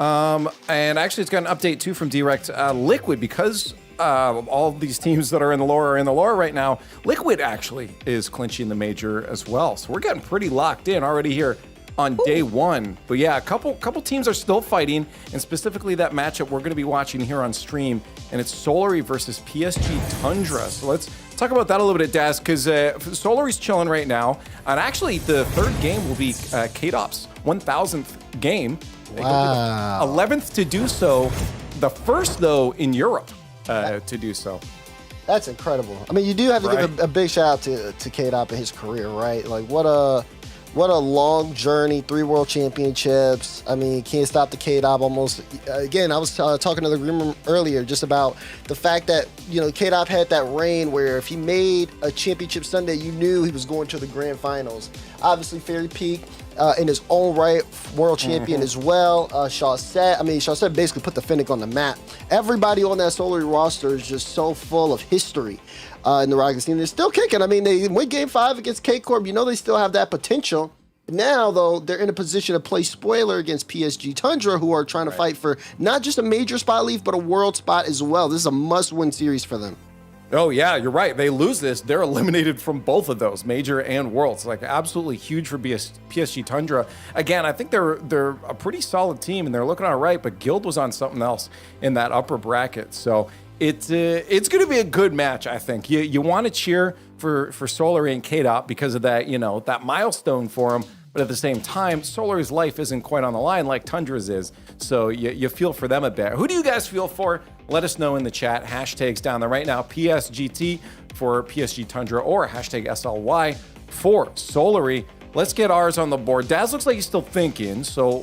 And actually, it's got an update too from Direct. Liquid, because all of these teams that are in the lower right now, Liquid actually is clinching the major as well. So we're getting pretty locked in already here on day 1. But yeah, a couple teams are still fighting, and specifically that matchup we're going to be watching here on stream, and it's Solary versus PSG Tundra. So let's talk about that a little bit, Daz, because Solary's chilling right now, and actually the 3rd game will be KDOP's 1000th game. Wow. 11th to do so. The first, though, in Europe to do so. That's incredible. I mean, you do have to give a big shout out to K-Dop and his career, right? Like, what a long journey, 3 world championships. I mean, can't stop the K-Dop almost. Again, I was talking to the Green Room earlier just about the fact that, K-Dop had that reign where if he made a championship Sunday, you knew he was going to the grand finals. Obviously, Fairy Peak, in his own right, world champion as well. Chaussette basically put the Fennec on the map. Everybody on that Solary roster is just so full of history in the Rocket scene. They're still kicking. I mean, they win Game 5 against K-Corp. They still have that potential. Now, though, they're in a position to play spoiler against PSG Tundra, who are trying to fight for not just a major spot, Leaf, but a world spot as well. This is a must-win series for them. Oh, yeah, you're right. They lose this, they're eliminated from both of those, major and worlds. Like, absolutely huge for PSG Tundra. Again, I think they're a pretty solid team, and they're looking all right, but Guild was on something else in that upper bracket. So it's going to be a good match, I think. You want to cheer for Solary and KDOP because of that, that milestone for them. But at the same time, Solary's life isn't quite on the line like Tundra's is. So you feel for them a bit. Who do you guys feel for? Let us know in the chat. Hashtags down there right now. PSGT for PSG Tundra or hashtag SLY for Solary. Let's get ours on the board. Daz looks like he's still thinking, so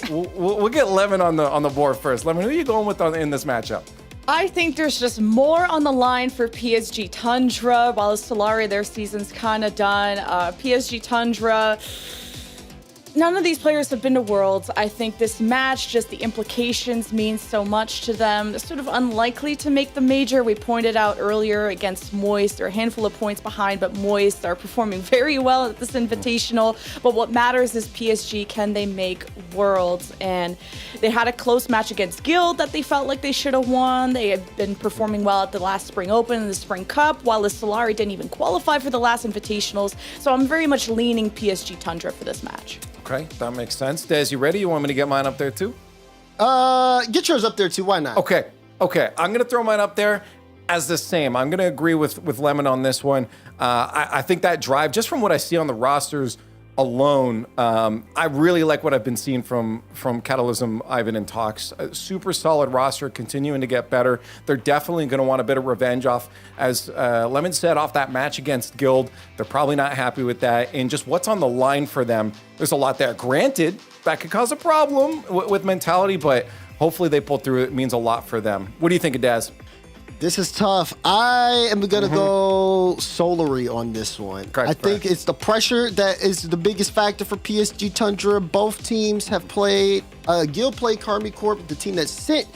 we'll get Lemon on the board first. Lemon, who are you going with in this matchup? I think there's just more on the line for PSG Tundra, while Solary, their season's kind of done. PSG Tundra, none of these players have been to Worlds. I think this match, just the implications mean so much to them. They're sort of unlikely to make the major. We pointed out earlier against Moist, they're a handful of points behind, but Moist are performing very well at this Invitational. But what matters is PSG, can they make Worlds? And they had a close match against Guild that they felt like they should have won. They have been performing well at the last Spring Open and the Spring Cup, while the Solari didn't even qualify for the last Invitationals. So I'm very much leaning PSG Tundra for this match. Okay, that makes sense. Des, you ready? You want me to get mine up there too? Get yours up there too. Why not? Okay. I'm going to throw mine up there as the same. I'm going to agree with Lemon on this one. I think that drive, just from what I see on the rosters alone, I really like what I've been seeing from Catalysm, Ivan, and Tox. A super solid roster, continuing to get better. They're definitely going to want a bit of revenge off, as Lemon said, off that match against Guild. They're probably not happy with that. And just what's on the line for them, there's a lot there. Granted, that could cause a problem with mentality, but hopefully they pull through. It means a lot for them. What do you think of Daz? This is tough. I am going to go Solary on this one. Correct, I think it's the pressure that is the biggest factor for PSG Tundra. Both teams have played. Guild played Karmi Corp, the team that sent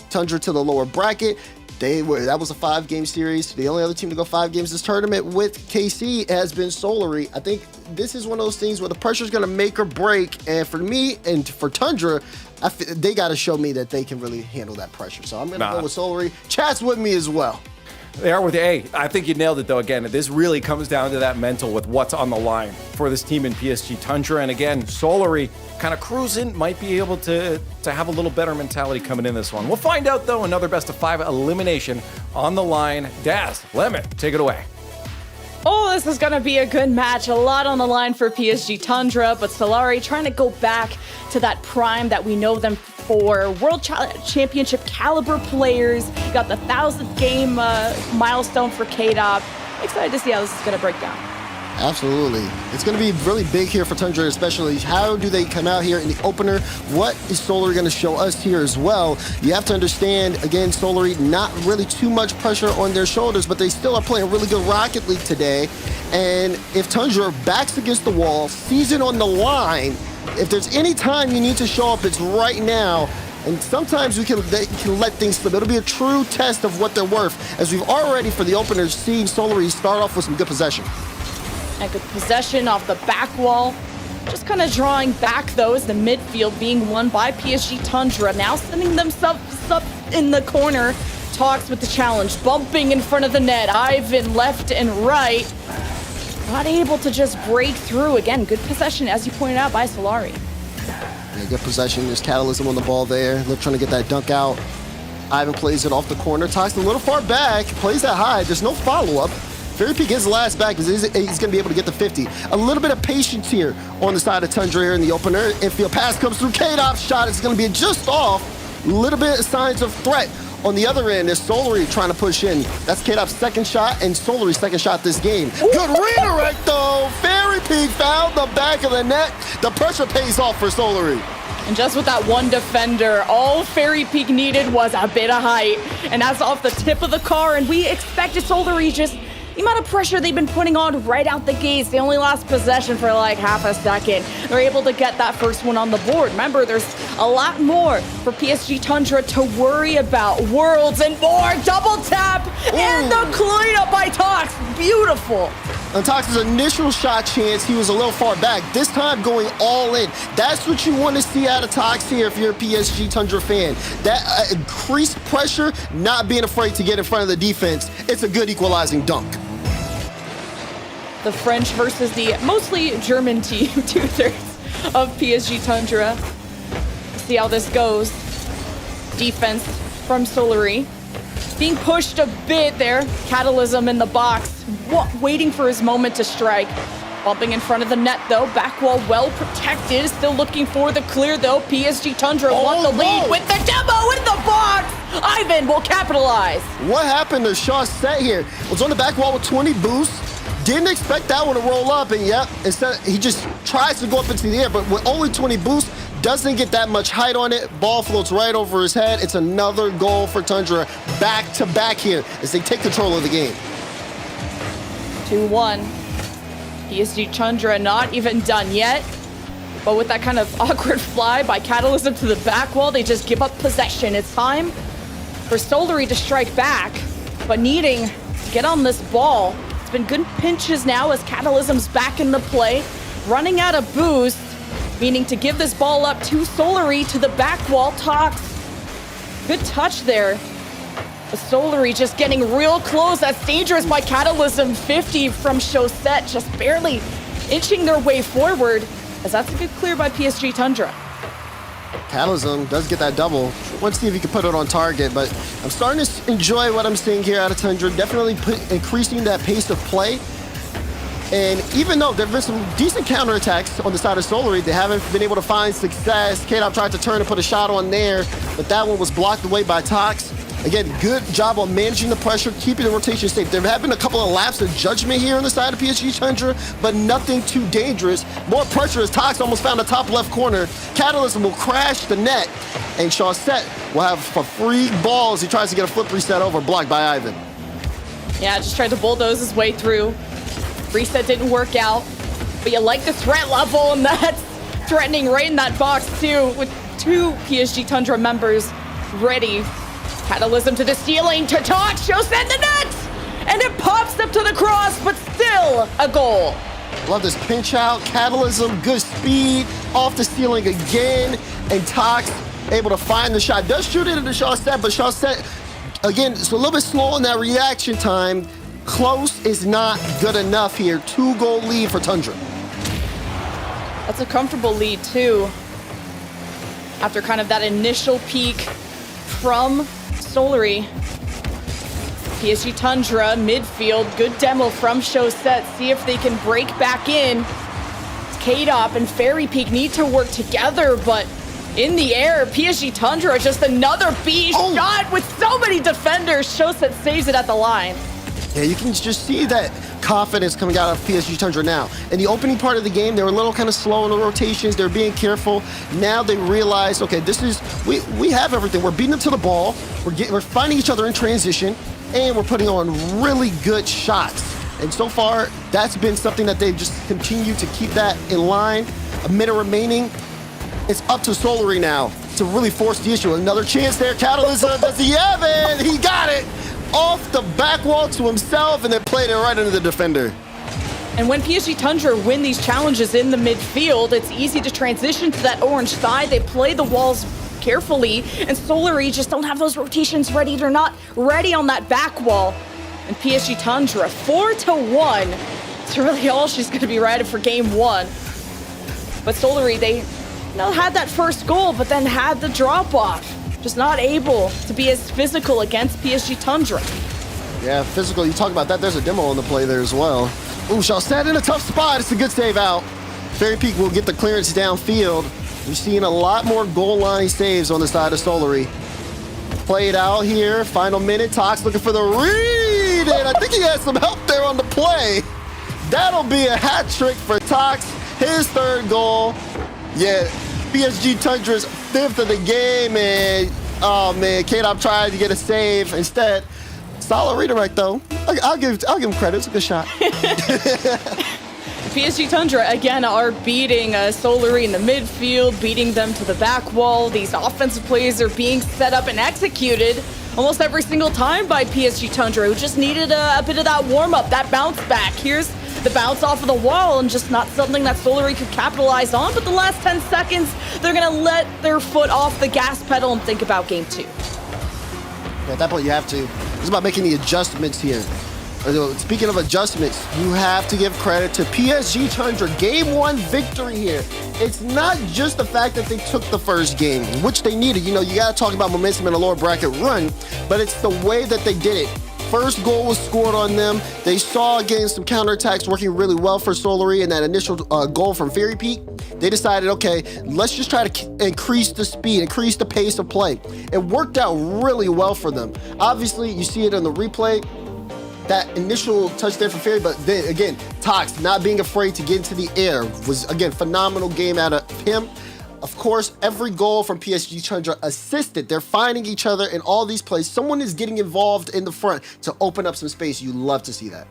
Tundra to the lower bracket. That was a 5-game series. The only other team to go 5 games this tournament with KC has been Solary. I think this is one of those things where the pressure is going to make or break. And for me and for Tundra, they got to show me that they can really handle that pressure. So I'm going to go with Solary. Chat's with me as well. They are with A. I think you nailed it, though. Again, this really comes down to that mental with what's on the line for this team in PSG Tundra. And again, Solary kind of cruising, might be able to have a little better mentality coming in this one. We'll find out, though. Another best of 5 elimination on the line. Daz, Lemon, take it away. Oh, this is going to be a good match. A lot on the line for PSG Tundra, but Solari trying to go back to that prime that we know them for. World Championship caliber players. Got the 1,000th game milestone for KDOP. Excited to see how this is going to break down. Absolutely. It's going to be really big here for Tundra, especially how do they come out here in the opener? What is Solary going to show us here as well? You have to understand, again, Solary, not really too much pressure on their shoulders, but they still are playing really good Rocket League today. And if Tundra backs against the wall, season on the line, if there's any time you need to show up, it's right now. And sometimes they can let things slip. It'll be a true test of what they're worth, as we've already, for the openers, seen Solary start off with some good possession. And good possession off the back wall. Just kind of drawing back those, the midfield being won by PSG Tundra. Now sending themselves up in the corner. Talks with the challenge, bumping in front of the net. Ivan left and right. Not able to just break through. Again, good possession, as you pointed out, by Solari. Yeah, good possession. There's Catalysm on the ball there. They're trying to get that dunk out. Ivan plays it off the corner. Talks a little far back. Plays that high. There's no follow-up. Fairy Peak gets the last back because he's going to be able to get the 50. A little bit of patience here on the side of Tundra here in the opener. If your pass comes through, KDOP's shot is going to be just off. A little bit of signs of threat. On the other end, there's Solary trying to push in. That's KDOP's second shot and Solary's second shot this game. Good redirect, though. Fairy Peak found the back of the net. The pressure pays off for Solary. And just with that one defender, all Fairy Peak needed was a bit of height. And that's off the tip of the car. And we expected Solary just... the amount of pressure they've been putting on right out the gates. They only lost possession for like half a second. They're able to get that first one on the board. Remember, there's a lot more for PSG Tundra to worry about. Worlds and more. Double tap. And the cleanup by Tox. Beautiful. On Tox's initial shot chance, he was a little far back. This time going all in. That's what you want to see out of Tox here if you're a PSG Tundra fan. That increased pressure, not being afraid to get in front of the defense. It's a good equalizing dunk. The French versus the mostly German team, 2/3 of PSG Tundra. See how this goes. Defense from Solary. Being pushed a bit there. Catalysm in the box. Waiting for his moment to strike. Bumping in front of the net, though. Back wall well protected. Still looking for the clear, though. PSG Tundra want the lead with the demo in the box. Ivan will capitalize. What happened to Shaw Set here? Was on the back wall with 20 boosts. Didn't expect that one to roll up, and yep, instead he just tries to go up into the air, but with only 20 boosts, doesn't get that much height on it. Ball floats right over his head. It's another goal for Tundra, back to back here as they take control of the game. 2-1. PSG Tundra not even done yet. But with that kind of awkward fly by Catalysm to the back wall, they just give up possession. It's time for Solary to strike back, but needing to get on this ball. It's been good pinches now as Catalysm's back in the play, running out of boost, meaning to give this ball up to Solary to the back wall. Tox, good touch there. The Solary just getting real close. That's dangerous by Catalysm. 50 from Chaussette, just barely inching their way forward, as that's a good clear by PSG Tundra. Catalysm does get that double. Let's see if he can put it on target, but I'm starting to enjoy what I'm seeing here out of Tundra. Definitely increasing that pace of play. And even though there have been some decent counterattacks on the side of Solary, they haven't been able to find success. K-Dop tried to turn and put a shot on there, but that one was blocked away by Tox. Again, good job on managing the pressure, keeping the rotation safe. There have been a couple of laps of judgment here on the side of PSG Tundra, but nothing too dangerous. More pressure as Tox almost found the top left corner. Catalysm will crash the net, and Chaussette will have a free ball as he tries to get a flip reset over, blocked by Ivan. Yeah, just tried to bulldoze his way through. Reset didn't work out, but you like the threat level, and that's threatening right in that box too, with two PSG Tundra members ready. Catalysm to the ceiling, to Tox, Chaussette the net! And it pops up to the cross, but still a goal. Love this pinch out. Catalysm, good speed, off the ceiling again. And Tox able to find the shot. Does shoot it into Chaussette, but Chaussette, again, it's a little bit slow in that reaction time. Close is not good enough here. 2-goal lead for Tundra. That's a comfortable lead too. After kind of that initial peak from Solary. PSG Tundra, midfield, good demo from Chaussette. See if they can break back in. K-Dop and Fairy Peak need to work together, but in the air, PSG Tundra, just another beast shot with so many defenders. Chaussette saves it at the line. Yeah, you can just see that confidence coming out of PSG Tundra now. In the opening part of the game, they were a little kind of slow in the rotations. They're being careful. Now they realize, okay, this is, we have everything. We're beating them to the ball. We're finding each other in transition, and we're putting on really good shots. And so far, that's been something that they've just continued to keep that in line. A minute remaining. It's up to Solary now to really force the issue. Another chance there. Catalysm, does he have it? He got it! Off the back wall to himself, and then played it right into the defender. And when PSG Tundra win these challenges in the midfield, it's easy to transition to that orange side. They play the walls carefully, and Solary just don't have those rotations ready. They're not ready on that back wall. And PSG Tundra, 4-1. It's really all she's going to be ready for game one. But Solary, they had that first goal, but then had the drop-off. Just not able to be as physical against PSG Tundra. Yeah, physical. You talk about that. There's a demo on the play there as well. Ooh, Chaussette in a tough spot. It's a good save out. Fairy Peak will get the clearance downfield. We're seeing a lot more goal line saves on the side of Solary. Play it out here. Final minute. Tox looking for the read, and I think he has some help there on the play. That'll be a hat trick for Tox. His third goal. Yeah, PSG Tundra's 5th of the game, and oh man, K-Dop tried to get a save instead. Solid redirect though. I'll give him credit. It's a good shot. PSG Tundra again are beating Solary in the midfield, beating them to the back wall. These offensive plays are being set up and executed almost every single time by PSG Tundra, who just needed a bit of that warm up, that bounce back. Here's the bounce off of the wall, and just not something that Solary could capitalize on. But the last 10 seconds, they're gonna let their foot off the gas pedal and think about game two. Yeah, at that point, you have to. It's about making the adjustments here. Speaking of adjustments, you have to give credit to PSG Tundra. Game one victory here. It's not just the fact that they took the first game, which they needed. You got to talk about momentum in a lower bracket run, but it's the way that they did it. First goal was scored on them. They saw again some counterattacks working really well for Solary, and that initial goal from Fairy Peak. They decided, okay, let's just try to increase the speed, increase the pace of play. It worked out really well for them. Obviously, you see it in the replay. That initial touch there for Fairy, but then again, Tox not being afraid to get into the air was, again, phenomenal game out of him. Of course, every goal from PSG Tundra assisted. They're finding each other in all these plays. Someone is getting involved in the front to open up some space. You love to see that.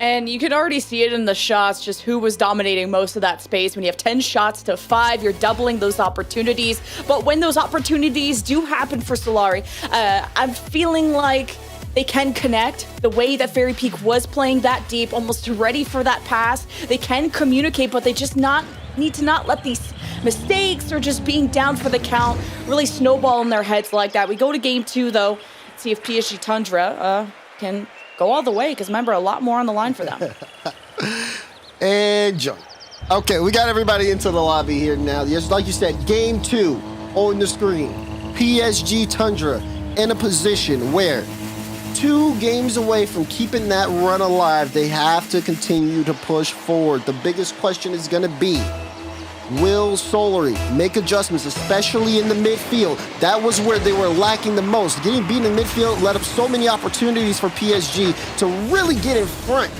And you can already see it in the shots, just who was dominating most of that space. When you have 10 shots to 5, you're doubling those opportunities. But when those opportunities do happen for Solari, I'm feeling like they can connect the way that Fairy Peak was playing that deep, almost ready for that pass. They can communicate, but they just need to not let these mistakes or just being down for the count really snowball in their heads like that. We go to game 2, though, see if PSG Tundra can go all the way, because remember, a lot more on the line for them. And jump. Okay, we got everybody into the lobby here now. Just like you said, game 2 on the screen. PSG Tundra in a position where 2 games away from keeping that run alive. They have to continue to push forward. The biggest question is going to be, will Solari make adjustments, especially in the midfield? That was where they were lacking the most. Getting beaten in midfield led up so many opportunities for PSG to really get in front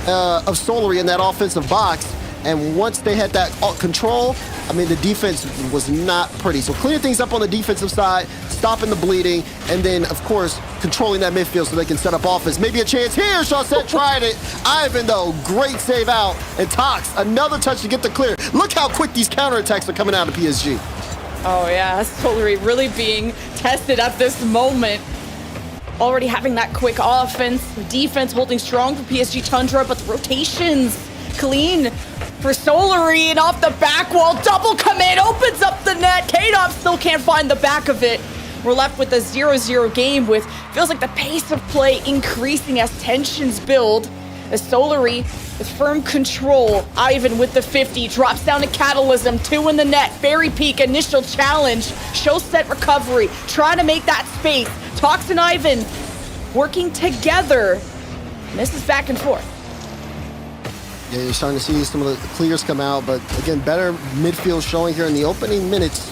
of Solari in that offensive box. And once they had that control, I mean, the defense was not pretty. So clearing things up on the defensive side, stopping the bleeding, and then, of course, controlling that midfield so they can set up offense. Maybe a chance here. Chaussette tried it. Ivan, though, great save out. And Tox, another touch to get the clear. Look how quick these counterattacks are coming out of PSG. Oh, yeah. Solari really being tested at this moment. Already having that quick offense. Defense holding strong for PSG Tundra, but the rotations clean for Solari, and off the back wall, double commit, opens up the net. K-Dop still can't find the back of it. We're left with a 0-0 game with, feels like the pace of play increasing as tensions build. As Solari with firm control, Ivan with the 50, drops down to Catalysm, 2 in the net. Fairy Peak, initial challenge, show set recovery, trying to make that space. Tox and Ivan working together. Misses back and forth. Yeah, you're starting to see some of the clears come out, but again, better midfield showing here in the opening minutes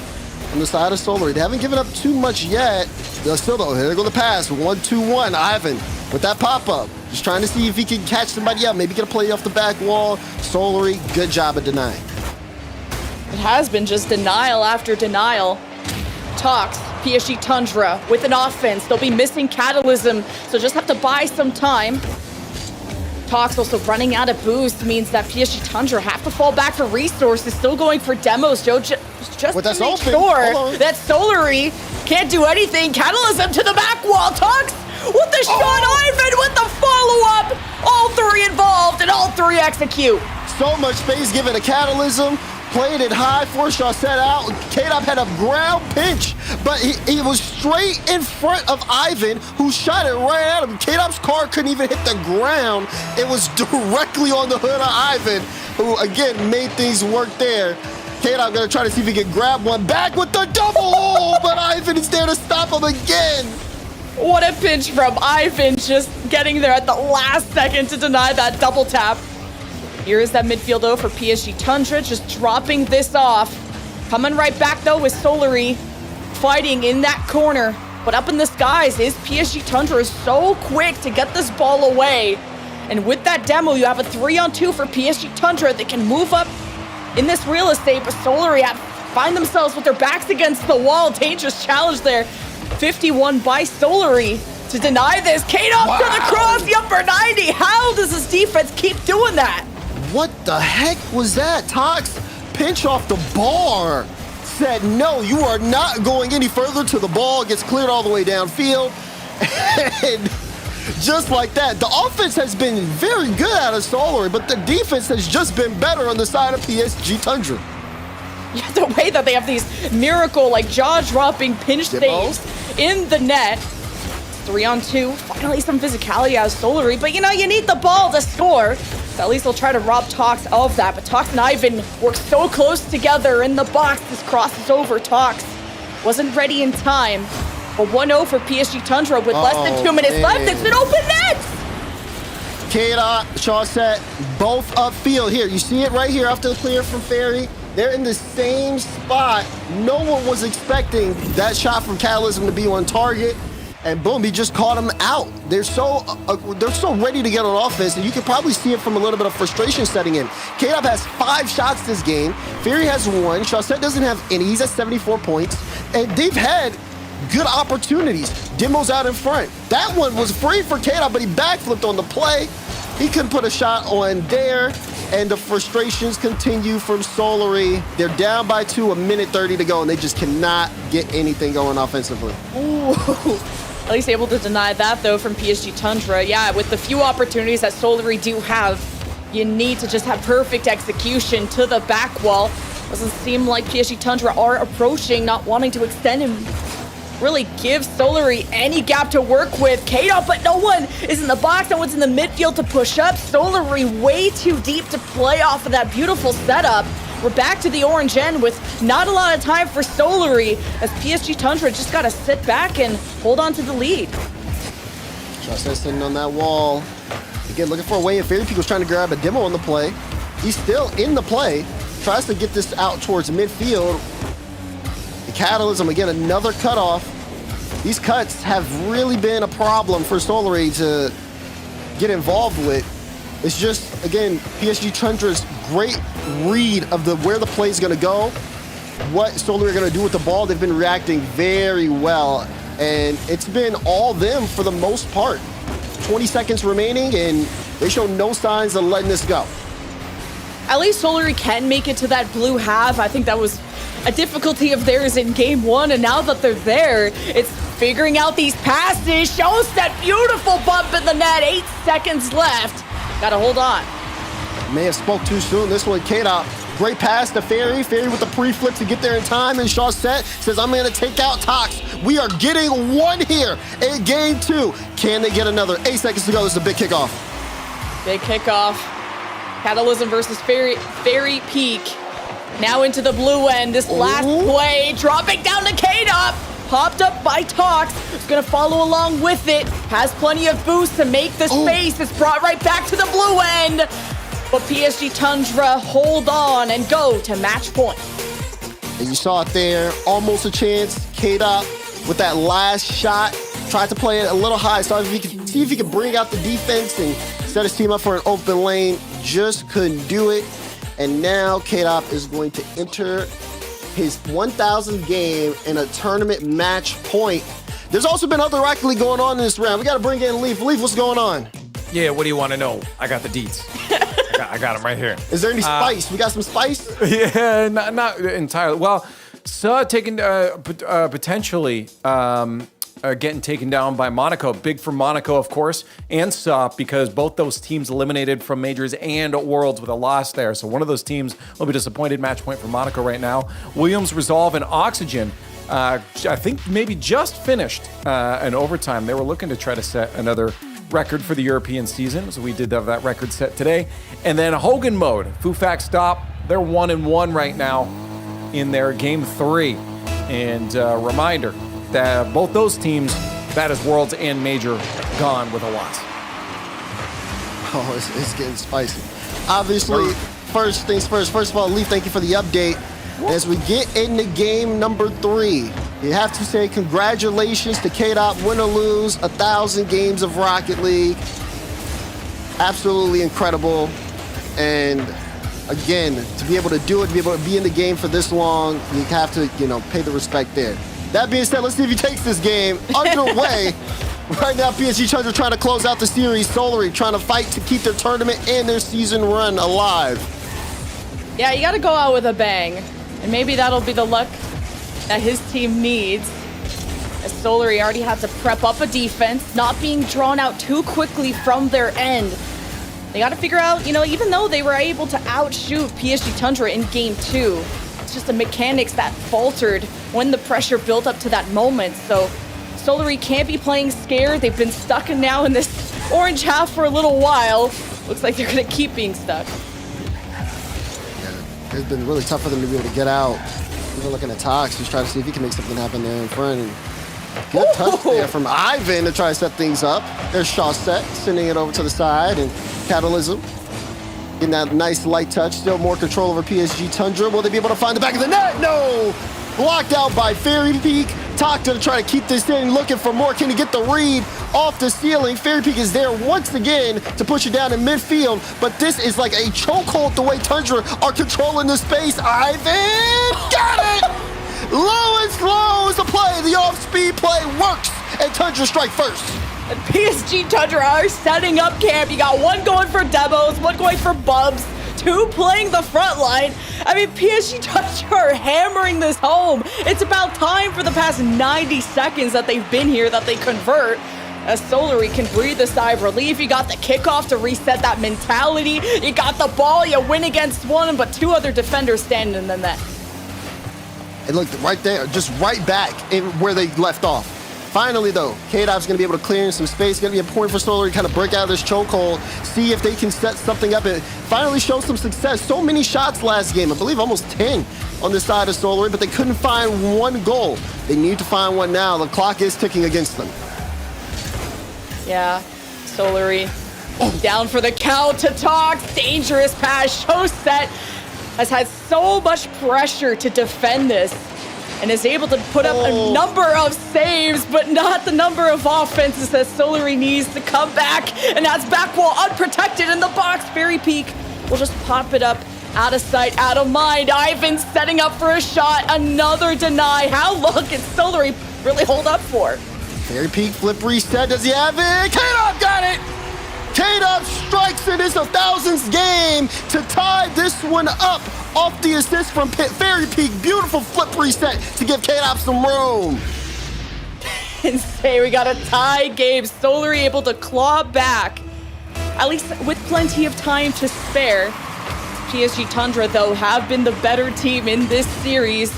on the side of Solari. They haven't given up too much yet. They'll still, though, here they go the pass. 1-2-1, Ivan with that pop-up. Just trying to see if he can catch somebody up, maybe get a play off the back wall. Solari, good job at denying. It has been just denial after denial. Tox, PSG Tundra with an offense. They'll be missing Catalysm, so just have to buy some time. Tox also running out of boost means that PSG Tundra have to fall back for resources. Still going for demos, Joe, just to make sure that Solari can't do anything. Catalysm to the back wall. Tox with the shot. Ivan with the follow-up. All 3 involved and all 3 execute. So much space given to Catalysm. Played it high, forced Chaussette out. K-Dop had a ground pinch, but he was straight in front of Ivan, who shot it right at him. K-Dop's car couldn't even hit the ground. It was directly on the hood of Ivan, who, again, made things work there. K-Dop gonna try to see if he can grab one back with the double, but Ivan is there to stop him again. What a pinch from Ivan, just getting there at the last second to deny that double tap. Here is that midfield, though, for PSG Tundra, just dropping this off. Coming right back, though, with Solari fighting in that corner. But up in the skies is PSG Tundra, is so quick to get this ball away. And with that demo, you have a 3-on-2 for PSG Tundra. They can move up in this real estate, but Solari find themselves with their backs against the wall. Dangerous challenge there. 51 by Solari to deny this. K-Dop to the cross, the upper 90. How does this defense keep doing that? What the heck was that? Tox pinch off the bar. Said, no, you are not going any further to the ball. Gets cleared all the way downfield. And just like that, the offense has been very good out of Solari, but the defense has just been better on the side of PSG Tundra. Yeah, the way that they have these miracle, like jaw-dropping pinch saves in the net. 3-on-2, finally some physicality out of Solari, but you know, you need the ball to score. So at least they'll try to rob Tox of that, but Tox and Ivan work so close together in the box. This crosses over. Tox wasn't ready in time, but 1-0 for PSG Tundra with less than 2 minutes left. It's an open net! K-Dot, Chaussette, both upfield. Here, you see it right here after the clear from Fairy. They're in the same spot. No one was expecting that shot from Catalysm to be on target. And boom, he just caught him out. They're so ready to get on offense, and you can probably see it from a little bit of frustration setting in. K-Dop has 5 shots this game. Fairy has 1. Chaussette doesn't have any. He's at 74 points. And they've had good opportunities. Demo's out in front. That one was free for K-Dop, but he backflipped on the play. He couldn't put a shot on there, and the frustrations continue from Solary. They're down by 2, 1:30 to go, and they just cannot get anything going offensively. Ooh. At least able to deny that, though, from PSG Tundra. Yeah, with the few opportunities that Solary do have, you need to just have perfect execution to the back wall. Doesn't seem like PSG Tundra are approaching, not wanting to extend him. Really give Solary any gap to work with. Kato, but no one is in the box. No one's in the midfield to push up. Solary way too deep to play off of that beautiful setup. We're back to the orange end with not a lot of time for Solary, as PSG Tundra just got to sit back and hold on to the lead. Just sitting on that wall. Again, looking for a way. If Fairy Peak was trying to grab a demo on the play, he's still in the play. Tries to get this out towards midfield. The Catalysm, again, another cutoff. These cuts have really been a problem for Solary to get involved with. It's just, again, PSG Tundra's great read of where the play is going to go, what Solary are going to do with the ball. They've been reacting very well, and it's been all them for the most part. 20 seconds remaining, and they show no signs of letting this go. At least Solary can make it to that blue half. I think that was a difficulty of theirs in game 1, and now that they're there, it's figuring out these passes. Shows that beautiful bump in the net. 8 seconds left. Gotta hold on. May have spoke too soon. This one, K-Dop. Great pass to Fairy. Fairy with the pre-flip to get there in time, and Chaussette says, I'm gonna take out Tox. We are getting one here in game 2. Can they get another? 8 seconds to go. This is a big kickoff. Big kickoff. Catalysm versus Fairy Peak. Now into the blue end. This last play, dropping down to K-Dop. Popped up by Tox. Is going to follow along with it. Has plenty of boost to make the space. It's brought right back to the blue end. But PSG Tundra hold on and go to match point. And you saw it there. Almost a chance. K-Dop with that last shot. Tried to play it a little high. So if he could see if he could bring out the defense and set his team up for an open lane. Just couldn't do it. And now K-Dop is going to enter his 1,000th game in a tournament match point. There's also been other Rocket League going on in this round. We got to bring in Leaf. Leaf, what's going on? Yeah, what do you want to know? I got the deets. I got them right here. Is there any spice? We got some spice? Yeah, not entirely. Well, taking potentially getting taken down by Monaco. Big for Monaco, of course, and Sup, because both those teams eliminated from Majors and Worlds with a loss there. So one of those teams will be disappointed. Match point for Monaco right now. Williams, Resolve, and Oxygen, I think maybe just finished an overtime. They were looking to try to set another record for the European season, so we did have that record set today. And then Hogan Mode, Fufak Stop, they're 1-1 right now in their game 3. And reminder that both those teams, that is Worlds and Major, gone with a loss. Oh, it's getting spicy. Obviously, first things first. First of all, Leaf, thank you for the update. As we get into game number 3, you have to say congratulations to K-Dop, win or lose, 1,000 games of Rocket League. Absolutely incredible. And again, to be able to do it, to be able to be in the game for this long, you have to, pay the respect there. That being said, let's see if he takes this game underway. Right now, PSG Tundra trying to close out the series. Solary trying to fight to keep their tournament and their season run alive. Yeah, you got to go out with a bang. And maybe that'll be the luck that his team needs. As Solary already had to prep up a defense, not being drawn out too quickly from their end. They got to figure out, even though they were able to outshoot PSG Tundra in game 2, it's just the mechanics that faltered when the pressure built up to that moment. So Solary can't be playing scared. They've been stuck now in this orange half for a little while. Looks like they're going to keep being stuck. Yeah, it's been really tough for them to be able to get out. Even looking at Tox, he's trying to see if he can make something happen there in front. And good touch there from Ivan to try to set things up. There's Chaussette sending it over to the side, and Catalysm getting that nice light touch. Still more control over PSG Tundra. Will they be able to find the back of the net? No! Blocked out by Fairy Peak. Tokta to try to keep this in, looking for more. Can he get the read off the ceiling? Fairy Peak is there once again to push it down in midfield, but this is like a chokehold the way Tundra are controlling the space. Ivan got it! Low and slow is the play. The off-speed play works, and Tundra strike first. And PSG Tundra are setting up camp. You got one going for demos, one going for bubs, two playing the front line. I mean, PSG Tundra are hammering this home. It's about time for the past 90 seconds that they've been here that they convert. As Solary can breathe a sigh of relief. You got the kickoff to reset that mentality. You got the ball, you win against one, but two other defenders standing in the net. And look, right there, just right back in where they left off. Finally, though, K-Dop's going to be able to clear in some space. Going to be important for Solary to kind of break out of this chokehold, see if they can set something up and finally show some success. So many shots last game, I believe almost 10 on the side of Solary, but they couldn't find one goal. They need to find one now. The clock is ticking against them. Yeah, Solary down for the count to talk. Dangerous pass. Showset has had so much pressure to defend this and is able to put up a number of saves, but not the number of offenses that Solary needs to come back. And that's back wall unprotected in the box. Fairy Peak will just pop it up. Out of sight, out of mind. Ivan setting up for a shot. Another deny. How long can Solary really hold up for? Fairy Peak flip reset. Does he have it? K-Dop got it! K-Dop strikes it. It's a thousands game to tie this one up off the assist from Fairy Peak. Beautiful flip reset to give K-Dop some room. And say we got a tie game. Solary able to claw back, at least with plenty of time to spare. PSG Tundra, though, have been the better team in this series.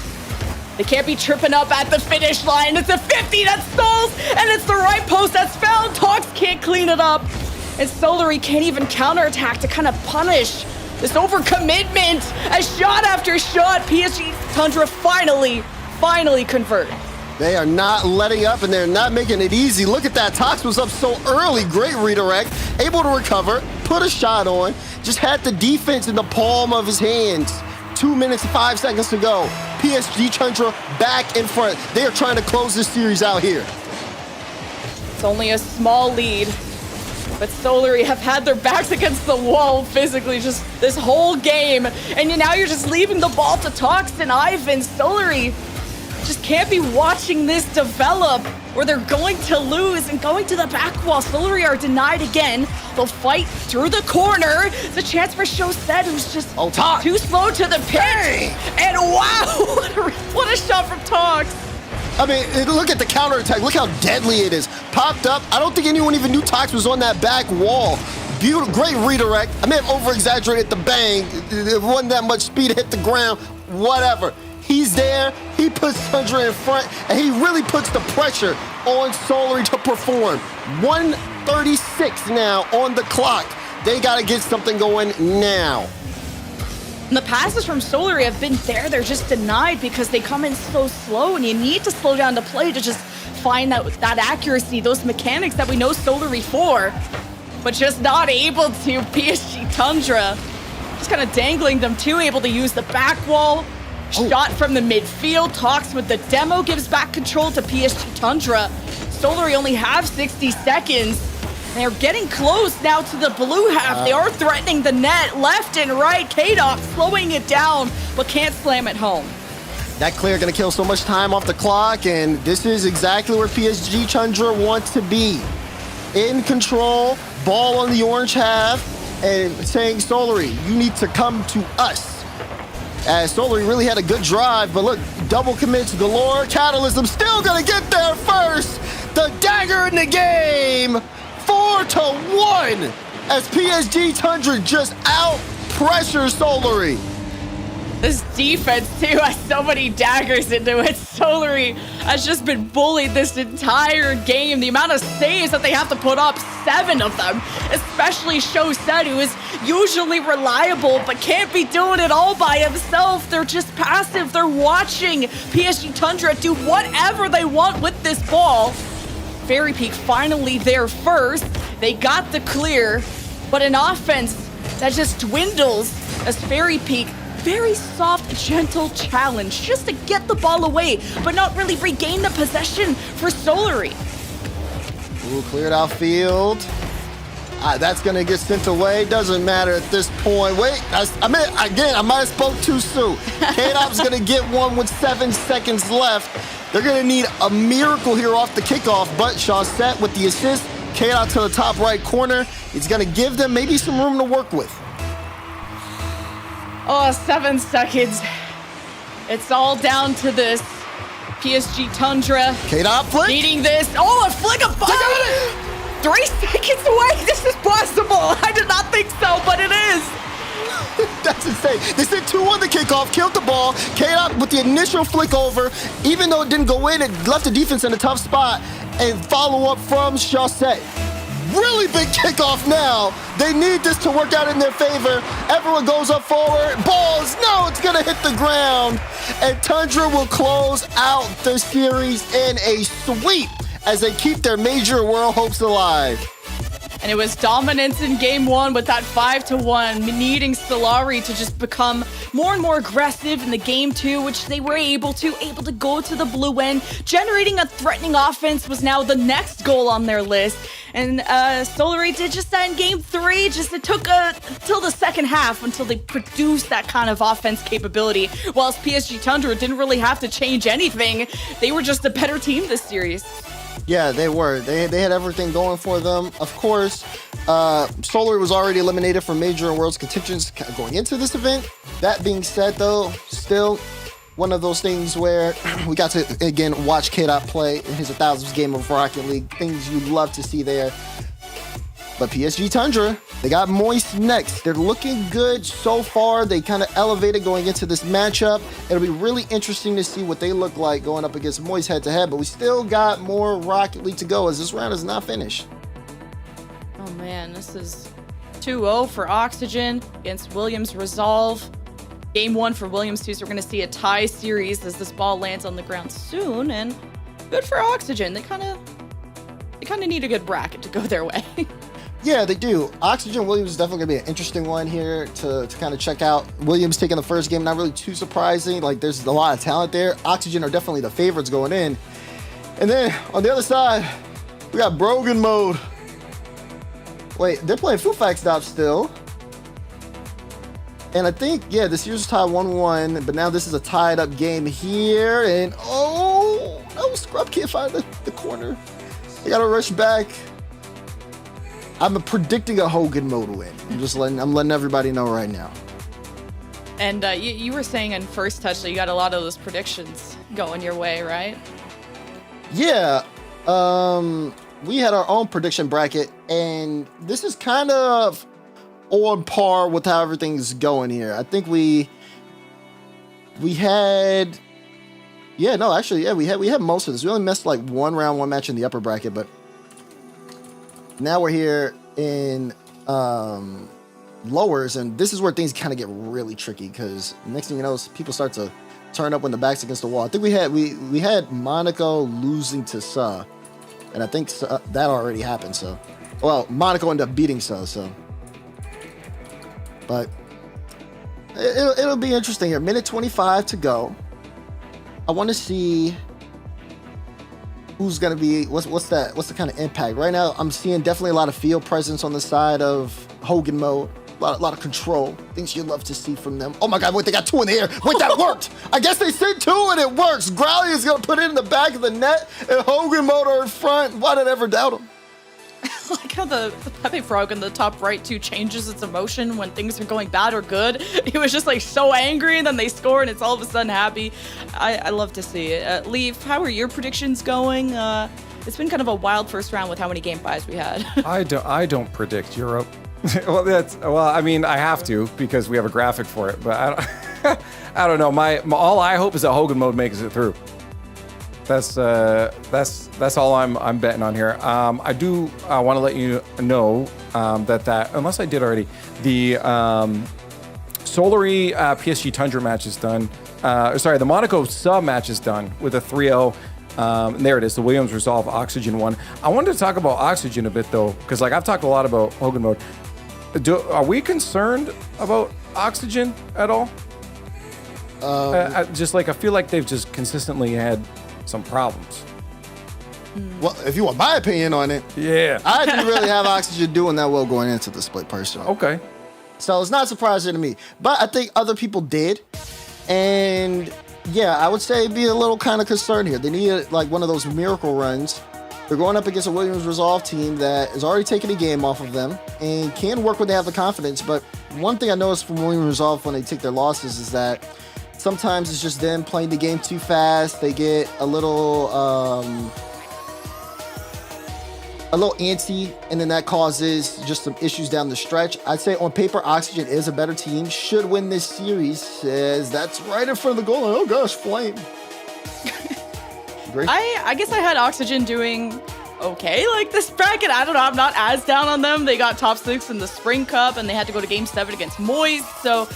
They can't be tripping up at the finish line. It's a 50 that stalls, and it's the right post that's found. Tox can't clean it up, and Solary can't even counterattack to kind of punish this overcommitment. As shot after shot, PSG Tundra finally convert. They are not letting up, and they're not making it easy. Look at that. Tox was up so early. Great redirect. Able to recover, put a shot on. Just had the defense in the palm of his hands. 2 minutes and 5 seconds to go. PSG Tundra back in front. They are trying to close this series out here. It's only a small lead, but Solary have had their backs against the wall physically just this whole game. And now you're just leaving the ball to Tox and Ivan. Solary just can't be watching this develop where they're going to lose and going to the back wall. Solary are denied again. They'll fight through the corner. It's a chance for Showset, who's just too slow to the pitch. And wow, what a shot from Tox. I mean, look at the counterattack. Look how deadly it is. Popped up. I don't think anyone even knew Tox was on that back wall. Beautiful, great redirect. I may have over-exaggerated the bang. It wasn't that much speed to hit the ground. Whatever. He's there, he puts Tundra in front, and he really puts the pressure on Solary to perform. 1:36 now on the clock. They gotta get something going now. And the passes from Solary have been there. They're just denied because they come in so slow, and you need to slow down the play to just find that accuracy, those mechanics that we know Solary for, but just not able to. PSG Tundra just kind of dangling them too, able to use the back wall. Shot from the midfield. Tox with the demo, gives back control to PSG Tundra. Solary only have 60 seconds. They're getting close now to the blue half. They are threatening the net left and right. K-Dop slowing it down, but can't slam it home. That clear gonna kill so much time off the clock, and this is exactly where PSG Tundra wants to be. In control, ball on the orange half, and saying, Solary, you need to come to us. As Solary really had a good drive, but look, double commits galore. Catalysm still gonna get there first. The dagger in the game, 4-1, as PSG Tundra just out-pressures Solary. This defense, too, has so many daggers into it. Solary has just been bullied this entire game. The amount of saves that they have to put up, 7 of them, especially Showset, who is usually reliable but can't be doing it all by himself. They're just passive. They're watching PSG Tundra do whatever they want with this ball. Fairy Peak finally there first. They got the clear, but an offense that just dwindles as Fairy Peak, very soft, gentle challenge just to get the ball away, but not really regain the possession for Solary. Ooh, cleared outfield. That's gonna get sent away. Doesn't matter at this point. Wait, I might have spoke too soon. K-Dop's gonna get one with 7 seconds left. They're gonna need a miracle here off the kickoff, but Shawset with the assist K-Dot to the top right corner. He's going to give them maybe some room to work with. Oh, 7 seconds. It's all down to this. PSG Tundra K-Dot flick. needing this. Oh, a flick of fire! 3 seconds away. This is possible. I did not think so, but it is. That's insane. They said 2 on the kickoff, killed the ball. K-Dot with the initial flick over. Even though it didn't go in, it left the defense in a tough spot. And follow up from Chaussee. Really big kickoff now. They need this to work out in their favor. Everyone goes up forward. Balls. No, it's going to hit the ground. And Tundra will close out the series in a sweep as they keep their major world hopes alive. And it was dominance in game 1 with that 5-1, needing Stellari to just become more and more aggressive in the game 2, which they were able to go to the blue end. Generating a threatening offense was now the next goal on their list. And Stellari did just that in game 3. Just it took till the second half until they produced that kind of offense capability. Whilst PSG Tundra didn't really have to change anything. They were just a better team this series. Yeah, they were. They had everything going for them. Of course, Solar was already eliminated from major and world's contentions going into this event. That being said, though, still one of those things where we got to, again, watch K-Dot play in his 1000th game of Rocket League. Things you'd love to see there. But PSG Tundra, they got Moist next. They're looking good so far. They kind of elevated going into this matchup. It'll be really interesting to see what they look like going up against Moist head-to-head, but we still got more Rocket League to go as this round is not finished. Oh man, this is 2-0 for Oxygen against Williams Resolve. Game 1 for Williams too, so we're going to see a tie series as this ball lands on the ground soon, and good for Oxygen. They kind of need a good bracket to go their way. Yeah, they do. Oxygen Williams is definitely going to be an interesting one here to kind of check out. Williams taking the first game, not really too surprising. Like, there's a lot of talent there. Oxygen are definitely the favorites going in. And then, on the other side, we got Brogan mode. Wait, they're playing Fufax Stop still. And I think, yeah, this year's tied 1-1, but now this is a tied-up game here. And, oh, no, Scrub can't find the corner. They got to rush back. I'm predicting a Hogan mode win. I'm letting everybody know right now. And you were saying in first touch that you got a lot of those predictions going your way, right? Yeah. We had our own prediction bracket, and this is kind of on par with how everything's going here. I think we had, we had most of this. We only missed like one match in the upper bracket, but now we're here in lowers, and this is where things kind of get really tricky because next thing you know, people start to turn up when the back's against the wall. I think we had Monaco losing to Sa, and I think that already happened. So, well, Monaco ended up beating Sa. So, but it'll be interesting here. Minute 25 to go. I want to see who's gonna be what's the kind of impact right now. I'm seeing definitely a lot of field presence on the side of Hogan mode, a lot of control, things you'd love to see from them. Oh my god, wait, they got 2 in the air. Wait, that worked. I guess they said 2 and it works. Growly is gonna put it in the back of the net and Hogan mode are in front. Why did I ever doubt him? Like how the Pepe Frog in the top right too changes its emotion when things are going bad or good. He was just like so angry, and then they score, and it's all of a sudden happy. I love to see it. Leaf, how are your predictions going? It's been kind of a wild first round with how many game 5s we had. I don't predict Europe. I mean, I have to because we have a graphic for it, but I don't know. My all I hope is that Hogan mode makes it through. That's all I'm betting on here. I do want to let you know that unless I did already, the Solary PSG Tundra match is done. The Monaco sub match is done with a 3-0. There it is, the Williams Resolve Oxygen one. I wanted to talk about Oxygen a bit though, because like I've talked a lot about Hogan mode. Are we concerned about Oxygen at all? I feel like they've just consistently had some problems. Well, if you want my opinion on it, yeah, I didn't really have Oxygen doing that well going into the split personally. Okay. So it's not surprising to me, but I think other people did, and yeah, I would say be a little kind of concerned here. They needed like one of those miracle runs They're going up against a Williams Resolve team that is already taking a game off of them and can work when they have the confidence. But one thing I noticed from Williams Resolve when they take their losses is that sometimes it's just them playing the game too fast. They get a little antsy, and then that causes just some issues down the stretch. I'd say on paper, Oxygen is a better team, should win this series, as that's right in front of the goal line. Oh gosh, Flame. Great. I guess I had Oxygen doing okay like this bracket. I don't know. I'm not as down on them. They got top 6 in the Spring Cup, and they had to go to Game 7 against Moist. So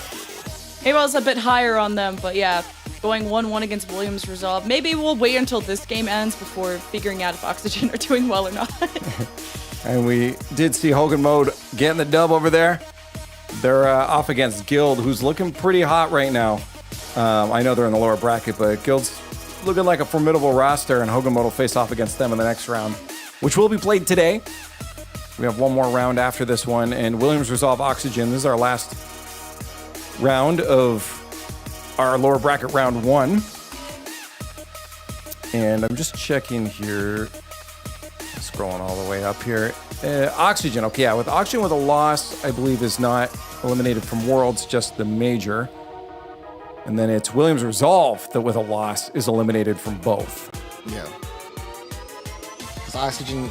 maybe I was a bit higher on them. But yeah, going 1-1 against Williams Resolve. Maybe we'll wait until this game ends before figuring out if Oxygen are doing well or not. And we did see Hogan Mode getting the dub over there. They're off against Guild, who's looking pretty hot right now. I know they're in the lower bracket, but Guild's looking like a formidable roster, and Hogan Mode will face off against them in the next round, which will be played today. We have one more round after this one, and Williams Resolve Oxygen. This is our last round of our lower bracket round 1. And I'm just checking here, scrolling all the way up here. Oxygen, okay, yeah, with Oxygen with a loss, I believe is not eliminated from Worlds, just the major. And then it's Williams Resolve that with a loss is eliminated from both. Yeah. It's Oxygen,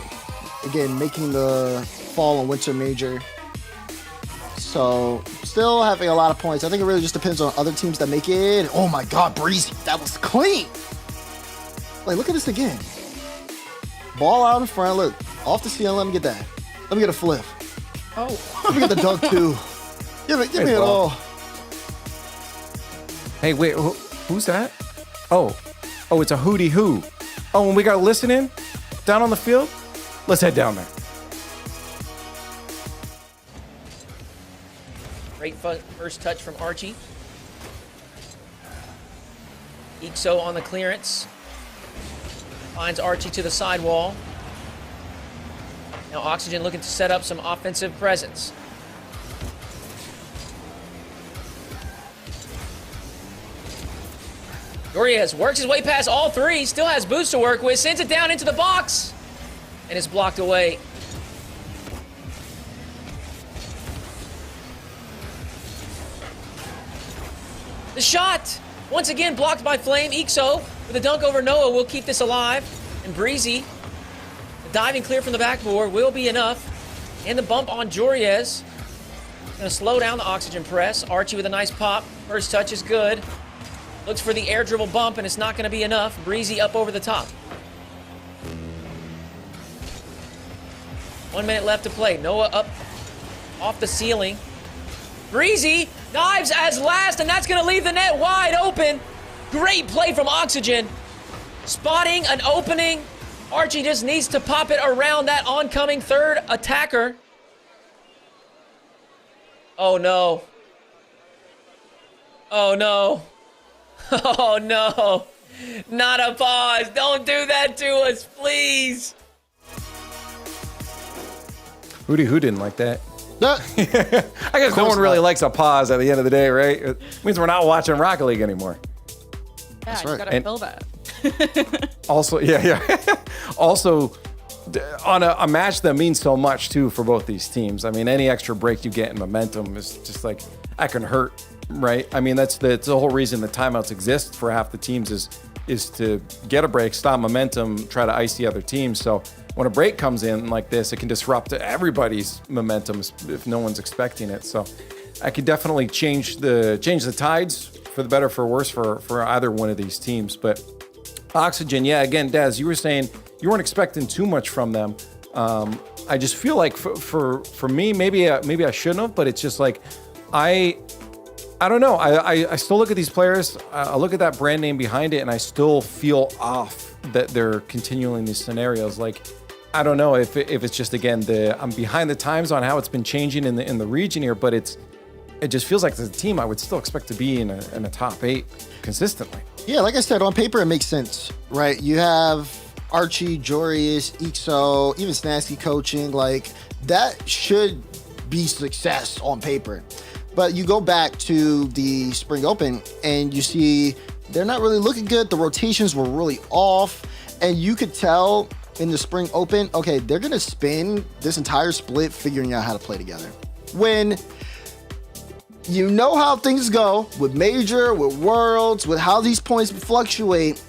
again, making the fall and winter major. So, still having a lot of points. I think it really just depends on other teams that make it. Oh my God, Breezy, that was clean. Like, look at this again. Ball out in front, look, off the ceiling, let me get that. Let me get a flip. Oh. Let me get the dunk too. Give me it all. Hey, wait, who's that? Oh, it's a hootie who. Oh, and we got to listen in down on the field? Let's head down there. Great first touch from Archie. Ixo on the clearance. Finds Archie to the sidewall. Now Oxygen looking to set up some offensive presence. Dorias works his way past all 3, still has boots to work with, sends it down into the box, and is blocked away. The shot, once again blocked by Flame. Ixo with a dunk over Noah will keep this alive. And Breezy, the diving clear from the backboard will be enough. And the bump on Joriez. Gonna slow down the Oxygen press. Archie with a nice pop. First touch is good. Looks for the air dribble bump, and it's not gonna be enough. Breezy up over the top. 1 minute left to play. Noah up off the ceiling. Breezy dives as last, and that's gonna leave the net wide open. Great play from Oxygen. Spotting an opening. Archie just needs to pop it around that oncoming third attacker. Oh no. Oh no. Oh no. Not a pause. Don't do that to us, please. Hootie who didn't like that? I guess no one really likes a pause at the end of the day, right? It means we're not watching Rocket League anymore. Yeah, That's you right. gotta fill that. Also, yeah. Also, on a match that means so much too for both these teams. I mean, any extra break you get in momentum is just like that can hurt, right? I mean, that's the whole reason the timeouts exist for half the teams is to get a break, stop momentum, try to ice the other team. So when a break comes in like this, it can disrupt everybody's momentum if no one's expecting it. So I could definitely change the tides for the better, for worse, for either one of these teams. But Oxygen, yeah, again, Daz, you were saying you weren't expecting too much from them. I just feel like for me, maybe I shouldn't have, but it's just like I don't know. I still look at these players, I look at that brand name behind it, and I still feel off that they're continuing these scenarios. Like, I don't know if it's just, again, I'm behind the times on how it's been changing in the region here, but it just feels like as a team I would still expect to be in a top 8 consistently. Yeah, like I said, on paper it makes sense, right? You have Archie, Jorius, Ixo, even Snasky coaching. Like, that should be success on paper. But you go back to the Spring Open and you see they're not really looking good. The rotations were really off. And you could tell in the Spring Open, okay, they're going to spend this entire split figuring out how to play together. When you know how things go with Major, with Worlds, with how these points fluctuate,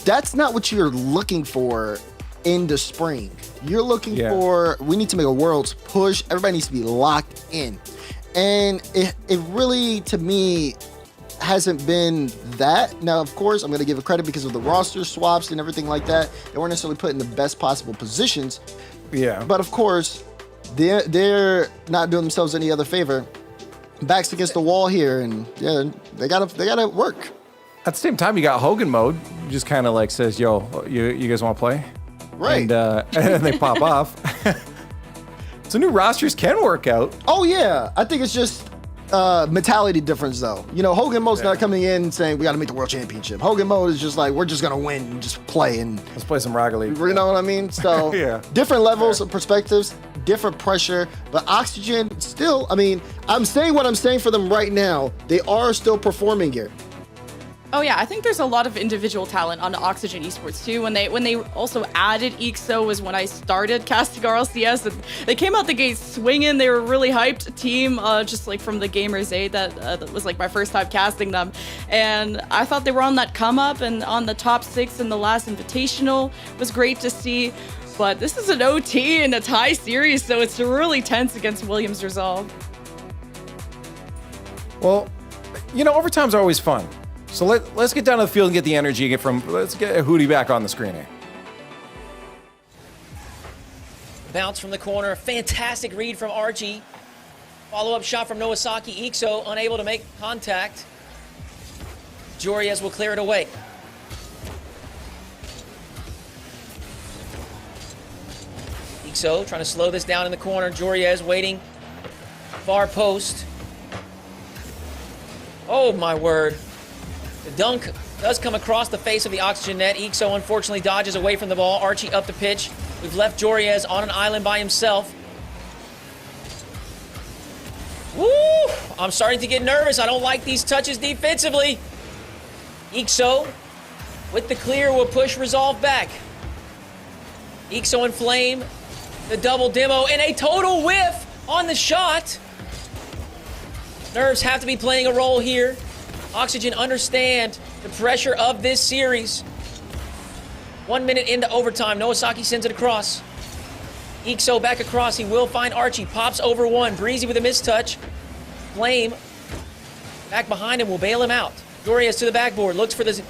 that's not what you're looking for in the spring. You're looking for, we need to make a Worlds push. Everybody needs to be locked in. And it really, to me, hasn't been that. Now, of course, I'm going to give it credit because of the roster swaps and everything like that. They weren't necessarily put in the best possible positions. Yeah. But of course, they're not doing themselves any other favor. Backs against the wall here, and they gotta work. At the same time, you got Hogan mode. Just kind of like says, "Yo, you guys want to play?" Right. And then they pop off. So new rosters can work out. Oh yeah, I think it's just mentality difference though. You know, Hogan mode's not coming in and saying we got to make the world championship. Hogan mode is just like we're just gonna win and just play and let's play some Rocket League. You know what I mean? So different levels of perspectives, different pressure, but Oxygen still. I mean, I'm saying what I'm saying for them right now. They are still performing here. Oh yeah, I think there's a lot of individual talent on Oxygen Esports too. When they also added EXO was when I started casting RLCS, and they came out the gate swinging. They were a really hyped team, just like from the Gamers 8. That was like my first time casting them, and I thought they were on that come up and on the top 6 in the last Invitational. It was great to see. But this is an OT and a tie series, so it's really tense against Williams Resolve. Well, you know, overtimes are always fun. So let's get down to the field and get the energy. Let's get Hootie back on the screen here. Bounce from the corner. Fantastic read from Archie. Follow-up shot from Nowasaki. Ixo unable to make contact. Joriez will clear it away. Ixo trying to slow this down in the corner. Joriez waiting. Far post. Oh my word. The dunk does come across the face of the Oxygen net. Ixo unfortunately dodges away from the ball. Archie up the pitch. We've left Joriez on an island by himself. Woo! I'm starting to get nervous. I don't like these touches defensively. Ixo with the clear will push Resolve back. Ixo and Flame. The double demo and a total whiff on the shot. Nerves have to be playing a role here. Oxygen understand the pressure of this series. 1 minute into overtime. Nowasaki sends it across. Ixo back across. He will find Archie. Pops over one. Breezy with a mistouch. Flame back behind him will bail him out. Joriez to the backboard. Looks for this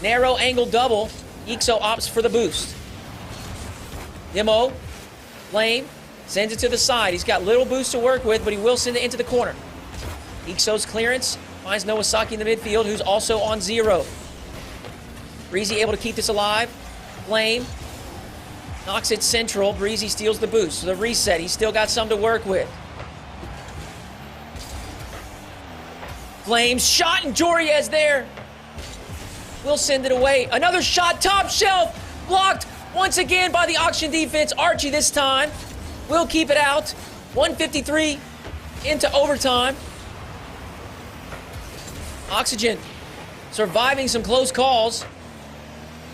narrow angle double. Ixo opts for the boost. Demo. Flame sends it to the side. He's got little boost to work with, but he will send it into the corner. Ixo's clearance finds Nowasaki in the midfield, who's also on 0. Breezy able to keep this alive. Flame knocks it central. Breezy steals the boost. So the reset, he's still got some to work with. Flame shot and Joriez there. We'll send it away. Another shot, top shelf, blocked once again by the Oxygen defense. Archie this time will keep it out. 1:53 into overtime. Oxygen surviving some close calls.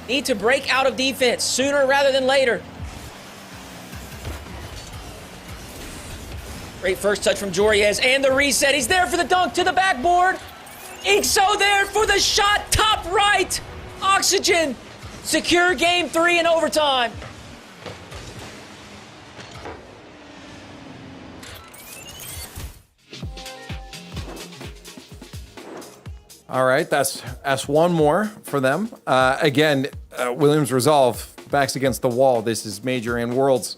Need to break out of defense sooner rather than later. Great first touch from Joriez and the reset. He's there for the dunk to the backboard. Ixo there for the shot, top right. Oxygen secure game 3 in overtime. All right, that's one more for them. Again, Williams Resolve backs against the wall. This is Major and Worlds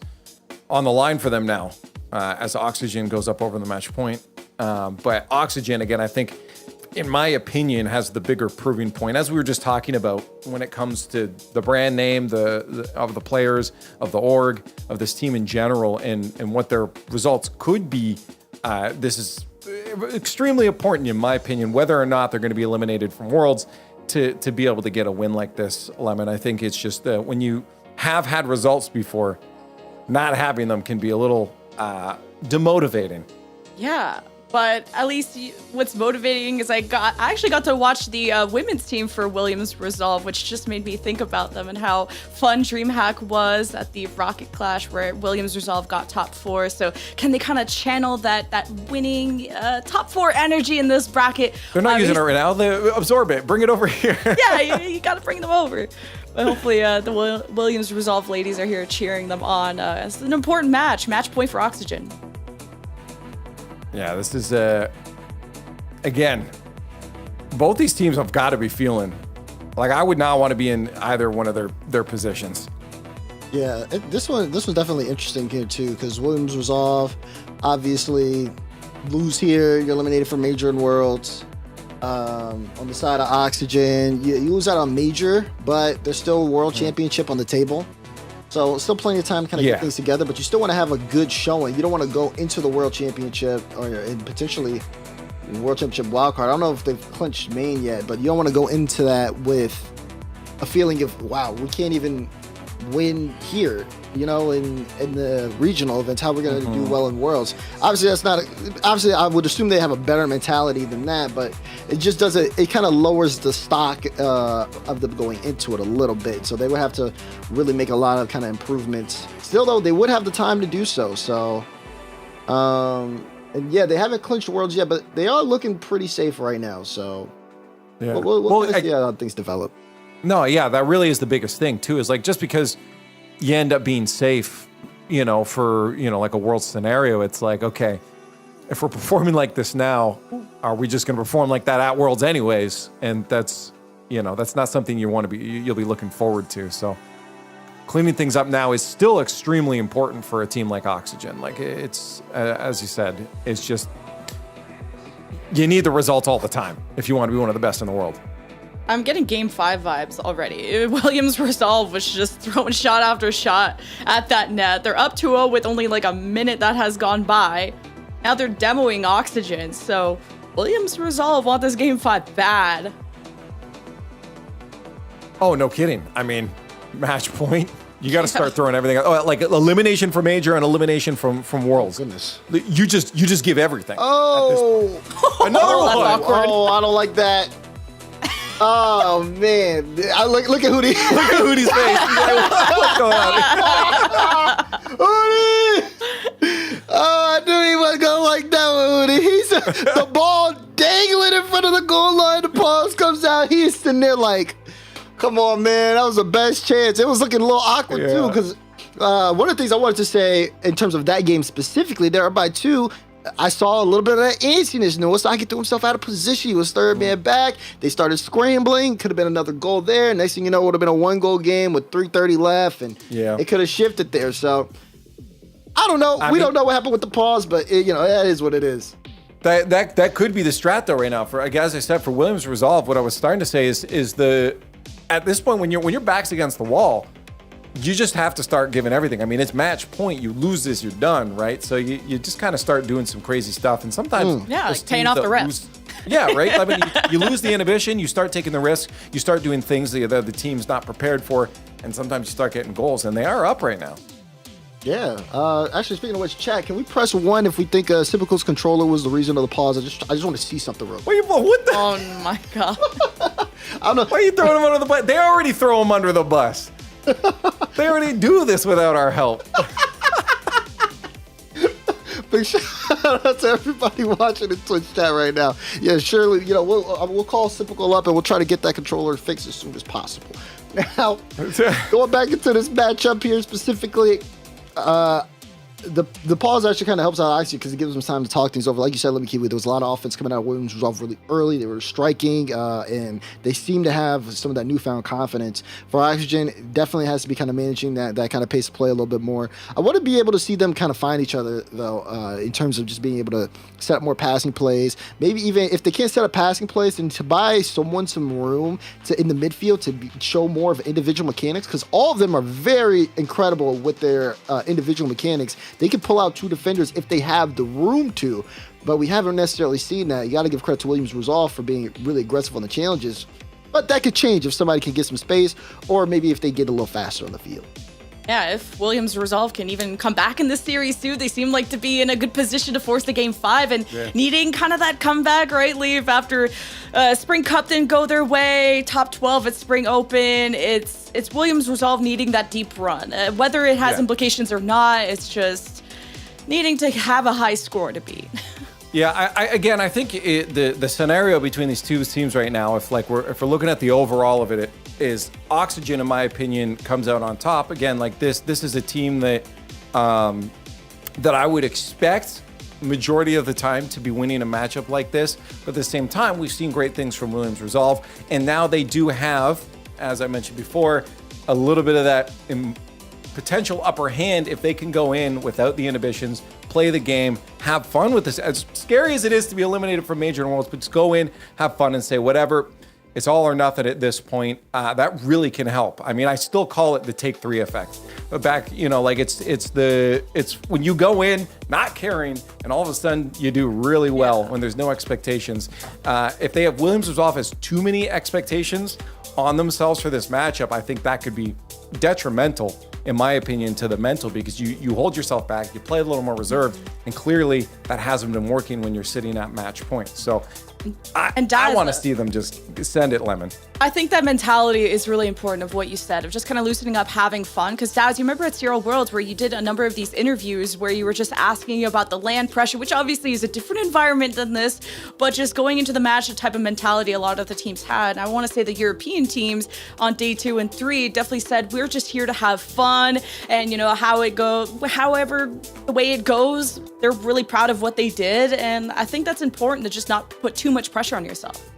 on the line for them now as Oxygen goes up over the match point. But Oxygen, again, I think, in my opinion, has the bigger proving point, as we were just talking about when it comes to the brand name of the players, of the org, of this team in general, and what their results could be. This is extremely important, in my opinion, whether or not they're going to be eliminated from Worlds to be able to get a win like this, Lemon. I think it's just when you have had results before, not having them can be a little demotivating. Yeah, But at least what's motivating is I actually got to watch the women's team for Williams Resolve, which just made me think about them and how fun DreamHack was at the Rocket Clash where Williams Resolve got top 4. So can they kind of channel that winning top 4 energy in this bracket? They're not using it right now. They absorb it. Bring it over here. Yeah, you got to bring them over. But hopefully the Williams Resolve ladies are here cheering them on. It's an important match point for Oxygen. Yeah, this is, again, both these teams have got to be feeling, like I would not want to be in either one of their positions. Yeah, this was definitely interesting here too, because Williams Resolve, obviously, lose here, you're eliminated from Major and Worlds. On the side of Oxygen, you lose out on Major, but there's still a World Championship on the table. So still plenty of time to kind of get things together, but you still want to have a good showing. You don't want to go into the World Championship or potentially World Championship wildcard. I don't know if they've clinched main yet, but you don't want to go into that with a feeling of, wow, we can't even win here, in the regional events. How we're going to do well in Worlds? Obviously, I would assume they have a better mentality than that, but it just doesn't. It kind of lowers the stock of them going into it a little bit. So they would have to really make a lot of kind of improvements. Still, though, they would have the time to do so. So, and yeah, they haven't clinched Worlds yet, but they are looking pretty safe right now. So, yeah, we'll see how things develop. No, yeah, that really is the biggest thing too. Is like just because you end up being safe, for like a world scenario, it's like, okay, if we're performing like this now, are we just going to perform like that at Worlds anyways? And that's not something you'll be looking forward to. So cleaning things up now is still extremely important for a team like Oxygen. Like it's as you said, it's just you need the results all the time if you want to be one of the best in the world. I'm getting Game 5 vibes already. Williams Resolve was just throwing shot after shot at that net. They're up 2-0 with only like a minute that has gone by. Now they're demoing Oxygen, so Williams Resolve want this Game 5 bad. Oh, no kidding. I mean, match point. You got to start throwing everything out. Oh, like elimination from Major and elimination from Worlds. Oh, goodness. You just give everything. Oh! Another one. That's awkward. Oh, I don't like that. Oh man! Look at Hootie. Look at Hootie's face. He's like, what's going on? Hootie! Oh, I knew he wasn't gonna like that one, Hootie. He's the ball dangling in front of the goal line. The pause comes out. He's sitting there like, "Come on, man! That was the best chance." It was looking a little awkward too, because one of the things I wanted to say in terms of that game specifically, there are by 2. I saw a little bit of that antsiness. Noah Saki threw himself out of position. He was third man back. They started scrambling. Could have been another goal there. Next thing you know, it would have been a 1-goal game with 3:30 left, and it could have shifted there. So I don't know. We don't know what happened with the pause, but that is what it is. That could be the strat though right now. For as I said, for Williams Resolve, what I was starting to say is at this point when your back's against the wall, you just have to start giving everything. I mean, it's match point. You lose this, you're done, right? So you just kind of start doing some crazy stuff. And sometimes... like paying off the refs. Yeah, right? I mean, you lose the inhibition, you start taking the risk, you start doing things that the team's not prepared for, and sometimes you start getting goals, and they are up right now. Yeah. Actually, speaking of which, chat, can we press 1 if we think Sipical's controller was the reason of the pause? I just want to see something real quick. What the... Oh, my God. I don't know. Why are you throwing him under the bus? They already throw him under the bus. They already do this without our help. Big shout out to everybody watching the Twitch chat right now. Yeah, surely, we'll call Sipical up and we'll try to get that controller fixed as soon as possible. Now, going back into this matchup here specifically, the pause actually kind of helps out Oxy because it gives them time to talk things over. Like you said, let me keep it. There was a lot of offense coming out of Williams Resolve really early. They were striking, and they seem to have some of that newfound confidence. For Oxygen, definitely has to be kind of managing that kind of pace of play a little bit more. I want to be able to see them kind of find each other, though, in terms of just being able to set up more passing plays. Maybe even if they can't set up passing plays, then to buy someone some room in the midfield to show more of individual mechanics, because all of them are very incredible with their individual mechanics. They can pull out 2 defenders if they have the room to, but we haven't necessarily seen that. You got to give credit to Williams Resolve for being really aggressive on the challenges, but that could change if somebody can get some space, or maybe if they get a little faster on the field. Yeah, if Williams Resolve can even come back in this series too, they seem like to be in a good position to force the game 5 and needing kind of that comeback, right? Leave after Spring Cup didn't go their way, top 12 at Spring Open. It's Williams Resolve needing that deep run. Whether it has implications or not, it's just needing to have a high score to beat. Yeah, I think the scenario between these two teams right now, if we're looking at the overall of it, is Oxygen, in my opinion, comes out on top. Again, like this is a team that I would expect majority of the time to be winning a matchup like this. But at the same time, we've seen great things from Williams Resolve, and now they do have, as I mentioned before, a little bit of that potential upper hand if they can go in without the inhibitions, play the game, have fun with this. As scary as it is to be eliminated from Major and Worlds, but just go in, have fun, and say whatever. It's all or nothing at this point. That really can help. I mean, I still call it the take 3 effect. But back, like it's when you go in not caring, and all of a sudden you do really well when there's no expectations. If they have Williams Resolve has too many expectations on themselves for this matchup, I think that could be detrimental, in my opinion, to the mental, because you hold yourself back, you play a little more reserved, and clearly that hasn't been working when you're sitting at match point. So I want to see them just send it lemon. I think that mentality is really important of what you said, of just kind of loosening up, having fun. Because Daz, you remember at Serial Worlds where you did a number of these interviews where you were just asking about the land pressure, which obviously is a different environment than this, but just going into the match, the type of mentality a lot of the teams had. And I want to say the European teams on day 2 and 3 definitely said, we're just here to have fun. And how it goes, however, the way it goes, they're really proud of what they did. And I think that's important to just not put too much pressure on yourself.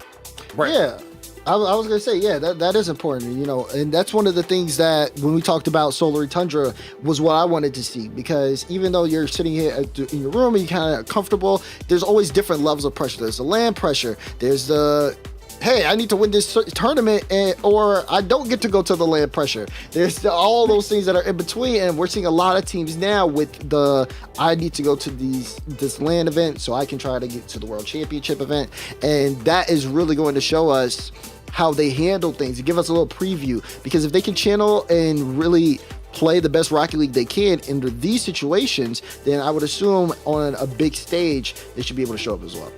Right. Yeah. I was going to say, that is important, and that's one of the things that when we talked about Solar Tundra was what I wanted to see, because even though you're sitting here in your room and you're kind of comfortable, there's always different levels of pressure. There's the land pressure. There's the, hey, I need to win this tournament, or I don't get to go to the land pressure. There's all those things that are in between, and we're seeing a lot of teams now with I need to go to this land event so I can try to get to the World Championship event, and that is really going to show us how they handle things and give us a little preview, because if they can channel and really play the best Rocket League they can under these situations, then I would assume on a big stage they should be able to show up as well.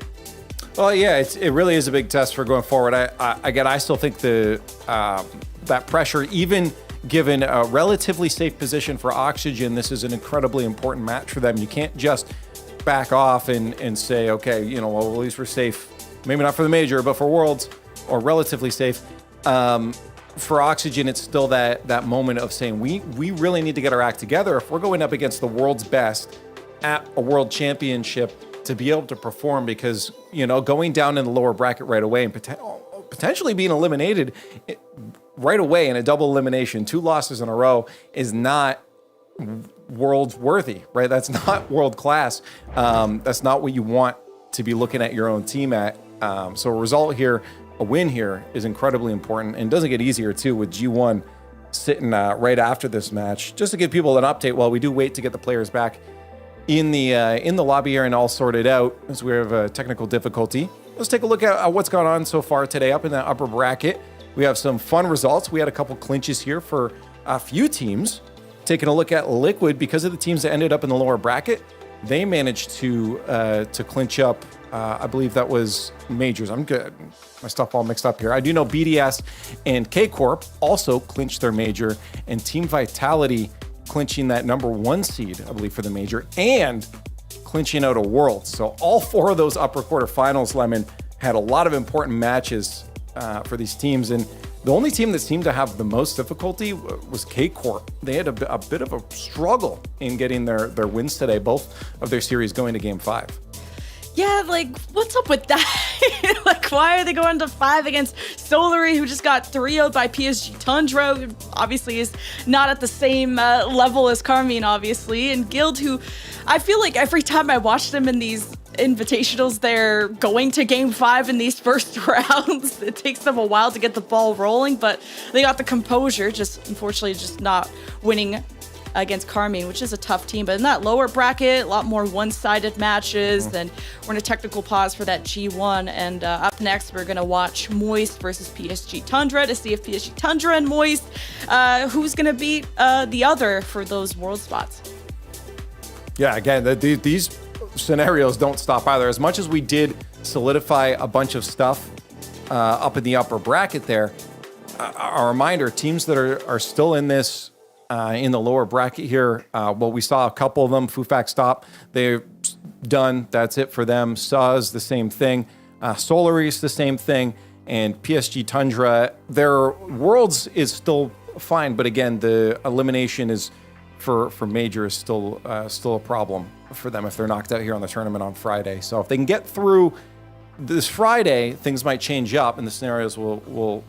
Well, yeah, it really is a big test for going forward. I still think that pressure, even given a relatively safe position for Oxygen, this is an incredibly important match for them. You can't just back off and say, okay, well, at least we're safe. Maybe not for the major, but for Worlds, or relatively safe. For Oxygen, it's still that moment of saying we really need to get our act together if we're going up against the world's best at a world championship to be able to perform, because going down in the lower bracket right away and potentially being eliminated right away in a double elimination, 2 losses in a row, is not world worthy, right? That's not world class. That's not what you want to be looking at your own team at. So a win here is incredibly important, and doesn't get easier too with G1 sitting right after this match. Just to give people an update while we do wait to get the players back in the lobby here and all sorted out, as we have a technical difficulty. Let's take a look at what's gone on so far today up in that upper bracket. We have some fun results. We had a couple clinches here for a few teams. Taking a look at Liquid, because of the teams that ended up in the lower bracket, they managed to clinch up. I believe that was majors. I'm good. My stuff all mixed up here. I do know BDS and K-Corp also clinched their major, and Team Vitality clinching that number 1 seed, I believe, for the major, and clinching out a world. So all 4 of those upper quarterfinals, Lemon, had a lot of important matches for these teams. And the only team that seemed to have the most difficulty was K-Corp. They had a bit of a struggle in getting their wins today, both of their series going to Game 5. Yeah, what's up with that? Why are they going to 5 against Solary, who just got 3-0'd by PSG Tundra, who obviously is not at the same level as Carmine, obviously, and Guild, who I feel like every time I watch them in these invitationals, they're going to Game 5 in these first rounds. It takes them a while to get the ball rolling, but they got the composure, just unfortunately just not winning against Carmine, which is a tough team. But in that lower bracket, a lot more one-sided matches. Then we're in a technical pause for that G1. And up next, we're going to watch Moist versus PSG Tundra to see if PSG Tundra and Moist, who's going to beat the other for those world spots. Yeah, again, these scenarios don't stop either. As much as we did solidify a bunch of stuff up in the upper bracket there, a reminder, teams that are still in this, in the lower bracket here, well, we saw a couple of them, Fufak Stop, they're done. That's it for them. Suz, the same thing. Solaris, the same thing. And PSG Tundra, their worlds is still fine, but again, the elimination is for major is still a problem for them if they're knocked out here on the tournament on Friday. So if they can get through this Friday, things might change up and the scenarios will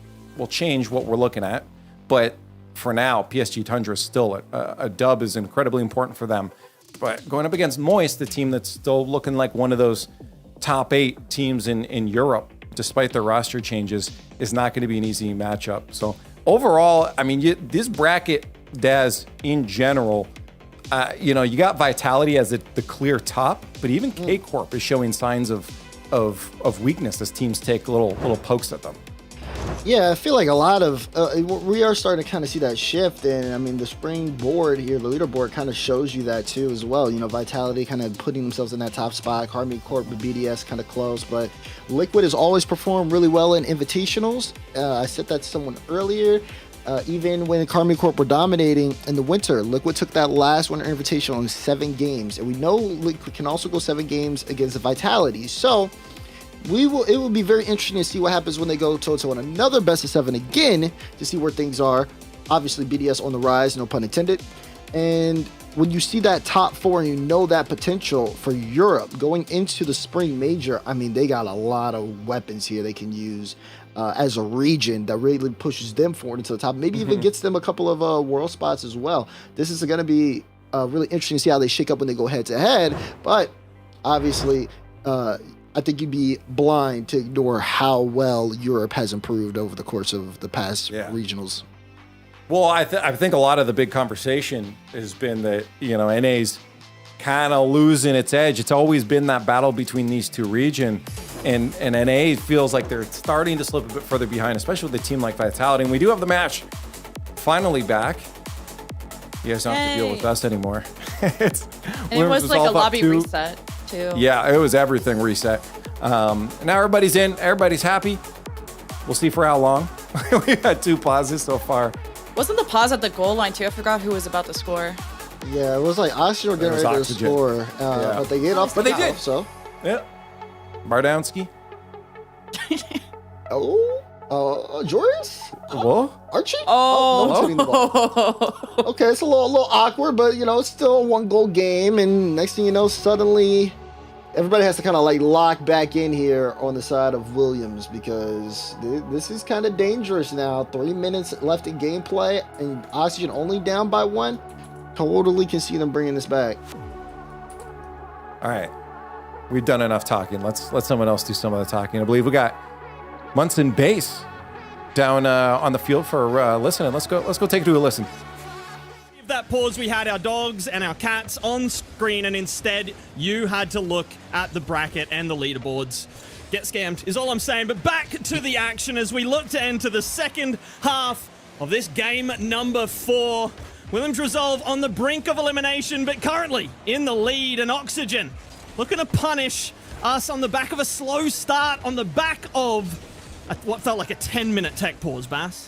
change what we're looking at. But for now, PSG Tundra is still a dub is incredibly important for them. But going up against Moist, the team that's still looking like one of those top 8 teams in Europe, despite their roster changes, is not going to be an easy matchup. So overall, I mean, this bracket, Daz, in general, you got Vitality as the clear top, but even K-Corp is showing signs of weakness as teams take little pokes at them. Yeah, I feel like a lot of we are starting to kind of see that shift, and I mean the spring board here, the leaderboard kind of shows you that too as well. Vitality kind of putting themselves in that top spot, Carmine Corp with BDS kind of close, but Liquid has always performed really well in invitationals. I said that to someone earlier. Even when Carmine Corp were dominating in the winter, Liquid took that last Winter Invitational in 7 games, and we know Liquid can also go 7 games against the Vitality. So it will be very interesting to see what happens when they go toe-to-toe on another best of 7 again to see where things are. Obviously, BDS on the rise, no pun intended. And when you see that top 4 and you know that potential for Europe going into the spring major, I mean, they got a lot of weapons here they can use as a region that really pushes them forward into the top. Maybe even gets them a couple of world spots as well. This is going to be really interesting to see how they shake up when they go head-to-head. But obviously, I think you'd be blind to ignore how well Europe has improved over the course of the past regionals. Well, I think a lot of the big conversation has been that, NA's kind of losing its edge. It's always been that battle between these two regions. And NA feels like they're starting to slip a bit further behind, especially with a team like Vitality. And we do have the match finally back. You guys don't have to deal with us anymore. It was like a lobby reset, too. Yeah, it was everything reset. Now everybody's in. Everybody's happy. We'll see for how long. We've had 2 pauses so far. Wasn't the pause at the goal line, too? I forgot who was about to score. Yeah, it was like Oxygen getting ready to score. But they get off the top, did. So. Yeah. Bardowski. Joris? What? Archie? Oh. No one's hitting the ball. Okay, it's a little awkward, but it's still a 1-goal game, and next thing you know, suddenly everybody has to kind of like lock back in here on the side of Williams because this is kind of dangerous now. 3 minutes left in gameplay, and Oxygen only down by 1. Totally can see them bringing this back. All right. We've done enough talking. Let's let someone else do some of the talking. I believe we got Munson Base down on the field for listening. Let's go take it to a listen. That pause, we had our dogs and our cats on screen, and instead you had to look at the bracket and the leaderboards. Get scammed is all I'm saying. But back to the action as we look to enter the second half of this game number 4. Williams Resolve on the brink of elimination, but currently in the lead, and Oxygen looking to punish us on the back of a slow start, on the back of what felt like a 10-minute tech pause, Bass.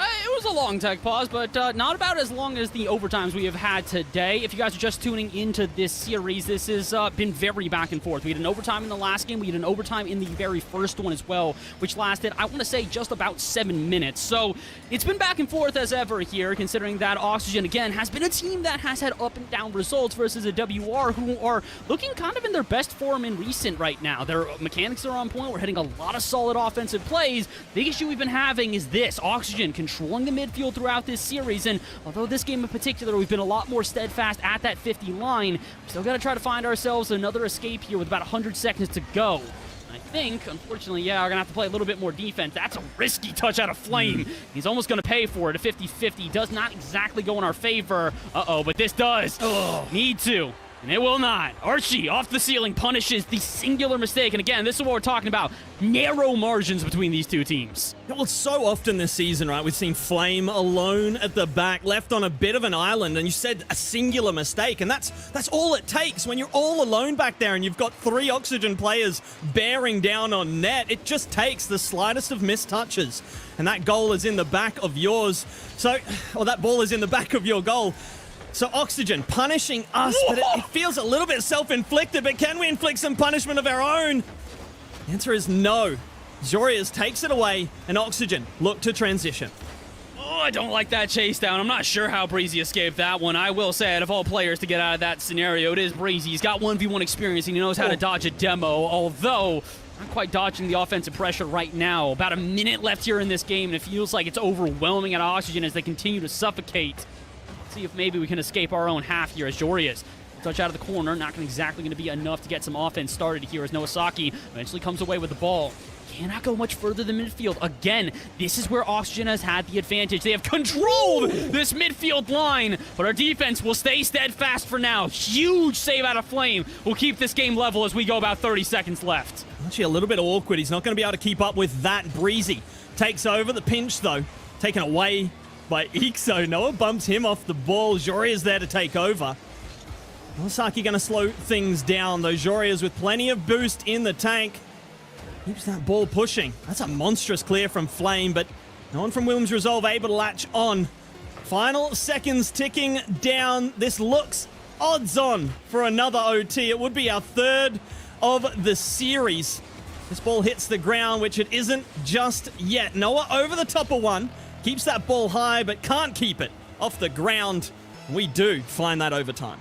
It was a long tech pause, but not about as long as the overtimes we have had today. If you guys are just tuning into this series, this has been very back and forth. We had an overtime in the last game. We had an overtime in the very first one as well, which lasted, I want to say, just about 7 minutes. So it's been back and forth as ever here, considering that Oxygen, again, has been a team that has had up and down results versus a WR who are looking kind of in their best form in recent right now. Their mechanics are on point. We're hitting a lot of solid offensive plays. The issue we've been having is this. Oxygen controlling the midfield throughout this series, and although this game in particular we've been a lot more steadfast at that 50 line, we still got to try to find ourselves another escape here with about 100 seconds to go. I think, unfortunately, yeah, we're going to have to play a little bit more defense. That's a risky touch out of Flame. He's almost going to pay for it. A 50-50 does not exactly go in our favor. Uh-oh, but this does need to. And it will not. Archie, off the ceiling, punishes the singular mistake. And again, this is what we're talking about. Narrow margins between these two teams. Well, so often this season, right, we've seen Flame alone at the back, left on a bit of an island, and you said a singular mistake, and that's all it takes when you're all alone back there and you've got 3 Oxygen players bearing down on net. It just takes the slightest of missed touches, and that goal is in the back of yours. Or that ball is in the back of your goal. So Oxygen punishing us, but it feels a little bit self-inflicted, but can we inflict some punishment of our own? The answer is no. Zorius takes it away, and Oxygen look to transition. Oh, I don't like that chase down. I'm not sure how Breezy escaped that one. I will say, out of all players to get out of that scenario, it is Breezy. He's got 1v1 experience, and he knows how to dodge a demo, although not quite dodging the offensive pressure right now. About a minute left here in this game, and it feels like it's overwhelming at Oxygen as they continue to suffocate. See if maybe we can escape our own half here as Jorius. Touch out of the corner, not exactly going to be enough to get some offense started here as Nowasaki eventually comes away with the ball. Cannot go much further than midfield. Again, this is where Oxygen has had the advantage. They have controlled this midfield line, but our defense will stay steadfast for now. Huge save out of Flame will keep this game level as we go about 30 seconds left. Actually a little bit awkward. He's not going to be able to keep up with that. Breezy takes over the pinch, though. Taken away by Ixo. Noah bumps him off the ball. Jori is there to take over. Nowasaki going to slow things down, though. Jori is with plenty of boost in the tank. Keeps that ball pushing. That's a monstrous clear from Flame, but no one from Williams Resolve able to latch on. Final seconds ticking down. This looks odds on for another OT. It would be our 3rd of the series. This ball hits the ground, which it isn't just yet. Noah over the top of one. Keeps that ball high, but can't keep it off the ground. We do find that overtime.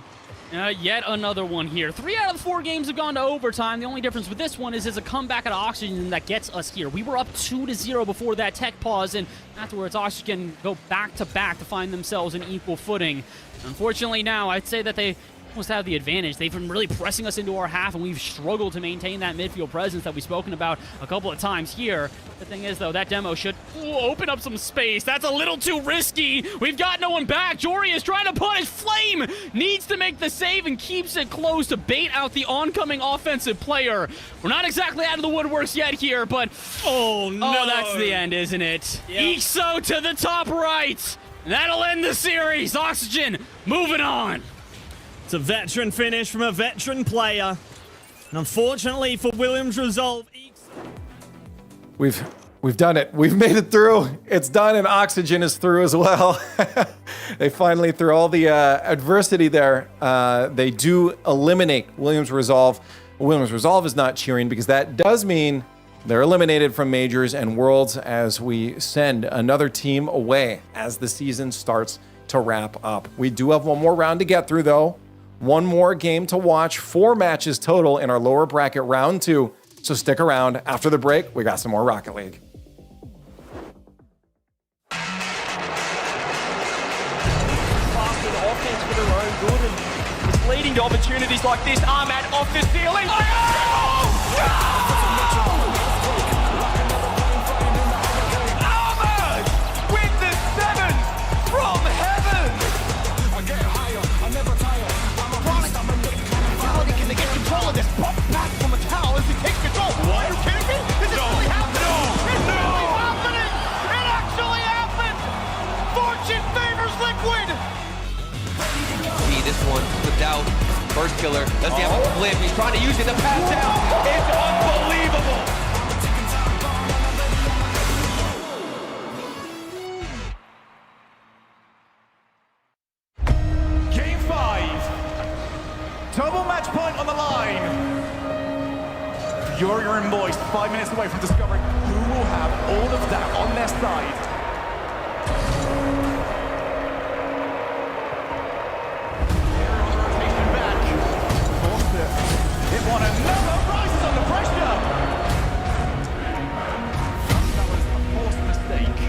Yet another one here. 3 out of the 4 games have gone to overtime. The only difference with this one is it's a comeback at Oxygen that gets us here. We were up 2-0 before that tech pause, and afterwards Oxygen go back-to-back to find themselves in equal footing. Unfortunately now, I'd say that they almost have the advantage. They've been really pressing us into our half, and we've struggled to maintain that midfield presence that we've spoken about a couple of times here. The thing is, though, that demo should open up some space. That's a little too risky. We've got no one back. Jory is trying to punish. Flame needs to make the save and keeps it close to bait out the oncoming offensive player. We're not exactly out of the woodworks yet here, but oh no, that's the end, isn't it? Yep. Ixo to the top right. That'll end the series. Oxygen moving on. It's a veteran finish from a veteran player. And unfortunately for Williams Resolve, We've done it. We've made it through. It's done, and Oxygen is through as well. They finally, through all the adversity there, they do eliminate Williams Resolve. Williams Resolve is not cheering because that does mean they're eliminated from Majors and Worlds as we send another team away as the season starts to wrap up. We do have one more round to get through, though. One more game to watch. 4 matches total in our lower bracket round 2. So stick around. After the break, we got some more Rocket League. Faster the offense for their own good, and it's leading to opportunities like this. Ahmad off the ceiling. Ahmad with the 7 from heaven. I get higher, I never tire. I'm a chronic, I'm a mentality. Can they get control of this? Pop back from a towel as he takes control. What? Are you kidding me? Is this really happening? It's really happening! It actually happened! Fortune favors Liquid! See this one without first killer. Does he have a flip? He's trying to use it to pass down. It's unbelievable. Game 5. Double match point on the line. Fury and Moist 5 minutes away from discovering who will have all of that on their side. It won another, rises under pressure. That was a forced mistake.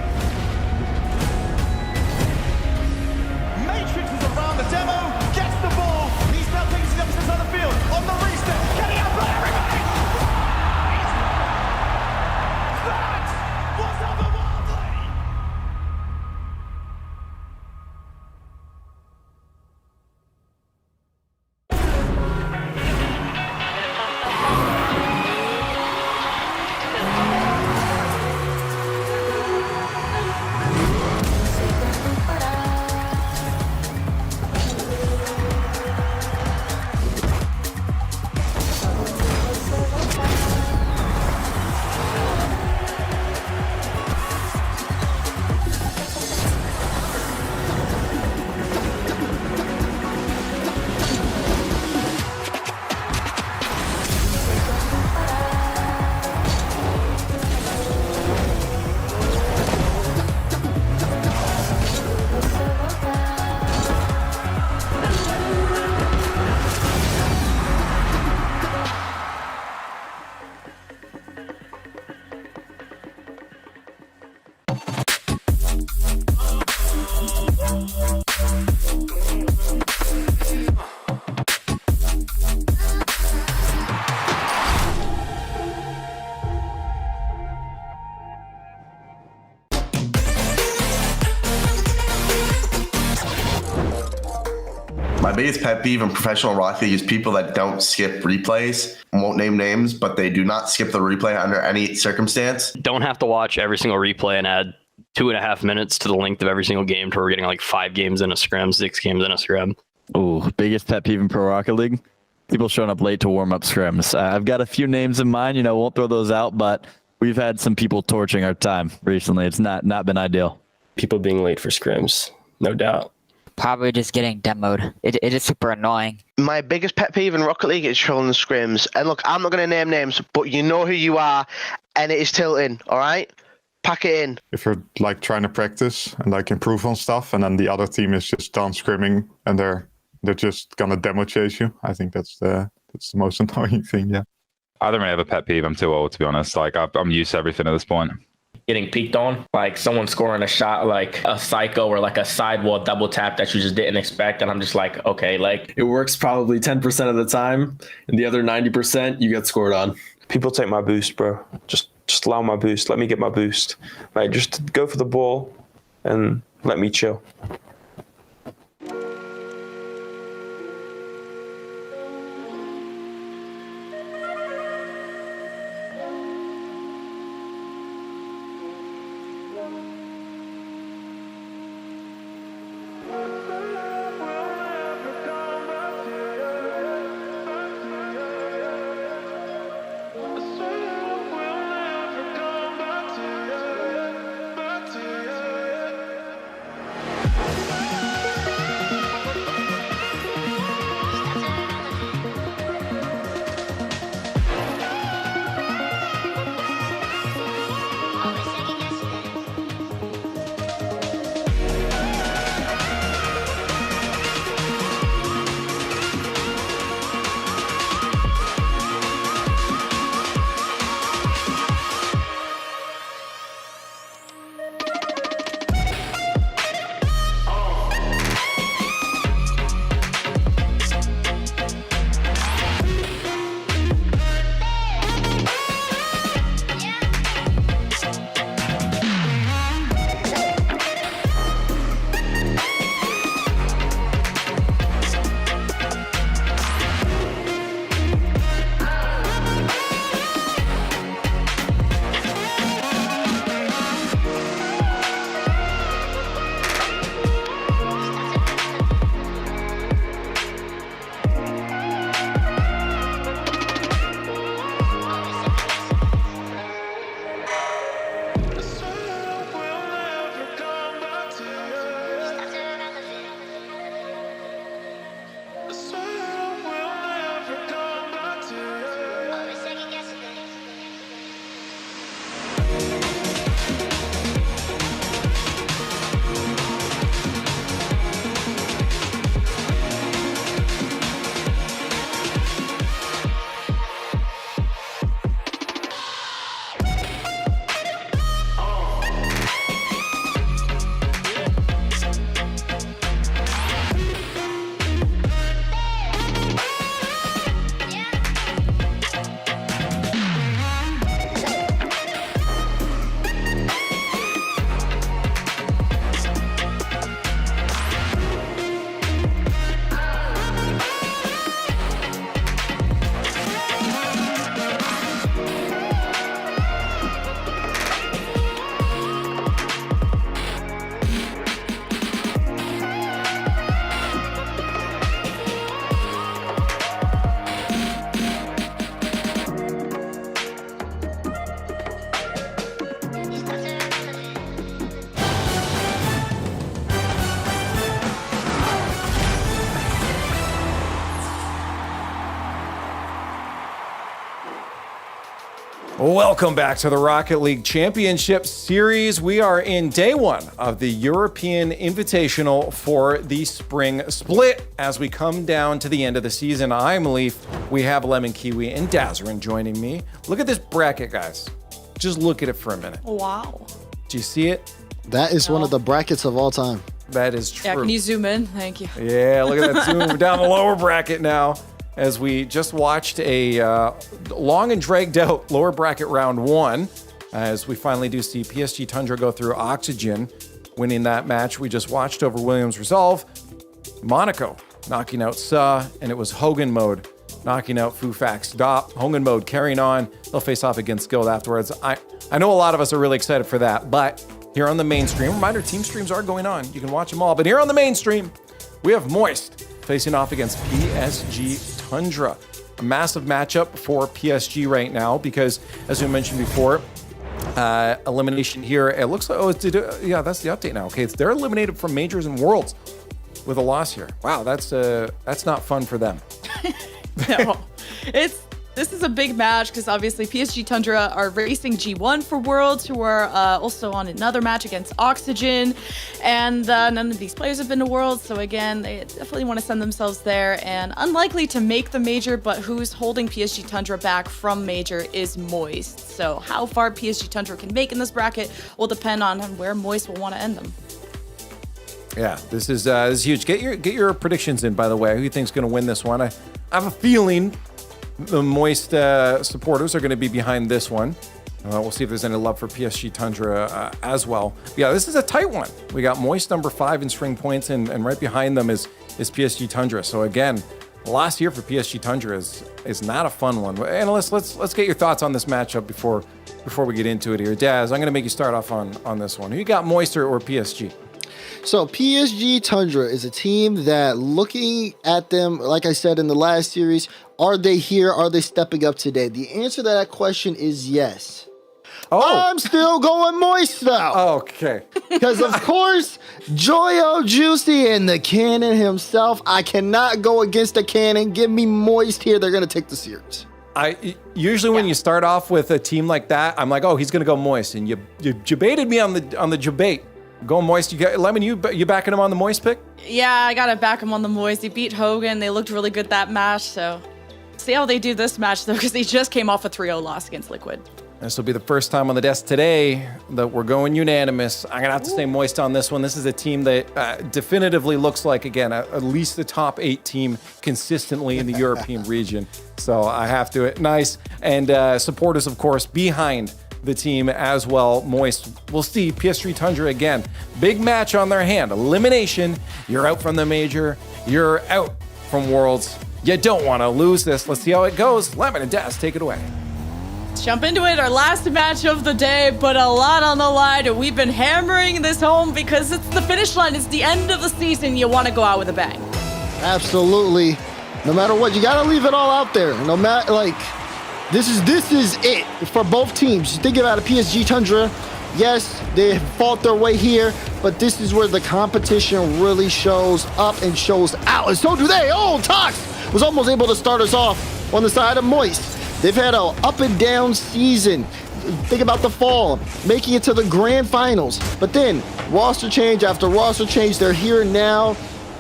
Matrix is around the demo, gets the ball. He's now taking it up to the field on the reset. Can he outplay everybody? He's My biggest pet peeve in professional Rocket League is people that don't skip replays. I won't name names, but they do not skip the replay under any circumstance. Don't have to watch every single replay and add 2.5 minutes to the length of every single game to where we're getting like 5 games in a scrim, 6 games in a scrim. Ooh, biggest pet peeve in Pro Rocket League? People showing up late to warm up scrims. I've got a few names in mind, won't throw those out, but we've had some people torching our time recently. It's not been ideal. People being late for scrims, no doubt. Probably just getting demoed. It is super annoying. My biggest pet peeve in Rocket League is trolling the scrims. And look, I'm not going to name names, but you know who you are, and it is tilting, all right? Pack it in. If you're like trying to practice and like improve on stuff, and then the other team is just done scrimming and they're just gonna demo chase you, I think that's the most annoying thing. Yeah. I don't really have a pet peeve. I'm too old to be honest. Like I'm used to everything at this point. Getting peeked on, like someone scoring a shot like a psycho or like a sidewall double tap that you just didn't expect, and I'm just like, okay, like it works probably 10% of the time, and the other 90% you get scored on. People take my boost, bro. Just allow my boost. Let me get my boost. Like just go for the ball and let me chill. Welcome back to the Rocket League Championship Series. We are in day one of the European Invitational for the spring split. As we come down to the end of the season, I'm Leaf. We have Lemon Kiwi and Dazarin joining me. Look at this bracket, guys. Just look at it for a minute. Wow. Do you see it? That is one of the brackets of all time. That is true. Yeah, can you zoom in? Thank you. Yeah, look at that zoom down the lower bracket now. As we just watched a long and dragged out lower bracket round one, as we finally do see PSG Tundra go through Oxygen, winning that match we just watched over Williams Resolve. Monaco knocking out Suh, and it was Hogan mode knocking out Fufax. Hogan mode carrying on. They'll face off against Guild afterwards. I know a lot of us are really excited for that, but here on the main stream, reminder, team streams are going on. You can watch them all, but here on the main stream, we have Moist facing off against PSG Tundra. A massive matchup for PSG right now because, as we mentioned before, elimination here. It looks like, yeah, that's the update now. Okay, they're eliminated from majors and worlds with a loss here. Wow, that's not fun for them. No, this is a big match because obviously PSG Tundra are racing G1 for Worlds, who are also on another match against Oxygen, and none of these players have been to Worlds, so again, they definitely want to send themselves there, and unlikely to make the major, but who's holding PSG Tundra back from major is Moist. So how far PSG Tundra can make in this bracket will depend on where Moist will want to end them. Yeah, this is huge. Get your predictions in, by the way. Who you think's going to win this one? I have a feeling the Moist supporters are going to be behind this one. We'll see if there's any love for PSG Tundra as well. Yeah, this is a tight one. We got Moist number 5 in string points, and right behind them is PSG Tundra. So again, last year for PSG Tundra is not a fun one. Analysts, let's get your thoughts on this matchup before we get into it here. Daz, I'm going to make you start off on this one. Who you got, Moist or PSG? So PSG Tundra is a team that, looking at them, like I said in the last series, are they here? Are they stepping up today? The answer to that question is yes. Oh. I'm still going Moist though. Okay. Because of course, Joyo Juicy and the Cannon himself. I cannot go against the Cannon. Give me Moist here. They're gonna take the series. Usually when you start off with a team like that, I'm like, oh, he's gonna go Moist, and you debated me on the debate. Go Moist. You got Lemon. You backing him on the Moist pick? Yeah, I gotta back him on the Moist. He beat Hogan. They looked really good that match. So see how they do this match though, because they just came off a 3-0 loss against Liquid. This will be the first time on the desk today that we're going unanimous. I'm gonna have to say Moist on this one. This is a team that definitively looks like, again, at least the top 8 team consistently in the European region. So I have to. Nice. And supporters, of course, behind the team as well. Moist. We'll see PSG Tundra again. Big match on their hand. Elimination. You're out from the major. You're out from Worlds. You don't want to lose this. Let's see how it goes. Lemon and Daz, take it away. Let's jump into it. Our last match of the day, but a lot on the line. And we've been hammering this home because it's the finish line. It's the end of the season. You want to go out with a bang. Absolutely. No matter what, you got to leave it all out there. No matter, like, this is it for both teams. You think about a PSG Tundra. Yes, they fought their way here, but this is where the competition really shows up and shows out. And so do they. Oh, Tox was almost able to start us off on the side of Moist. They've had an up and down season. Think about the fall, making it to the grand finals. But then roster change after roster change, they're here now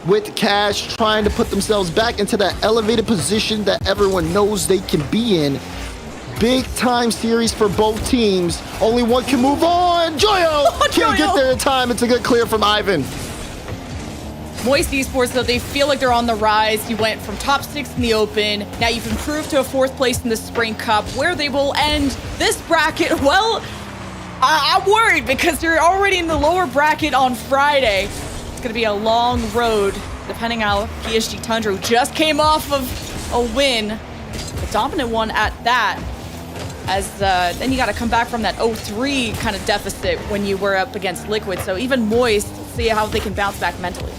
with Cash, trying to put themselves back into that elevated position that everyone knows they can be in. Big time series for both teams. Only one can move on. Joyo can't get there in time. It's a good clear from Ivan. Moist Esports, though, they feel like they're on the rise. You went from top 6 in the Open. Now you've improved to a 4th place in the Spring Cup. Where they will end this bracket, well, I'm worried because they're already in the lower bracket on Friday. It's going to be a long road, depending how PSG Tundra, who just came off of a win, a dominant one at that, as then you got to come back from that 0-3 kind of deficit when you were up against Liquid. So even Moist, see how they can bounce back mentally.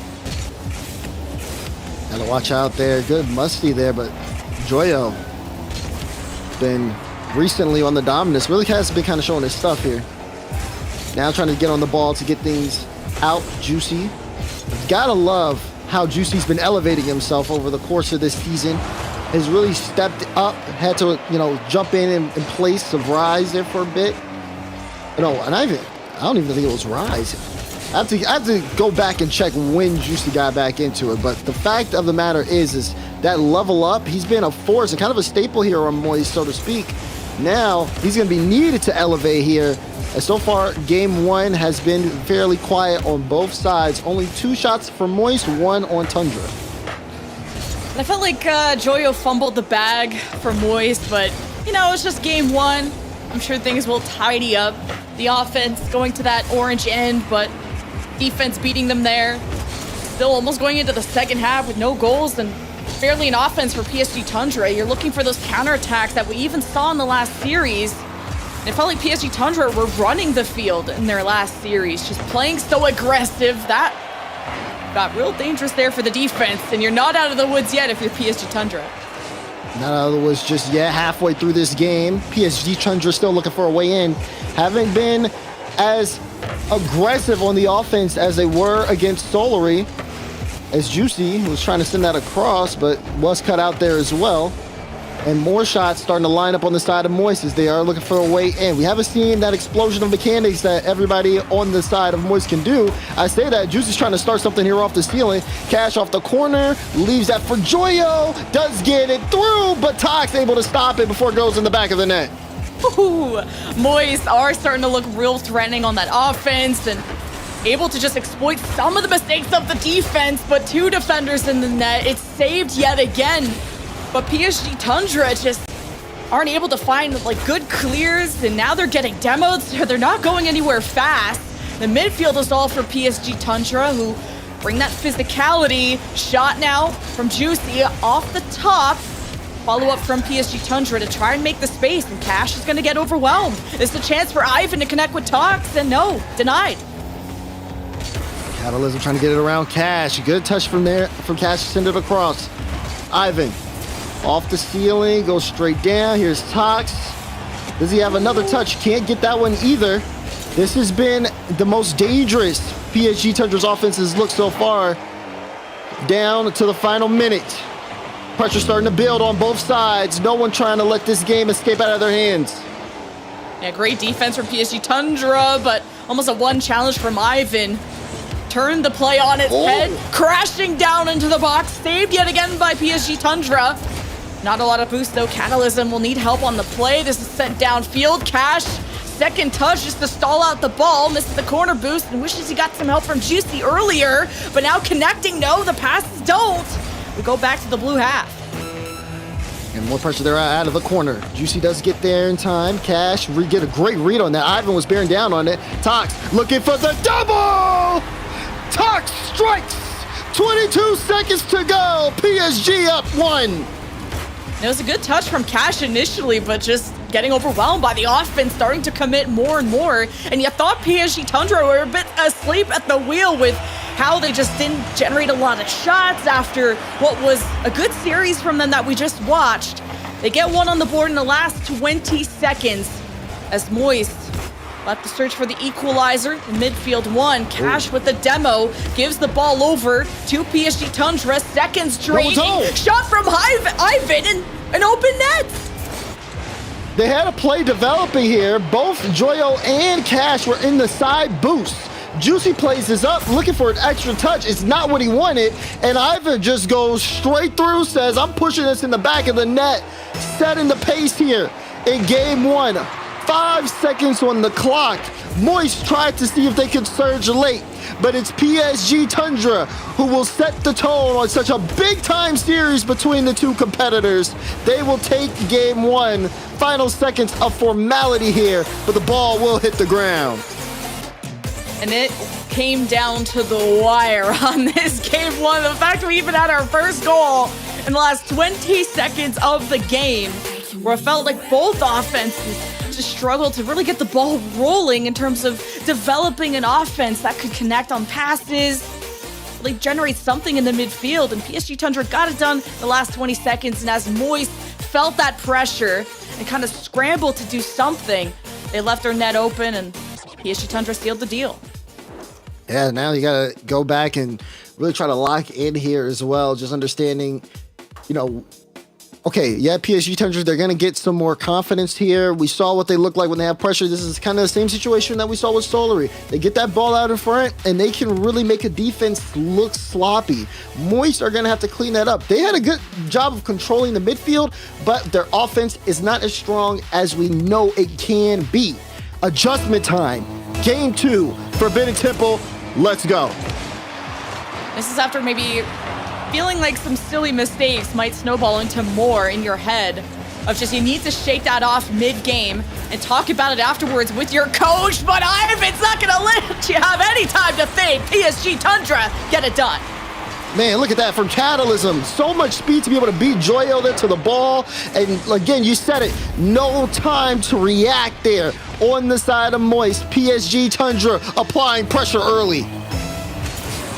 Gotta watch out there. Good musty there, but Joyo been recently on the dominance. Really has been kind of showing his stuff here. Now trying to get on the ball to get things out. Juicy. Gotta love how Juicy's been elevating himself over the course of this season. Has really stepped up. Had to, jump in place of Rise there for a bit. And I don't even think it was Rise. I have to go back and check when Juicy got back into it, but the fact of the matter is that level up, he's been a force and kind of a staple here on Moist, so to speak. Now, he's going to be needed to elevate here. And so far, game 1 has been fairly quiet on both sides. Only 2 shots for Moist, 1 on Tundra. I felt like Joyo fumbled the bag for Moist, but, it's just game 1. I'm sure things will tidy up. The offense going to that orange end, but defense beating them there. Still almost going into the second half with no goals and barely an offense for PSG Tundra. You're looking for those counterattacks that we even saw in the last series. And it felt like PSG Tundra were running the field in their last series, just playing so aggressive. That got real dangerous there for the defense, and you're not out of the woods yet if you're PSG Tundra. Not out of the woods just yet. Halfway through this game, PSG Tundra still looking for a way in. Haven't been as aggressive on the offense as they were against Solary, as Juicy was trying to send that across, but was cut out there as well. And more shots starting to line up on the side of Moist as they are looking for a way in. We haven't seen that explosion of mechanics that everybody on the side of Moist can do. I say that Juicy's trying to start something here off the ceiling. Cash off the corner, leaves that for Joyo, does get it through, but Tox able to stop it before it goes in the back of the net. Ooh, Moist are starting to look real threatening on that offense and able to just exploit some of the mistakes of the defense, but 2 defenders in the net. It's saved yet again. But PSG Tundra just aren't able to find like good clears, and now they're getting demoed, so they're not going anywhere fast. The midfield is all for PSG Tundra, who bring that physicality. Shot now from Juicy off the top. Follow up from PSG Tundra to try and make the space, and Cash is going to get overwhelmed. It's a chance for Ivan to connect with Tox, and no, denied. Catalysm trying to get it around Cash. Good touch from there from Cash to send it across. Ivan off the ceiling, goes straight down. Here's Tox. Does he have another touch? Can't get that one either. This has been the most dangerous PSG Tundra's offenses look so far. Down to the final minute. Pressure starting to build on both sides. No one trying to let this game escape out of their hands. Yeah, great defense from PSG Tundra, but almost a one challenge from Ivan. Turned the play on its head, crashing down into the box. Saved yet again by PSG Tundra. Not a lot of boost though. Catalysm will need help on the play. This is sent downfield. Cash, second touch just to stall out the ball. Misses the corner boost and wishes he got some help from Juicy earlier. But now connecting, no, the passes don't. We go back to the blue half. And more pressure there out of the corner. Juicy does get there in time. Cash, get a great read on that. Ivan was bearing down on it. Tox looking for the double! Tox strikes! 22 seconds to go. PSG up 1. It was a good touch from Cash initially, but just getting overwhelmed by the offense, starting to commit more and more. And you thought PSG Tundra were a bit asleep at the wheel with how they just didn't generate a lot of shots after what was a good series from them that we just watched. They get one on the board in the last 20 seconds as Moist left to search for the equalizer in midfield 1. Cash with the demo gives the ball over to PSG Tundra. Seconds draining. Shot from Ivan and an open net. They had a play developing here. Both Joyo and Cash were in the side boost. Juicy plays this up, looking for an extra touch. It's not what he wanted. And Ivan just goes straight through, says, I'm pushing this in the back of the net. Setting the pace here in game 1. 5 seconds on the clock. Moist tried to see if they could surge late, but it's PSG Tundra who will set the tone on such a big-time series between the two competitors. They will take game 1. Final seconds of formality here, but the ball will hit the ground. And it came down to the wire on this game 1. The fact we even had our first goal in the last 20 seconds of the game, where it felt like both offenses just struggled to really get the ball rolling in terms of developing an offense that could connect on passes, really generate something in the midfield. And PSG Tundra got it done the last 20 seconds. And as Moist felt that pressure and kind of scrambled to do something, they left their net open and PSG Tundra sealed the deal. Yeah, now you got to go back and really try to lock in here as well. Just understanding, okay, yeah, PSG Tundra, they're going to get some more confidence here. We saw what they look like when they have pressure. This is kind of the same situation that we saw with Solary. They get that ball out in front, and they can really make a defense look sloppy. Moist are going to have to clean that up. They had a good job of controlling the midfield, but their offense is not as strong as we know it can be. Adjustment time. Game 2, Forbidden Temple. Let's go. This is after maybe feeling like some silly mistakes might snowball into more in your head of just you need to shake that off mid-game and talk about it afterwards with your coach. But Ivan's not going to let you have any time to think. PSG Tundra, get it done. Man, look at that from Catalysm. So much speed to be able to beat Joyo there to the ball. And again, you said it, no time to react there on the side of Moist. PSG Tundra applying pressure early.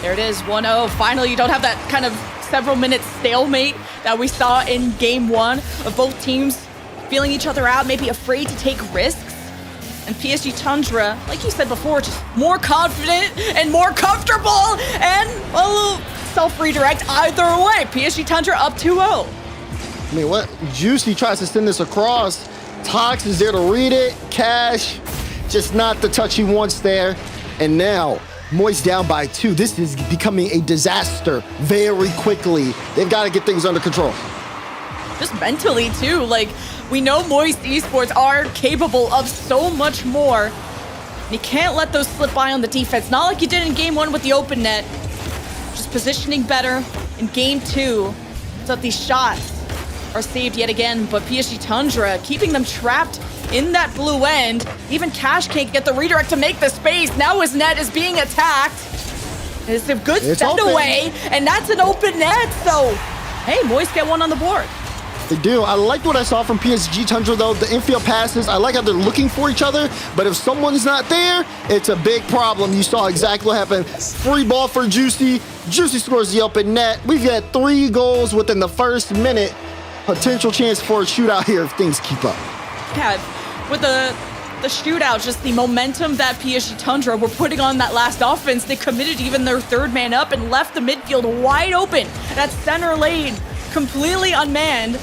There it is, 1-0. Finally, you don't have that kind of several minute stalemate that we saw in game one of both teams feeling each other out, maybe afraid to take risks. And PSG Tundra, like you said before, just more confident and more comfortable, and a little self-redirect either way. PSG Tundra up 2-0. I mean, what? Juicy tries to send this across. Tox is there to read it. Cash, just not the touch he wants there. And now, Moist down by 2. This is becoming a disaster very quickly. They've got to get things under control. Just mentally, too. Like, we know Moist Esports are capable of so much more. And you can't let those slip by on the defense. Not like you did in game one with the open net. Just positioning better in game two so that these shots are saved yet again. But PSG Tundra keeping them trapped in that blue end. Even Cash can't get the redirect to make the space. Now his net is being attacked. It's a good send away, and that's an open net. So, hey, Moist get one on the board. They do. I like what I saw from PSG Tundra, though. The infield passes, I like how they're looking for each other, but if someone's not there, it's a big problem. You saw exactly what happened. Free ball for Juicy. Juicy scores the open net. We've got 3 goals within the first minute. Potential chance for a shootout here if things keep up. Yeah, with the shootout, just the momentum that PSG Tundra were putting on that last offense, they committed even their third man up and left the midfield wide open. That center lane completely unmanned.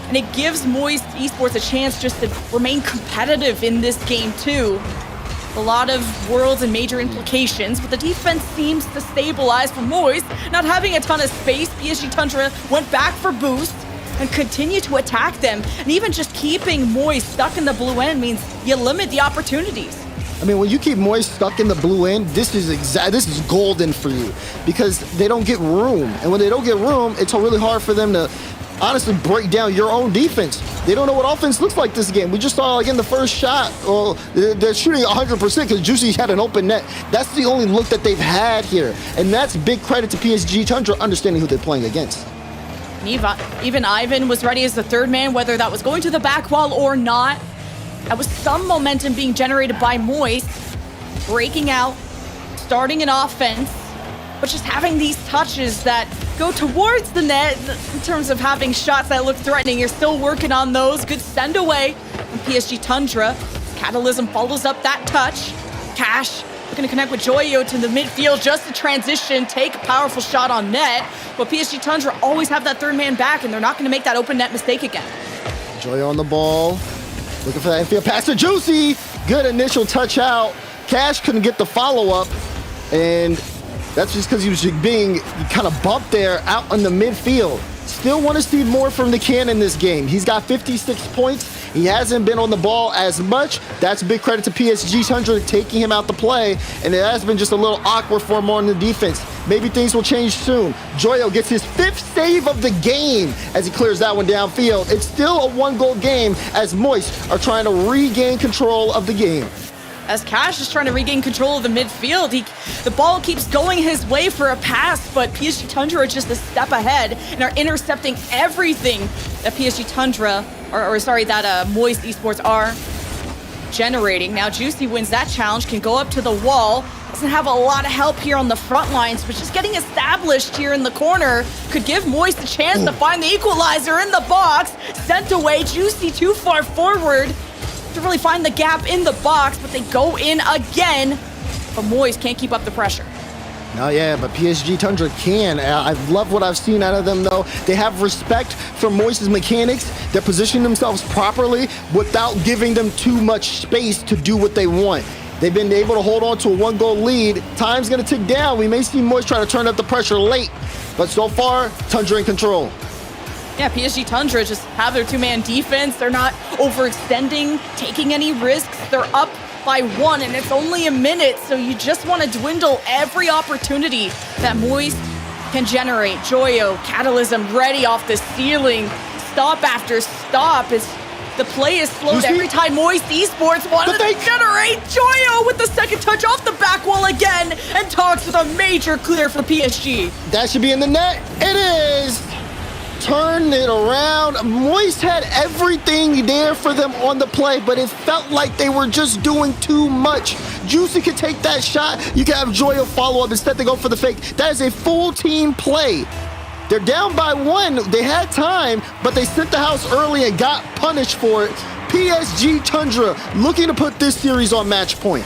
And it gives Moist Esports a chance just to remain competitive in this game too. A lot of worlds and major implications, but the defense seems to stabilize for Moist. Not having a ton of space, PSG Tundra went back for boost and continue to attack them. And even just keeping Moist stuck in the blue end means you limit the opportunities. I mean, when you keep Moist stuck in the blue end, this is golden for you because they don't get room. And when they don't get room, it's really hard for them to honestly break down your own defense. They don't know what offense looks like this game. We just saw, like, in the first shot, well, they're shooting 100% because Juicy had an open net. That's the only look that they've had here. And that's big credit to PSG Tundra understanding who they're playing against. Even Ivan was ready as the third man, whether that was going to the back wall or not. That was some momentum being generated by Moist, breaking out, starting an offense, but just having these touches that go towards the net in terms of having shots that look threatening. You're still working on those. Good send away from PSG Tundra. Catalysm follows up that touch. Cash looking to connect with Joyo to the midfield just to transition, take a powerful shot on net. But PSG Tundra always have that third man back, and they're not going to make that open net mistake again. Joyo on the ball. Looking for that infield pass to Juicy. Good initial touch out. Cash couldn't get the follow-up, and that's just because he was being kind of bumped there out on the midfield. Still want to see more from the can in this game. He's got 56 points. He hasn't been on the ball as much. That's big credit to PSG Tundra taking him out to play, and it has been just a little awkward for him on the defense. Maybe things will change soon. Joyo gets his 5th save of the game as he clears that one downfield. It's still a 1-goal game as Moist are trying to regain control of the game. As Cash is trying to regain control of the midfield, the ball keeps going his way for a pass, but PSG Tundra are just a step ahead and are intercepting everything that PSG Tundra, that Moist Esports are generating. Now Juicy wins that challenge, can go up to the wall, doesn't have a lot of help here on the front lines, but just getting established here in the corner could give Moist a chance to find the equalizer in the box. Sent away, Juicy too far forward to really find the gap in the box, but they go in again. But Moist can't keep up the pressure. No, yeah, but PSG Tundra can. I love what I've seen out of them, though. They have respect for Moist's mechanics. They're positioning themselves properly without giving them too much space to do what they want. They've been able to hold on to a 1-goal lead. Time's going to tick down. We may see Moist try to turn up the pressure late, but so far, Tundra in control. Yeah, PSG Tundra just have their 2-man defense. They're not overextending, taking any risks. They're up by 1, and it's only a minute, so you just want to dwindle every opportunity that Moist can generate. Joyo, Catalysm ready off the ceiling. Stop after stop as The play is slowed every time Moist Esports wanted to generate. Joyo with the second touch off the back wall again, and Tox with a major clear for PSG. That should be in the net. It is. Turn it around. Moist had everything there for them on the play, but it felt like they were just doing too much. Juicy could take that shot. You can have Joyo follow up. Instead, they go for the fake. That is a full team play. They're down by 1. They had time, but they sent the house early and got punished for it. PSG Tundra looking to put this series on match point.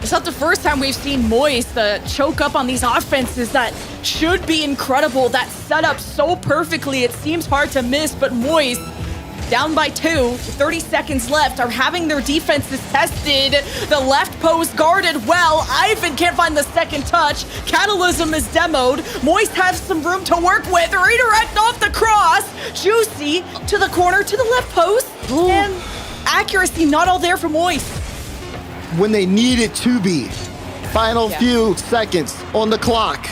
It's not the first time we've seen Moist choke up on these offenses that should be incredible, that set up so perfectly. It seems hard to miss, but Moist, down by 2, 30 seconds left, are having their defenses tested. The left post guarded well. Ivan can't find the second touch. Catalysm is demoed. Moist has some room to work with. Redirect off the cross. Juicy to the corner, to the left post. And accuracy not all there for Moist. When they need it to be. Final few seconds on the clock.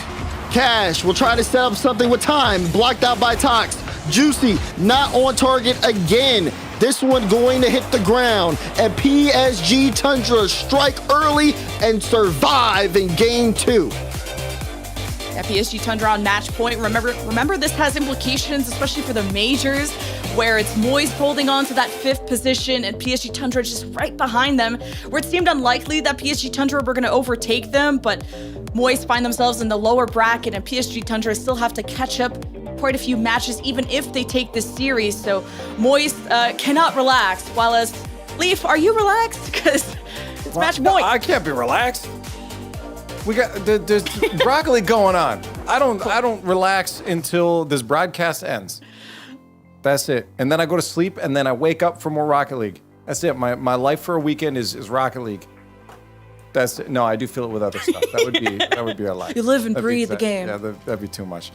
Cash will try to set up something with time. Blocked out by Tox. Juicy not on target again. This one going to hit the ground. And PSG Tundra strike early and survive in game 2. Yeah, PSG Tundra on match point. Remember this has implications, especially for the majors, where it's Moist holding on to that 5th position and PSG Tundra just right behind them, where it seemed unlikely that PSG Tundra were going to overtake them, but Moist find themselves in the lower bracket, and PSG Tundra still have to catch up quite a few matches, even if they take this series. So Moist cannot relax. While as Leaf, are you relaxed? Because it's match point. I can't be relaxed. We got there's broccoli going on. I don't relax until this broadcast ends. That's it. And then I go to sleep, and then I wake up for more Rocket League. That's it. My life for a weekend is Rocket League. That's it. No, I do fill it with other stuff. That would be a lie. You live and breathe the game. Yeah, that'd be too much.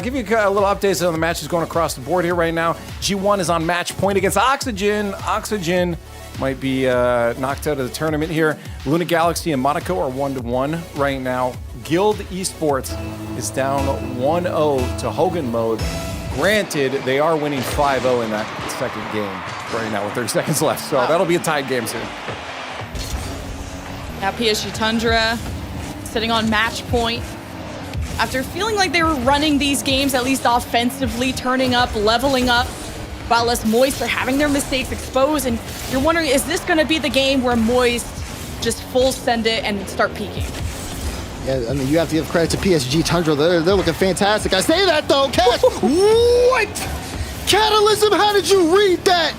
Give you a little updates on the matches going across the board here right now. G1 is on match point against Oxygen. Oxygen might be knocked out of the tournament here. Luna Galaxy and Monaco are 1-1 right now. Guild Esports is down 1-0 to Hogan Mode. Granted, they are winning 5-0 in that second game right now with 30 seconds left. So that'll be a tied game soon. Now PSG Tundra sitting on match point. After feeling like they were running these games, at least offensively, turning up, leveling up, while us Moist are having their mistakes exposed, and you're wondering, is this going to be the game where Moist just full send it and start peaking? Yeah, I mean, you have to give credit to PSG Tundra. They're looking fantastic. I say that, though, Cash. What? Catalysm, how did you read that?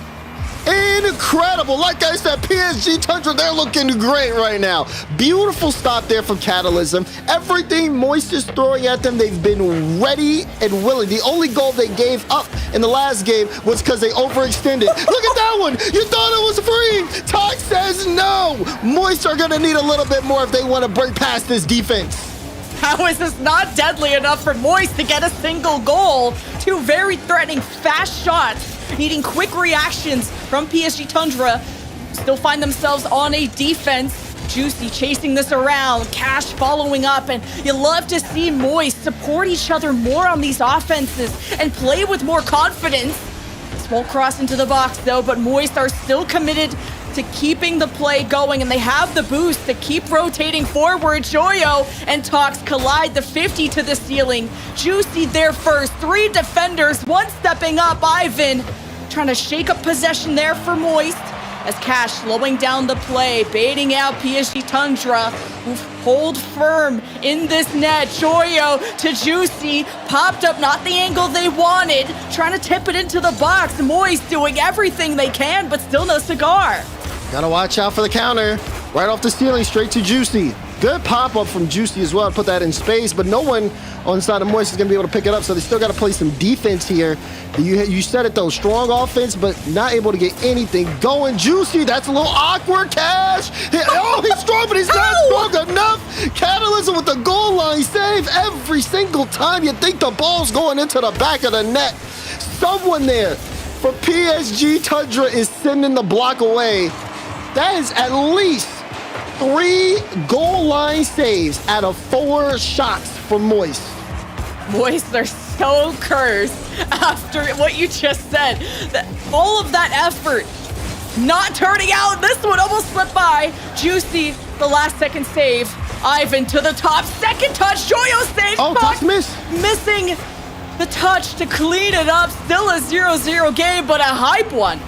Incredible. Like I said, PSG Tundra, they're looking great right now. Beautiful stop there from Catalysm. Everything Moist is throwing at them, they've been ready and willing. The only goal they gave up in the last game was because they overextended. Look at that one. You thought it was free. Tox says no. Moist are going to need a little bit more if they want to break past this defense. How is this not deadly enough for Moist to get a single goal? 2 very threatening fast shots, needing quick reactions from PSG Tundra. Still find themselves on a defense. Juicy chasing this around, Cash following up, and you love to see Moist support each other more on these offenses and play with more confidence. Small cross into the box though, but Moist are still committed to keeping the play going, and they have the boost to keep rotating forward. Joyo and Tox collide the 50 to the ceiling. Juicy there first, 3 defenders, 1 stepping up. Ivan trying to shake up possession there for Moist, as Cash slowing down the play, baiting out PSG Tundra, who hold firm in this net. Joyo to Juicy, popped up, not the angle they wanted, trying to tip it into the box. Moist doing everything they can, but still no cigar. Gotta watch out for the counter. Right off the ceiling, straight to Juicy. Good pop-up from Juicy as well to put that in space, but no one on the side of Moist is going to be able to pick it up, so they still got to play some defense here. You said it, though. Strong offense, but not able to get anything going. Juicy, that's a little awkward. Cash. Oh, he's strong, but he's not strong enough. Catalysm with the goal line save every single time you think the ball's going into the back of the net. Someone there for PSG Tundra is sending the block away. That is at least 3 goal line saves out of 4 shots from Moist. Moist are so cursed after what you just said. That all of that effort not turning out. This one almost slipped by. Juicy, the last second save. Ivan to the top. Second touch. Joyo saves. Oh, Tox miss. Missing the touch to clean it up. Still a 0-0 game, but a hype one.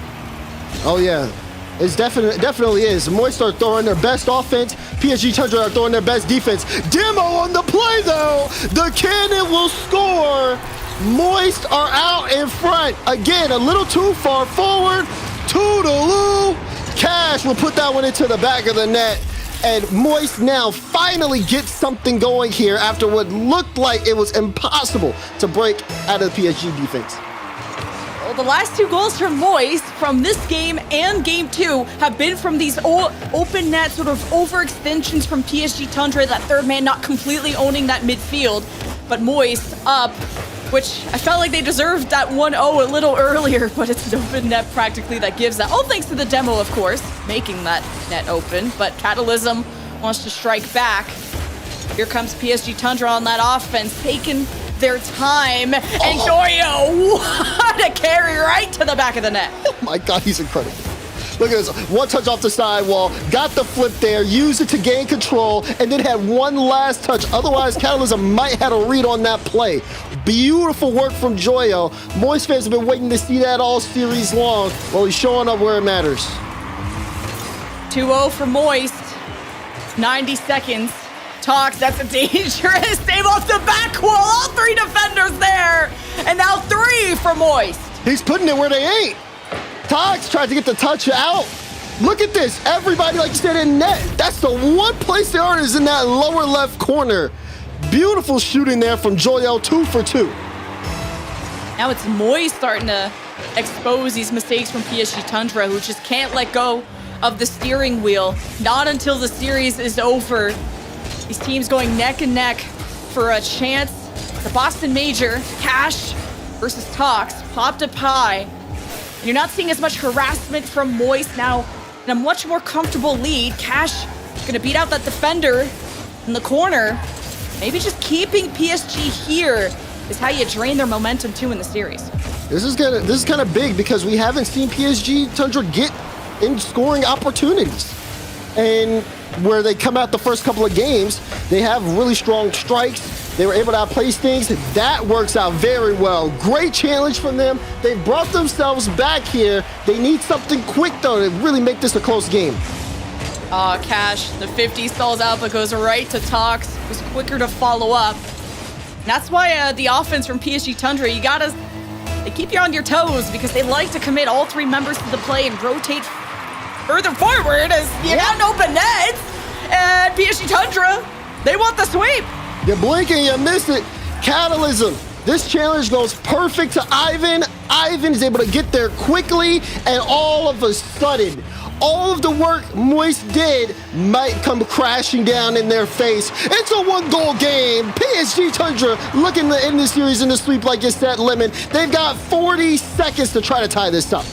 Oh, yeah. It definitely is. Moist are throwing their best offense. PSG Tundra are throwing their best defense. Demo on the play, though. The cannon will score. Moist are out in front. Again, a little too far forward. Toodaloo. Cash will put that one into the back of the net. And Moist now finally gets something going here after what looked like it was impossible to break out of the PSG defense. Well, the last 2 goals from Moist from this game and game 2 have been from these open net sort of overextensions from PSG Tundra, that third man not completely owning that midfield. But Moist up, which I felt like they deserved that 1-0 a little earlier, but it's an open net practically that gives that. All thanks to the demo, of course, making that net open. But Catalysm wants to strike back. Here comes PSG Tundra on that offense, taking their time. And Joyo, what a carry right to the back of the net. Oh my God, he's incredible. Look at this. One touch off the sidewall, got the flip there, used it to gain control, and then had one last touch. Otherwise, Catalysm might have a read on that play. Beautiful work from Joyo. Moist fans have been waiting to see that all series long. Well, he's showing up where it matters. 2-0 for Moist. 90 seconds. Tox, that's a dangerous save off the back wall. All 3 defenders there. And now 3 for Moist. He's putting it where they ain't. Tox tried to get the touch out. Look at this. Everybody, like you said, in net. That's the one place they are, is in that lower left corner. Beautiful shooting there from Joyo, 2 for 2. Now it's Moist starting to expose these mistakes from PSG Tundra, who just can't let go of the steering wheel. Not until the series is over. These teams going neck and neck for a chance. The Boston Major, Cash versus Tox, popped up high. You're not seeing as much harassment from Moist now in a much more comfortable lead. Cash gonna beat out that defender in the corner. Maybe just keeping PSG here is how you drain their momentum too in the series. This is kind of big because we haven't seen PSG Tundra get in scoring opportunities. And where they come out the first couple of games, they have really strong strikes. They were able to outplace things. That works out very well. Great challenge from them. They brought themselves back here. They need something quick, though, to really make this a close game. Cash, the 50 stalls out, but goes right to Tox. Was quicker to follow up. And that's why the offense from PSG Tundra, they keep you on your toes because they like to commit all 3 members to the play and rotate further forward as you got an open net. And PSG Tundra, they want the sweep. You blink and you miss it. Catalysm. This challenge goes perfect to Ivan. Ivan is able to get there quickly, and all of a sudden, all of the work Moist did might come crashing down in their face. It's a 1-goal game. PSG Tundra looking to end the series in the sweep like you said, Lemon. They've got 40 seconds to try to tie this up.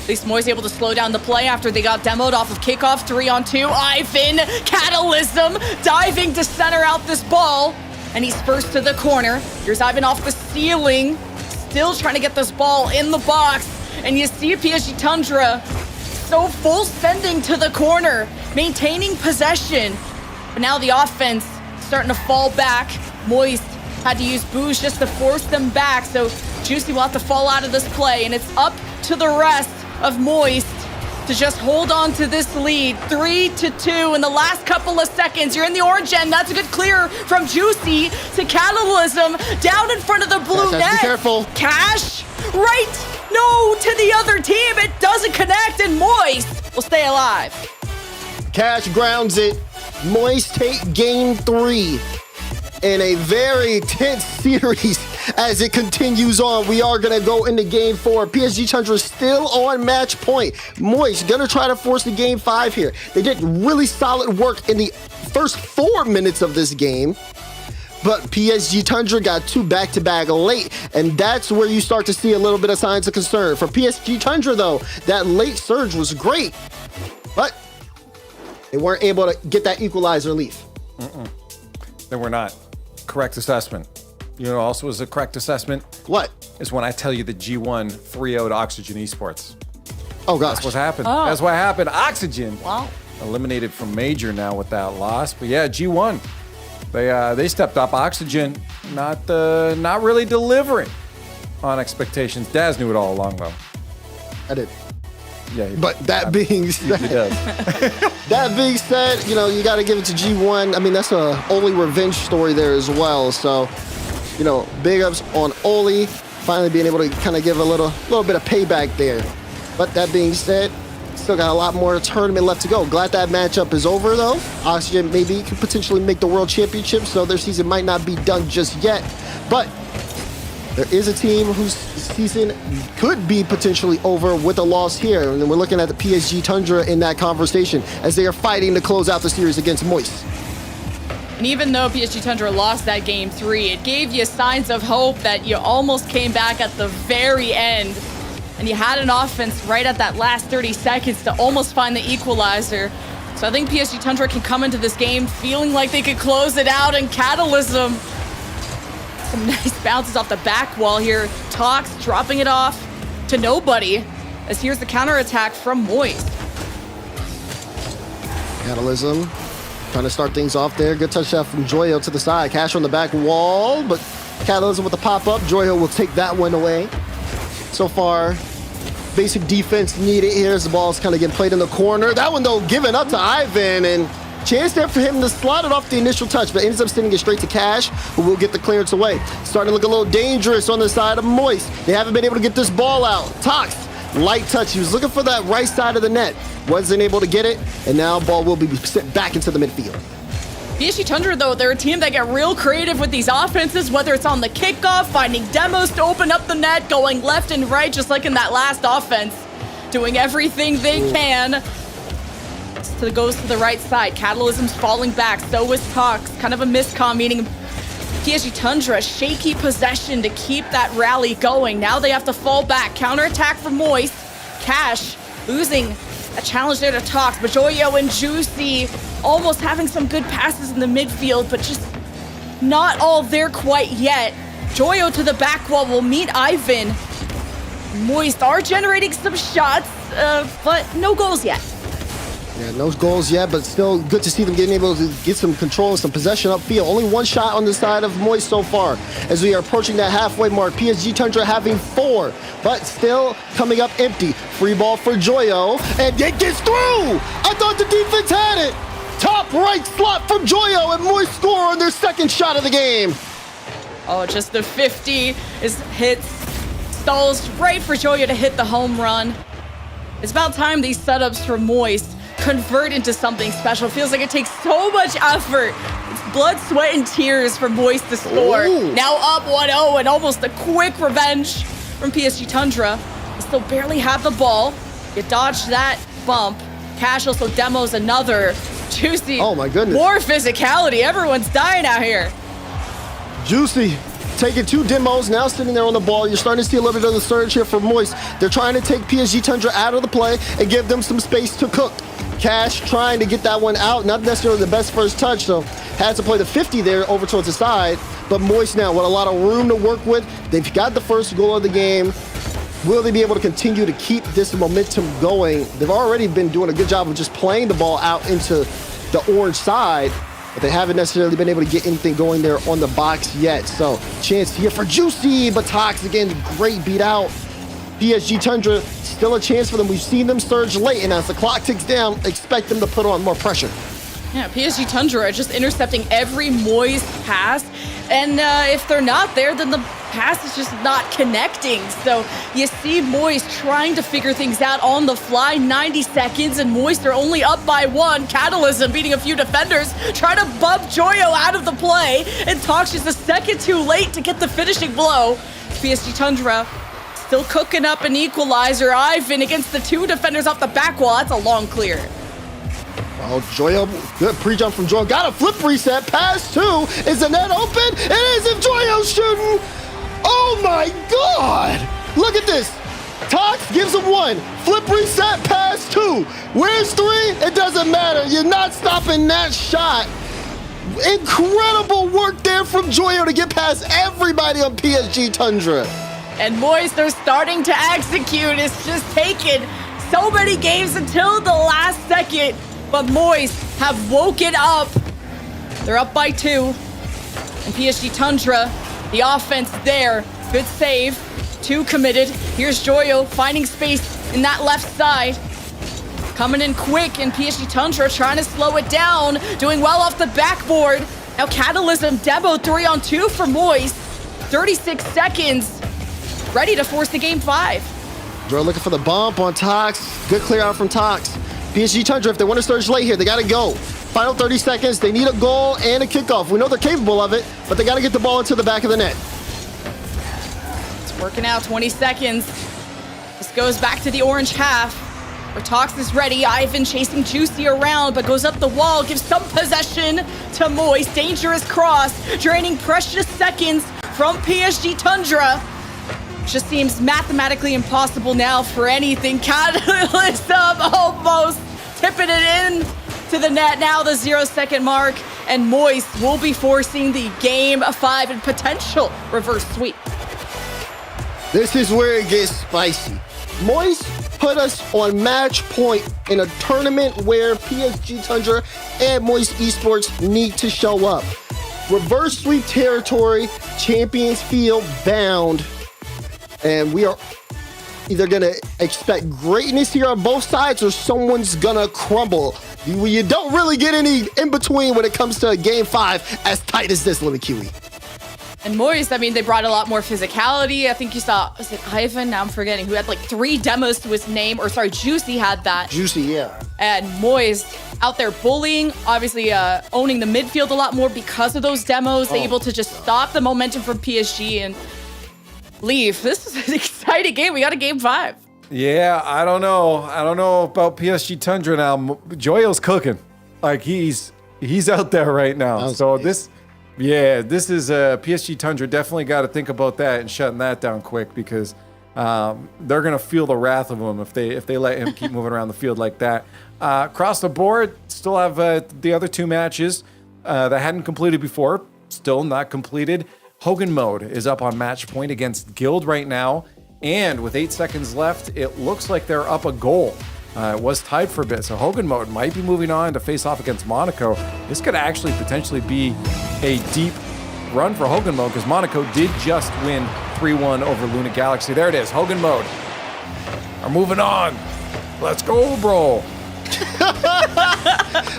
At least Moist able to slow down the play after they got demoed off of kickoff. 3-on-2. Ivan, Catalysm, diving to center out this ball. And he's first to the corner. Here's Ivan off the ceiling. Still trying to get this ball in the box. And you see PSG Tundra so full sending to the corner, maintaining possession. But now the offense starting to fall back. Moist had to use boost just to force them back. So Juicy will have to fall out of this play. And it's up to the rest of Moist to just hold on to this lead. 3-2 in the last couple of seconds. You're in the orange end. That's a good clear from Juicy to Catalysm down in front of the blue net. Be careful. Cash, right? No, to the other team. It doesn't connect, and Moist will stay alive. Cash grounds it. Moist take game 3 in a very tense series as it continues on. We are going to go into game 4. PSG Tundra still on match point. Moist going to try to force the game 5 here. They did really solid work in the first 4 minutes of this game, but PSG Tundra got 2 back-to-back late, and that's where you start to see a little bit of signs of concern. For PSG Tundra, though, that late surge was great, but they weren't able to get that equalizer leaf. They were not. Correct assessment. You know, also was a correct assessment. What? Is when I tell you that G1 3-0'd Oxygen Esports. Oh, gosh. That's what happened. Oh. That's what happened. Oxygen. Wow. Eliminated from Major now with that loss. But yeah, G1. They stepped up. Oxygen not really delivering on expectations. Daz knew it all along, though. I did. Yeah, but that being said, that being said, you know, you got to give it to G1. I mean, that's a Oli revenge story there as well. So, you know, big ups on Oli finally being able to kind of give a little bit of payback there. But that being said, still got a lot more tournament left to go. Glad that matchup is over, though. Oxygen maybe could potentially make the World Championship, so their season might not be done just yet. But there is a team whose season could be potentially over with a loss here. And we're looking at the PSG Tundra in that conversation as they are fighting to close out the series against Moist. And even though PSG Tundra lost that game 3, it gave you signs of hope that you almost came back at the very end. And you had an offense right at that last 30 seconds to almost find the equalizer. So I think PSG Tundra can come into this game feeling like they could close it out, and Catalysm. Some nice bounces off the back wall here. Tox dropping it off to nobody. As here's the counterattack from Moist. Catalysm trying to start things off there. Good touch shot from Joyo to the side. Cash on the back wall, but Catalysm with the pop-up. Joyo will take that one away. So far, basic defense needed here as the ball's kind of getting played in the corner. That one, though, given up to Ivan, and chance there for him to slide it off the initial touch, but ends up sending it straight to Cash, who will get the clearance away. Starting to look a little dangerous on the side of Moist. They haven't been able to get this ball out. Tox, light touch. He was looking for that right side of the net. Wasn't able to get it, and now ball will be sent back into the midfield. PSG Tundra, though, they're a team that get real creative with these offenses, whether it's on the kickoff, finding demos to open up the net, going left and right, just like in that last offense, doing everything they can. So it goes to the right side. Catalysm's falling back. So was Tox. Kind of a miscomm, meaning PSG Tundra, shaky possession to keep that rally going. Now they have to fall back. Counterattack from Moist. Cash losing a challenge there to Tox, but Joyo and Juicy almost having some good passes in the midfield, but just not all there quite yet. Joyo to the back wall will meet Ivan. Moist are generating some shots, but no goals yet. Yeah, no goals yet, but still good to see them getting able to get some control and some possession upfield. Only one shot on the side of Moist so far as we are approaching that halfway mark. PSG Tundra having 4, but still coming up empty. Free ball for Joyo, and it gets through! I thought the defense had it! Top right slot from Joyo, and Moist score on their second shot of the game. Oh, just the 50 is hit. Stalls right for Joyo to hit the home run. It's about time these setups for Moist convert into something special. Feels like it takes so much effort. It's blood, sweat, and tears for Moist to score. Ooh. Now up 1-0 and almost a quick revenge from PSG Tundra. They still barely have the ball. You dodge that bump. Cash also demos another. Juicy. Oh my goodness. More physicality. Everyone's dying out here. Juicy taking 2 demos, now sitting there on the ball. You're starting to see a little bit of the surge here for Moist. They're trying to take PSG Tundra out of the play and give them some space to cook. Cash trying to get that one out. Not necessarily the best first touch, so has to play the 50 there over towards the side. But Moist now with a lot of room to work with. They've got the first goal of the game. Will they be able to continue to keep this momentum going? They've already been doing a good job of just playing the ball out into the orange side, but they haven't necessarily been able to get anything going there on the box yet. So chance here for Juicy, but Tox again, great beat out. PSG Tundra, still a chance for them. We've seen them surge late, and as the clock ticks down, expect them to put on more pressure. Yeah, PSG Tundra just intercepting every Moist pass. And if they're not there, then the pass is just not connecting. So you see Moist trying to figure things out on the fly. 90 seconds, and Moist are only up by 1. Catalysm beating a few defenders, trying to bump Joyo out of the play. And Tox just a second too late to get the finishing blow. PSG Tundra still cooking up an equalizer. Ivan against the 2 defenders off the back wall. That's a long clear. Oh, Joyo, good pre-jump from Joyo. Got a flip reset, pass 2. Is the net open? It is if Joyo's shooting. Oh my God. Look at this. Tox gives him 1. Flip reset, pass 2. Where's 3? It doesn't matter. You're not stopping that shot. Incredible work there from Joyo to get past everybody on PSG Tundra. And Moist, they're starting to execute. It's just taken so many games until the last second. But Moist have woken up. They're up by 2. And PSG Tundra, the offense there. Good save. 2 committed. Here's Joyo finding space in that left side. Coming in quick, and PSG Tundra trying to slow it down. Doing well off the backboard. Now Catalysm demo 3-on-2 for Moist. 36 seconds. Ready to force the game 5. Joyo looking for the bump on Tox. Good clear out from Tox. PSG Tundra, if they want to surge late here, they got to go. Final 30 seconds. They need a goal and a kickoff. We know they're capable of it, but they got to get the ball into the back of the net. It's working out. 20 seconds. This goes back to the orange half. Where Tox is ready. Ivan chasing Juicy around, but goes up the wall, gives some possession to Moist. Dangerous cross, draining precious seconds from PSG Tundra. Just seems mathematically impossible now for anything. Catalysm almost tipping it in to the net. Now the 0-second mark, and Moist will be forcing the game 5 and potential reverse sweep. This is where it gets spicy. Moist put us on match point in a tournament where PSG Tundra and Moist Esports need to show up. Reverse sweep territory, Champions Field bound, and we are either going to expect greatness here on both sides or someone's going to crumble. You don't really get any in between when it comes to game 5 as tight as this, Limit Kiwi. And Moist, I mean, they brought a lot more physicality. I think you saw, was it Ivan? Now I'm forgetting, who had like 3 demos to his name. Or sorry, Juicy had that. Juicy, yeah. And Moist out there bullying, obviously owning the midfield a lot more because of those demos. Able to just stop the momentum from PSG and leave. This is an exciting game. We got a game 5. Yeah, I don't know. I don't know about PSG Tundra now. Joyo's cooking. Like, he's out there right now. So this... Yeah, this is PSG Tundra definitely got to think about that and shutting that down quick, because they're gonna feel the wrath of him if they let him keep moving around the field like that. Across the board, still have the other 2 matches that hadn't completed before, still not completed. Hogan Mode is up on match point against Guild right now, and with 8 seconds left, it looks like they're up a goal. It was tied for a bit, so Hogan Mode might be moving on to face off against Monaco. This could actually potentially be a deep run for Hogan Mode, because Monaco did just win 3-1 over Luna Galaxy. There it is, Hogan Mode are moving on. Let's go, bro.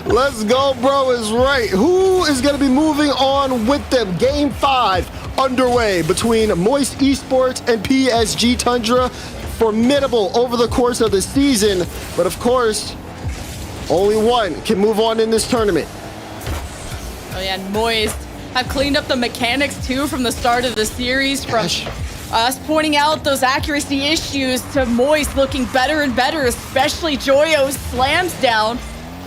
Let's go, bro is right. Who is going to be moving on with them? Game 5 underway between Moist Esports and PSG Tundra. Formidable over the course of the season, but of course, only one can move on in this tournament. Oh yeah, and Moist have cleaned up the mechanics too from the start of the series, from us pointing out those accuracy issues to Moist looking better and better, especially Joyo slams down,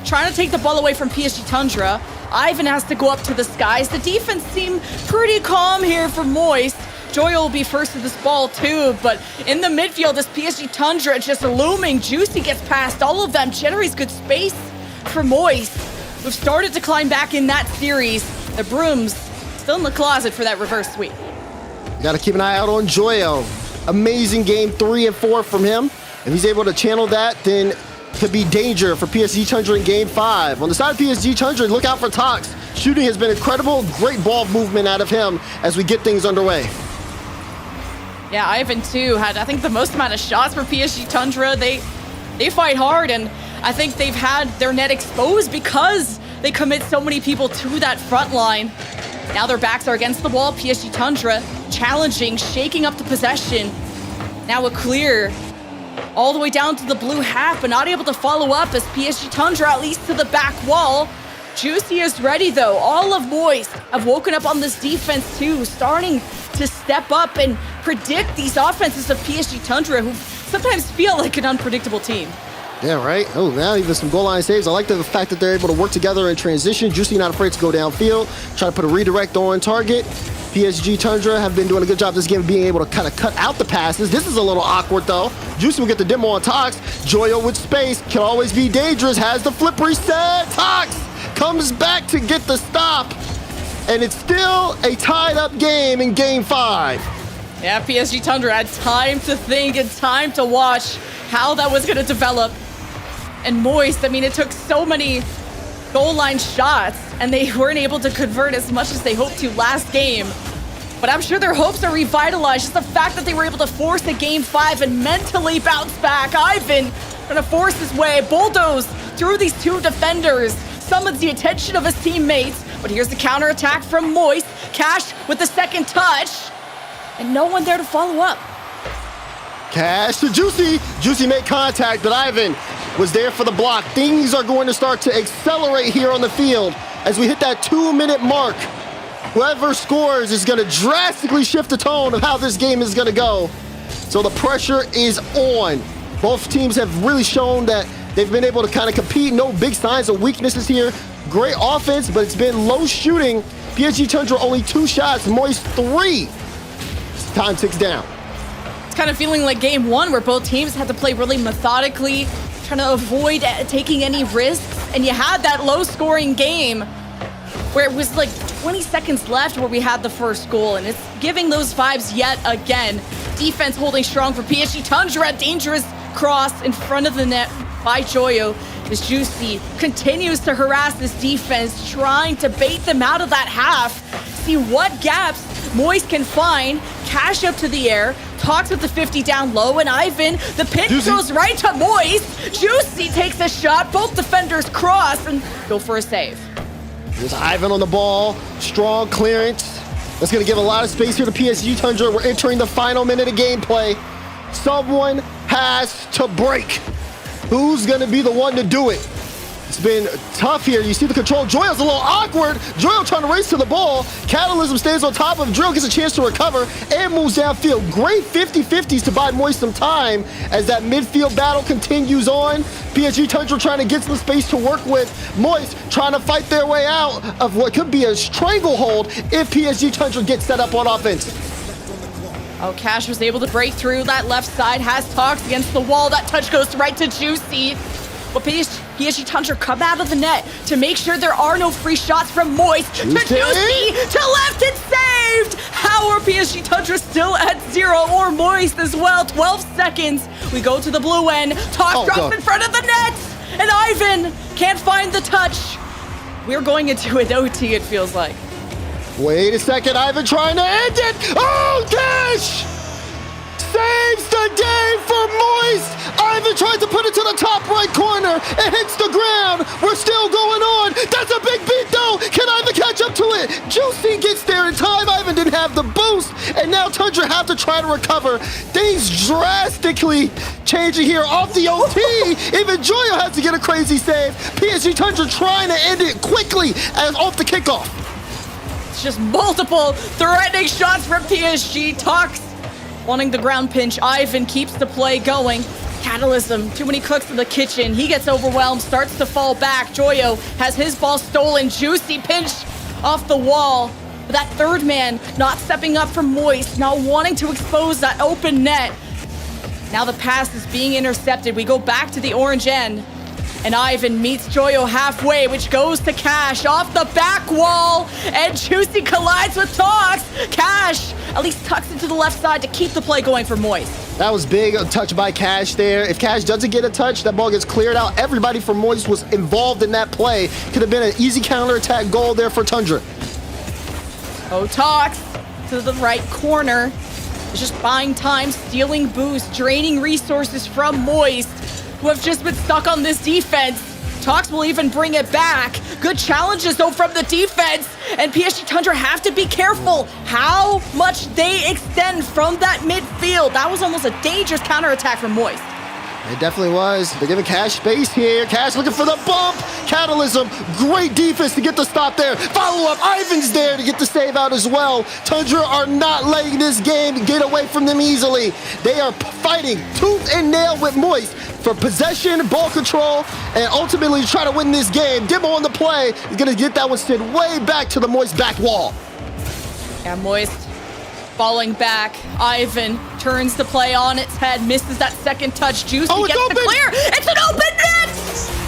trying to take the ball away from PSG Tundra. Ivan has to go up to the skies. The defense seemed pretty calm here for Moist. Joyo will be first to this ball too, but in the midfield, this PSG Tundra just looming. Juicy gets past all of them, generates good space for Moist. We've started to climb back in that series. The Brooms still in the closet for that reverse sweep. Got to keep an eye out on Joyo. Amazing game 3 and 4 from him. If he's able to channel that, then could be danger for PSG Tundra in game 5. On the side of PSG Tundra, look out for Tox. Shooting has been incredible. Great ball movement out of him as we get things underway. Yeah, Ivan too had, I think, the most amount of shots for PSG Tundra. They fight hard, and I think they've had their net exposed because they commit so many people to that front line. Now their backs are against the wall. PSG Tundra challenging, shaking up the possession. Now a clear all the way down to the blue half, but not able to follow up as PSG Tundra at least to the back wall. Juicy is ready though. All of Moist have woken up on this defense too, starting to step up and predict these offenses of PSG Tundra, who sometimes feel like an unpredictable team. Yeah, right. Oh, now even some goal line saves. I like the fact that they're able to work together in transition. Juicy not afraid to go downfield, try to put a redirect on target. PSG Tundra have been doing a good job this game of being able to kind of cut out the passes. This is a little awkward though. Juicy will get the demo on Tox. Joyo with space, can always be dangerous, has the flip reset. Tox comes back to get the stop, and it's still a tied-up game in Game 5. Yeah, PSG Tundra had time to think and time to watch how that was going to develop. And Moist, I mean, it took so many goal line shots, and they weren't able to convert as much as they hoped to last game. But I'm sure their hopes are revitalized. Just the fact that they were able to force a Game 5 and mentally bounce back. Ivan gonna force his way, bulldoze through these two defenders, summons the attention of his teammates. But here's the counterattack from Moist. Cash with the second touch, and no one there to follow up. Cash to Juicy. Juicy made contact, but Ivan was there for the block. Things are going to start to accelerate here on the field as we hit that 2-minute mark. Whoever scores is going to drastically shift the tone of how this game is going to go. So the pressure is on. Both teams have really shown that they've been able to kind of compete. No big signs of weaknesses here. Great offense, but it's been low shooting. PSG Tundra only 2 shots, Moist 3. Time ticks down. It's kind of feeling like Game 1 where both teams had to play really methodically, trying to avoid taking any risks. And you had that low-scoring game where it was like 20 seconds left where we had the first goal, and it's giving those vibes yet again. Defense holding strong for PSG Tundra. Dangerous cross in front of the net by Joyo. As Juicy continues to harass this defense, trying to bait them out of that half. See what gaps Moist can find. Cash up to the air. Talks with the 50 down low, and Ivan, the pinch goes right to Moist. Juicy takes a shot. Both defenders cross and go for a save. There's Ivan on the ball. Strong clearance. That's going to give a lot of space here to PSG Tundra. We're entering the final minute of gameplay. Someone has to break. Who's going to be the one to do it? It's been tough here. You see the control. Joyo's a little awkward. Joyo trying to race to the ball. Catalysm stays on top of him. Drill gets a chance to recover and moves downfield. Great 50-50s to buy Moist some time as that midfield battle continues on. PSG Tundra trying to get some space to work with. Moist trying to fight their way out of what could be a stranglehold if PSG Tundra gets set up on offense. Oh, Cash was able to break through that left side. Has talks against the wall. That touch goes right to Juicy. But PSG Tundra come out of the net to make sure there are no free shots from Moist. To Juicy, to left, and saved! How are PSG Tundra still at 0, or Moist as well? 12 seconds. We go to the blue end. Toss drop in front of the net! And Ivan can't find the touch. We're going into an OT, it feels like. Wait a second, Ivan trying to end it! Oh, Cash! Saves the game for Moist! Ivan tried to put it to the top right corner. It hits the ground. We're still going on. That's a big beat, though. Can Ivan catch up to it? Juicy gets there in time. Ivan didn't have the boost, and now Tundra have to try to recover. Things drastically changing here off the OT. Even Joyo has to get a crazy save. PSG Tundra trying to end it quickly as off the kickoff. It's just multiple threatening shots from PSG. Talks wanting the ground pinch. Ivan keeps the play going. Catalysm, too many cooks in the kitchen. He gets overwhelmed, starts to fall back. Joyo has his ball stolen. Juicy pinch off the wall. But that third man not stepping up for Moist, not wanting to expose that open net. Now the pass is being intercepted. We go back to the orange end. And Ivan meets Joyo halfway, which goes to Cash off the back wall. And Juicy collides with Talks. Cash at least tucks into the left side to keep the play going for Moist. That was big, a touch by Cash there. If Cash doesn't get a touch, that ball gets cleared out. Everybody from Moist was involved in that play. Could have been an easy counterattack goal there for Tundra. Oh, Talks to the right corner. It's just buying time, stealing boost, draining resources from Moist, who have just been stuck on this defense. Talks will even bring it back. Good challenges, though, from the defense. And PSG Tundra have to be careful how much they extend from that midfield. That was almost a dangerous counterattack from Moist. It definitely was. They're giving Cash space here. Cash looking for the bump. Catalysm, great defense to get the stop there. Follow up, Ivan's there to get the save out as well. Tundra are not letting this game get away from them easily. They are fighting tooth and nail with Moist for possession, ball control, and ultimately try to win this game. Demo on the play is going to get that one sent way back to the Moist back wall. Yeah, Moist falling back. Ivan turns the play on its head, misses that second touch. Juicy gets the clear. It's an open net!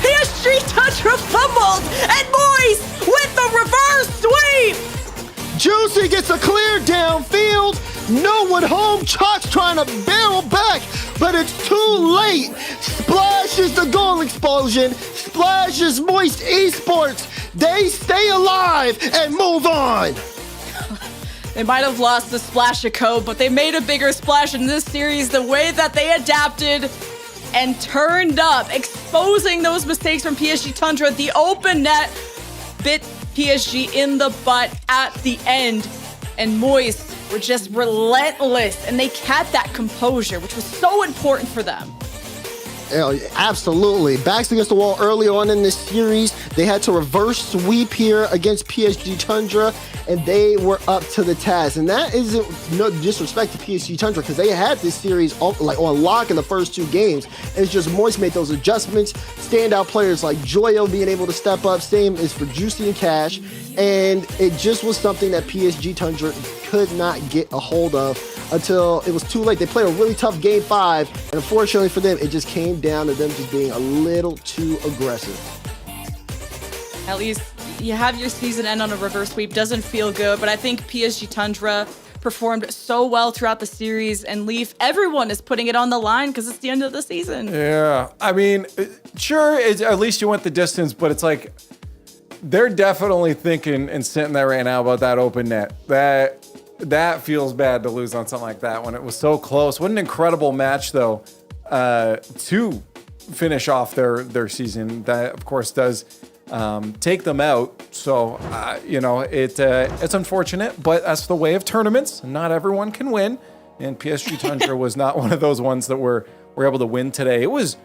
PSG Tundra fumbled, and Moist with the reverse sweep. Juicy gets a clear downfield. No one home. Chalk's trying to barrel back, but it's too late. Splash is the goal explosion. Splash is Moist Esports. They stay alive and move on. They might have lost the splash of code, but they made a bigger splash in this series. The way that they adapted and turned up, exposing those mistakes from PSG Tundra. The open net bit PSG in the butt at the end, and Moist were just relentless, and they kept that composure, which was so important for them. Yeah, absolutely. Backs against the wall early on in this series. They had to reverse sweep here against PSG Tundra, and they were up to the task. And that isn't no disrespect to PSG Tundra, because they had this series on lock in the first 2 games. It's just Moist made those adjustments. Standout players like Joyo being able to step up. Same is for Juicy and Cash. And it just was something that PSG Tundra could not get a hold of until it was too late. They played a really tough game 5, and unfortunately for them, it just came down to them just being a little too aggressive. At least you have your season end on a reverse sweep. Doesn't feel good, but I think PSG Tundra performed so well throughout the series, and Leaf, everyone is putting it on the line because it's the end of the season. Yeah, I mean, sure, at least you went the distance, but it's like they're definitely thinking and sitting there right now about that open net. That feels bad to lose on something like that when it was so close. What an incredible match, though, to finish off their season. That, of course, does take them out. So, it's unfortunate, but that's the way of tournaments. Not everyone can win, and PSG Tundra was not one of those ones that were able to win today. It was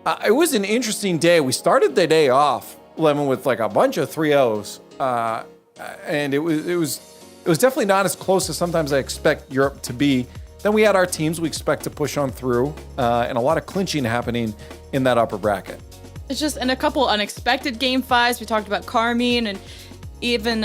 an interesting day. We started the day off, Lemon, with like a bunch of 3-0s, and it was definitely not as close as sometimes I expect Europe to be. Then we had our teams we expect to push on through, and a lot of clinching happening in that upper bracket. It's just, and a couple unexpected game 5s. We talked about Carmine and even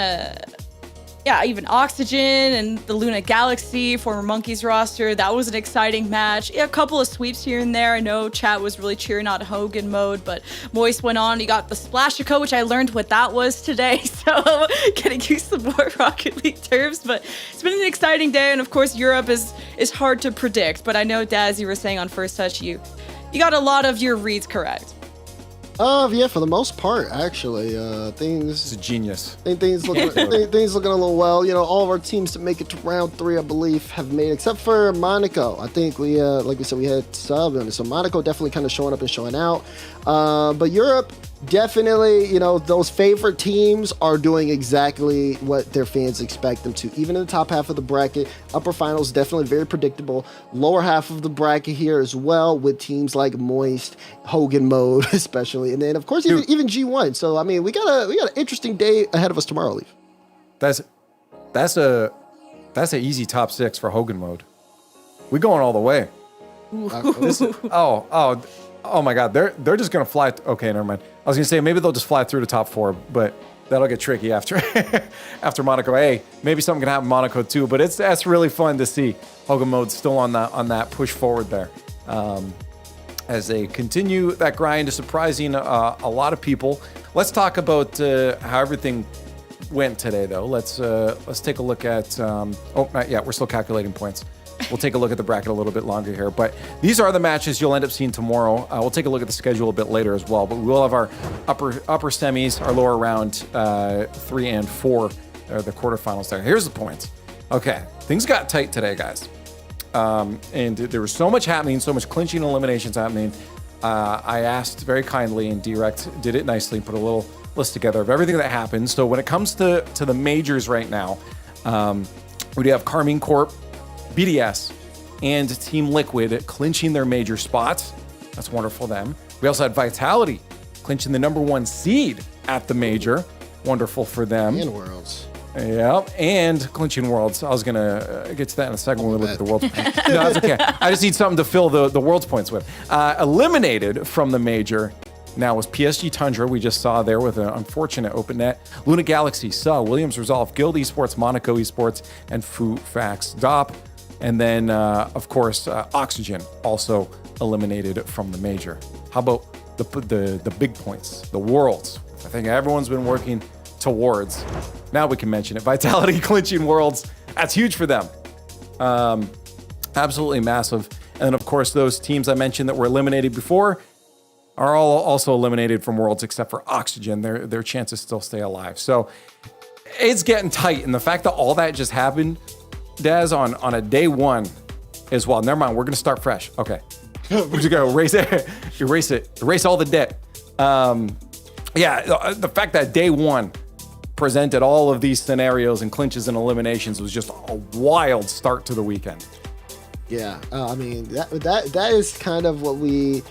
Oxygen and the Luna Galaxy, former Monkeys roster. That was an exciting match. Yeah, a couple of sweeps here and there. I know chat was really cheering on Hogan mode, but Moist went on. He got the Splashico, which I learned what that was today. So getting used to more Rocket League terms, but it's been an exciting day. And of course, Europe is hard to predict. But I know, Daz, you were saying on First Touch, you got a lot of your reads correct. Yeah, for the most part, actually, things. It's a genius. Things looking a little well. You know, all of our teams that make it to round 3, I believe, have made, except for Monaco. I think we, like we said, we had sub, and so Monaco definitely kind of showing up and showing out. But Europe, definitely, you know, those favorite teams are doing exactly what their fans expect them to. Even in the top half of the bracket, upper finals definitely very predictable. Lower half of the bracket here as well, with teams like Moist, Hogan mode especially, and then of course even G1. So I mean, we got an interesting day ahead of us tomorrow, Leaf. That's a easy top 6 for Hogan mode. We going all the way. Oh my God, they're just gonna fly. Okay, never mind. I was gonna say maybe they'll just fly through the top 4, but that'll get tricky after Monaco. Hey, maybe something can happen in Monaco too. But that's really fun to see Hogan mode still on that push forward there, as they continue that grind, surprising a lot of people. Let's talk about how everything went today, though. Let's take a look at. Not yet. We're still calculating points. We'll take a look at the bracket a little bit longer here. But these are the matches you'll end up seeing tomorrow. We'll take a look at the schedule a bit later as well. But we will have our upper semis, our lower round 3 and 4, the quarterfinals there. Here's the points. Okay, things got tight today, guys. And there was so much happening, so much clinching and eliminations happening. I asked very kindly, and Direct did it nicely, put a little list together of everything that happened. So when it comes to the majors right now, we do have Carmine Corp, BDS, and Team Liquid clinching their major spots. That's wonderful, them. We also had Vitality clinching the #1 seed at the major. Wonderful for them. And Worlds. Yep, and clinching Worlds. I was going to get to that in a second when we look at the Worlds. No, that's okay. I just need something to fill the Worlds points with. Eliminated from the major now was PSG Tundra, we just saw there with an unfortunate open net. Luna Galaxy, Williams Resolve, Guild Esports, Monaco Esports, and Foo Fax Dop. And then, of course, Oxygen also eliminated from the major. How about the big points, the Worlds. I think everyone's been working towards. Now we can mention it. Vitality clinching Worlds. That's huge for them. Absolutely massive. And then, of course, those teams I mentioned that were eliminated before are all also eliminated from Worlds except for Oxygen. Their chances still stay alive. So it's getting tight. And the fact that all that just happened, Daz, on a day one is, well, never mind. We're going to start fresh. Okay. We're just going to erase all the debt. The fact that day one presented all of these scenarios and clinches and eliminations was just a wild start to the weekend. Yeah, I mean that is kind of what we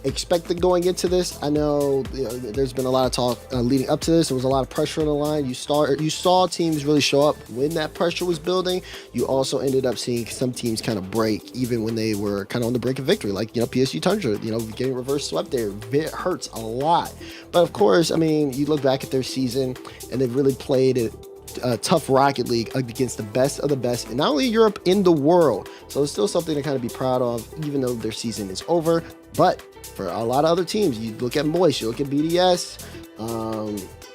expected going into this. I know, there's been a lot of talk leading up to this. There was a lot of pressure on the line. You saw teams really show up when that pressure was building. You also ended up seeing some teams kind of break even when they were kind of on the brink of victory, like PSG Tundra. Getting reverse swept there, it hurts a lot. But of course, I mean, you look back at their season and they've really played it. Tough Rocket League against the best of the best, and not only Europe, in the world. So it's still something to kind of be proud of, even though their season is over. But for a lot of other teams, you look at Moist, you look at BDS,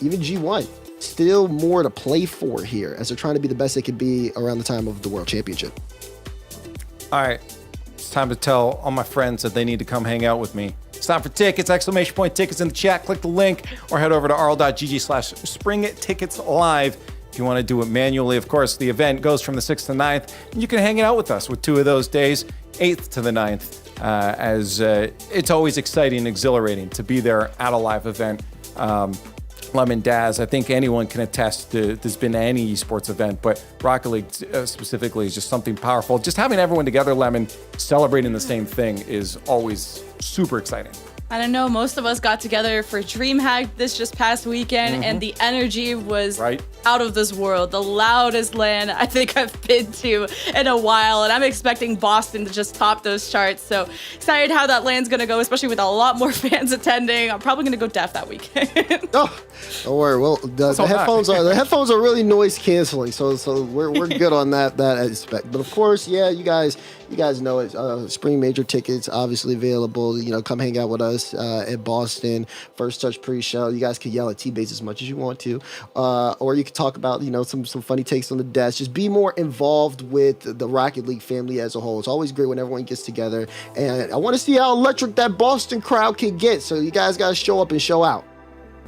even G1, still more to play for here as they're trying to be the best they could be around the time of the World Championship. All right, it's time to tell all my friends that they need to come hang out with me. It's time for tickets, ! Tickets in the chat. Click the link or head over to rl.gg/springticketslive. If you want to do it manually, of course, the event goes from the 6th to 9th, and you can hang out with us with 2 of those days, 8th to the 9th, as it's always exciting and exhilarating to be there at a live event. Lemon, Daz, I think anyone can attest to there's been any esports event, but Rocket League specifically is just something powerful. Just having everyone together, Lemon, celebrating the same thing is always super exciting. I don't know, most of us got together for DreamHack this just past weekend, and the energy was out of this world. The loudest LAN I think I've been to in a while, and I'm expecting Boston to just top those charts. So excited how that LAN's gonna go, especially with a lot more fans attending. I'm probably gonna go deaf that weekend. Oh, don't worry. Well, the headphones are really noise canceling, so we're good on that aspect. But of course, yeah, you guys know it. Spring Major tickets obviously available. Come hang out with us at Boston. First Touch pre-show. You guys can yell at T-Base as much as you want to, or you can talk about some funny takes on the desk. Just be more involved with the Rocket League family as a whole. It's always great when everyone gets together, and I want to see how electric that Boston crowd can get. So you guys got to show up and show out.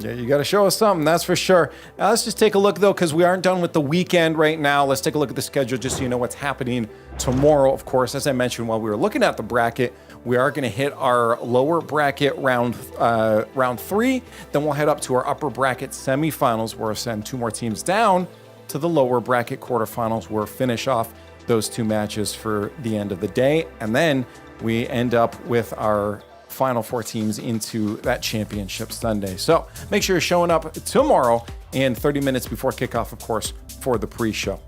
Yeah, you got to show us something, that's for sure. Let's just take a look, though, because we aren't done with the weekend right now. Let's take a look at the schedule just so you know what's happening tomorrow. Of course, as I mentioned while we were looking at the bracket, we are going to hit our lower bracket round 3. Then we'll head up to our upper bracket semifinals, where we'll send 2 more teams down to the lower bracket quarterfinals, where we'll finish off those 2 matches for the end of the day. And then we end up with our final 4 teams into that championship Sunday. So make sure you're showing up tomorrow and 30 minutes before kickoff, of course, for the pre-show.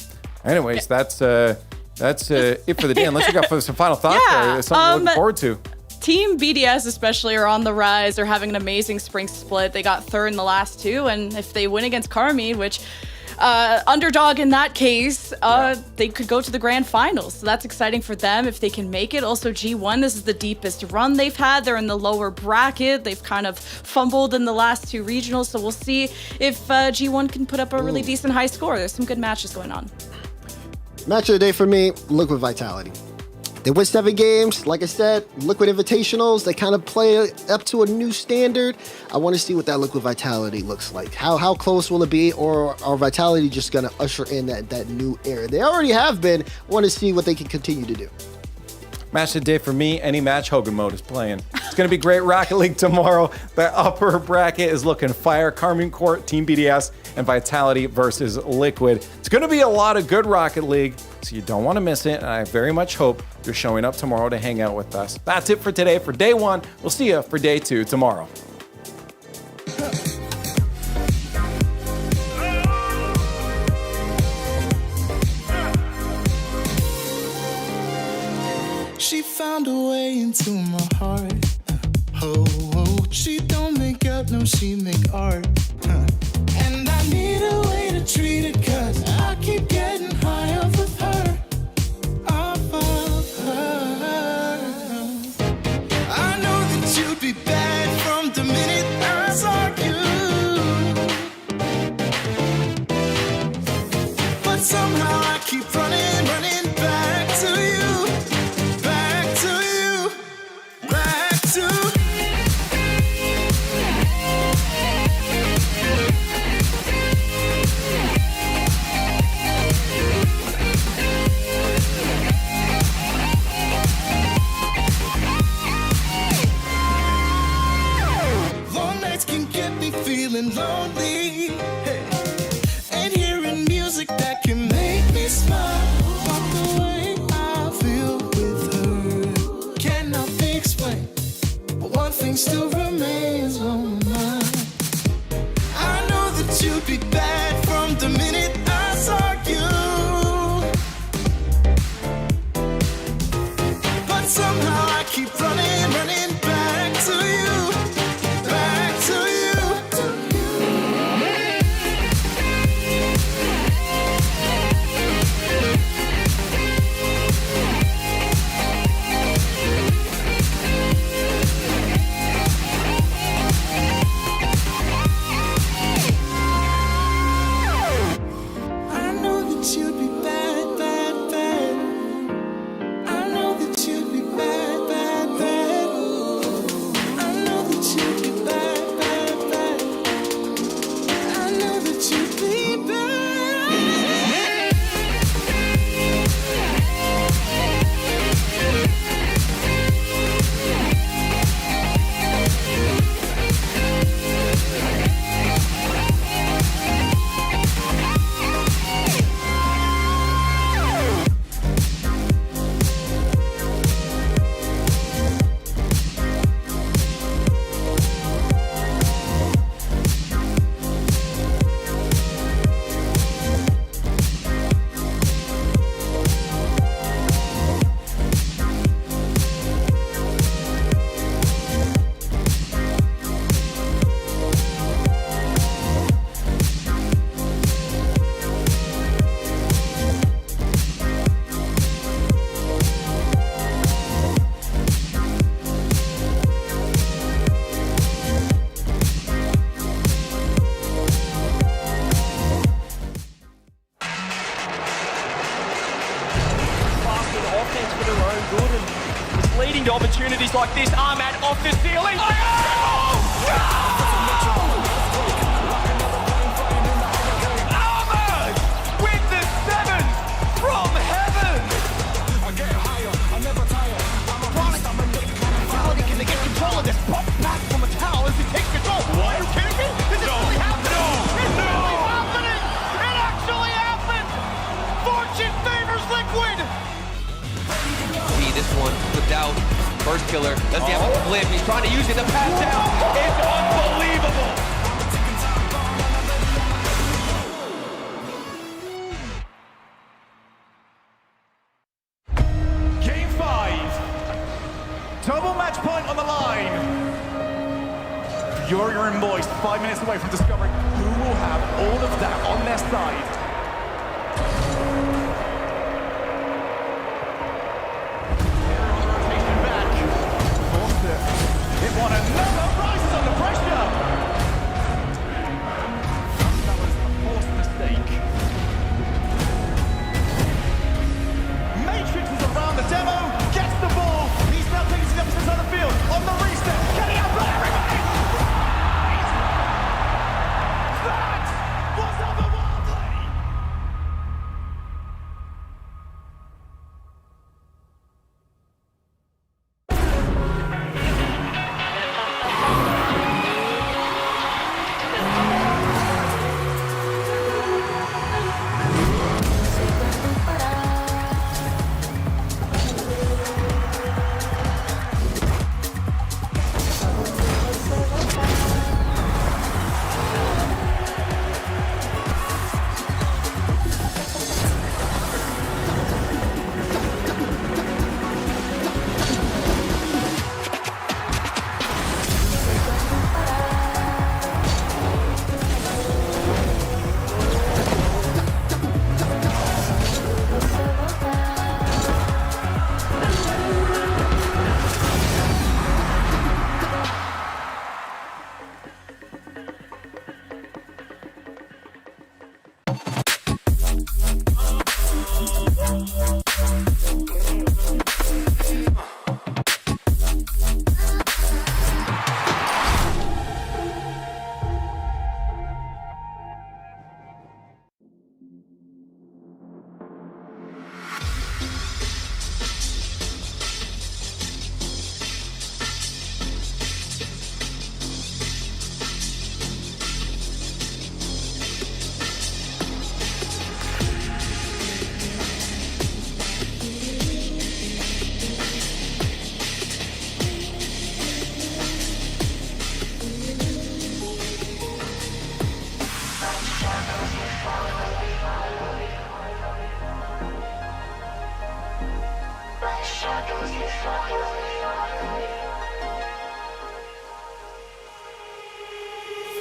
Anyways, that's it for the day. Unless you got some final thoughts, something you're looking forward to. Team BDS especially are on the rise. They're having an amazing spring split. They got 3rd in the last 2, and if they win against Carmine, which underdog in that case, they could go to the grand finals. So that's exciting for them if they can make it. Also, G1, this is the deepest run they've had. They're in the lower bracket. They've kind of fumbled in the last 2 regionals. So we'll see if G1 can put up a really decent high score. There's some good matches going on. Match of the day for me, Liquid Vitality. They win 7 games. Like I said, Liquid Invitationals, they kind of play up to a new standard. I want to see what that Liquid Vitality looks like. How close will it be, or are Vitality just going to usher in that new era? They already have been. I want to see what they can continue to do. Match of the day for me, any match Hogan Mode is playing. It's going to be great Rocket League tomorrow. The upper bracket is looking fire. Carmine Court, Team BDS, and Vitality versus Liquid. It's going to be a lot of good Rocket League, so you don't want to miss it, and I very much hope you're showing up tomorrow to hang out with us. That's it for today for day 1. We'll see you for day 2 tomorrow. She found a way into my heart. She don't make up, no, she make art. And I need a way to treat it, 'cause I keep getting high off of her. Off of her. I know that you'd be bad. thing still remains on my mind. I know that you'd be bad from the minute I saw you, but somehow I keep running back to you, back to you. Leading to opportunities like this. Ahmad off the ceiling. Ahmad with the 7 from heaven. I get higher, I never tire. I'm a chronic, I'm a mentality. Can they get control of this? Pop back from a towel as he takes control. What? Are you kidding me? This is really happening. It's really happening. It actually happened. Fortune favors Liquid. See this one flipped out. First killer doesn't have a flip. He's trying to use it to pass down. It's unbelievable. Game 5. Double match point on the line. Furia and Moist 5 minutes away from discovering who will have all of that on their side. It won another rises under pressure. That was a forced mistake. Matrix is around the demo, gets the ball. He's now taking his emphasis on the field. On the reset, getting out by everybody. That was otherworldly.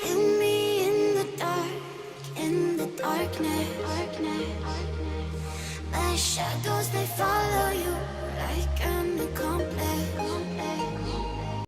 Feel me in the dark, in the darkness. My shadows, they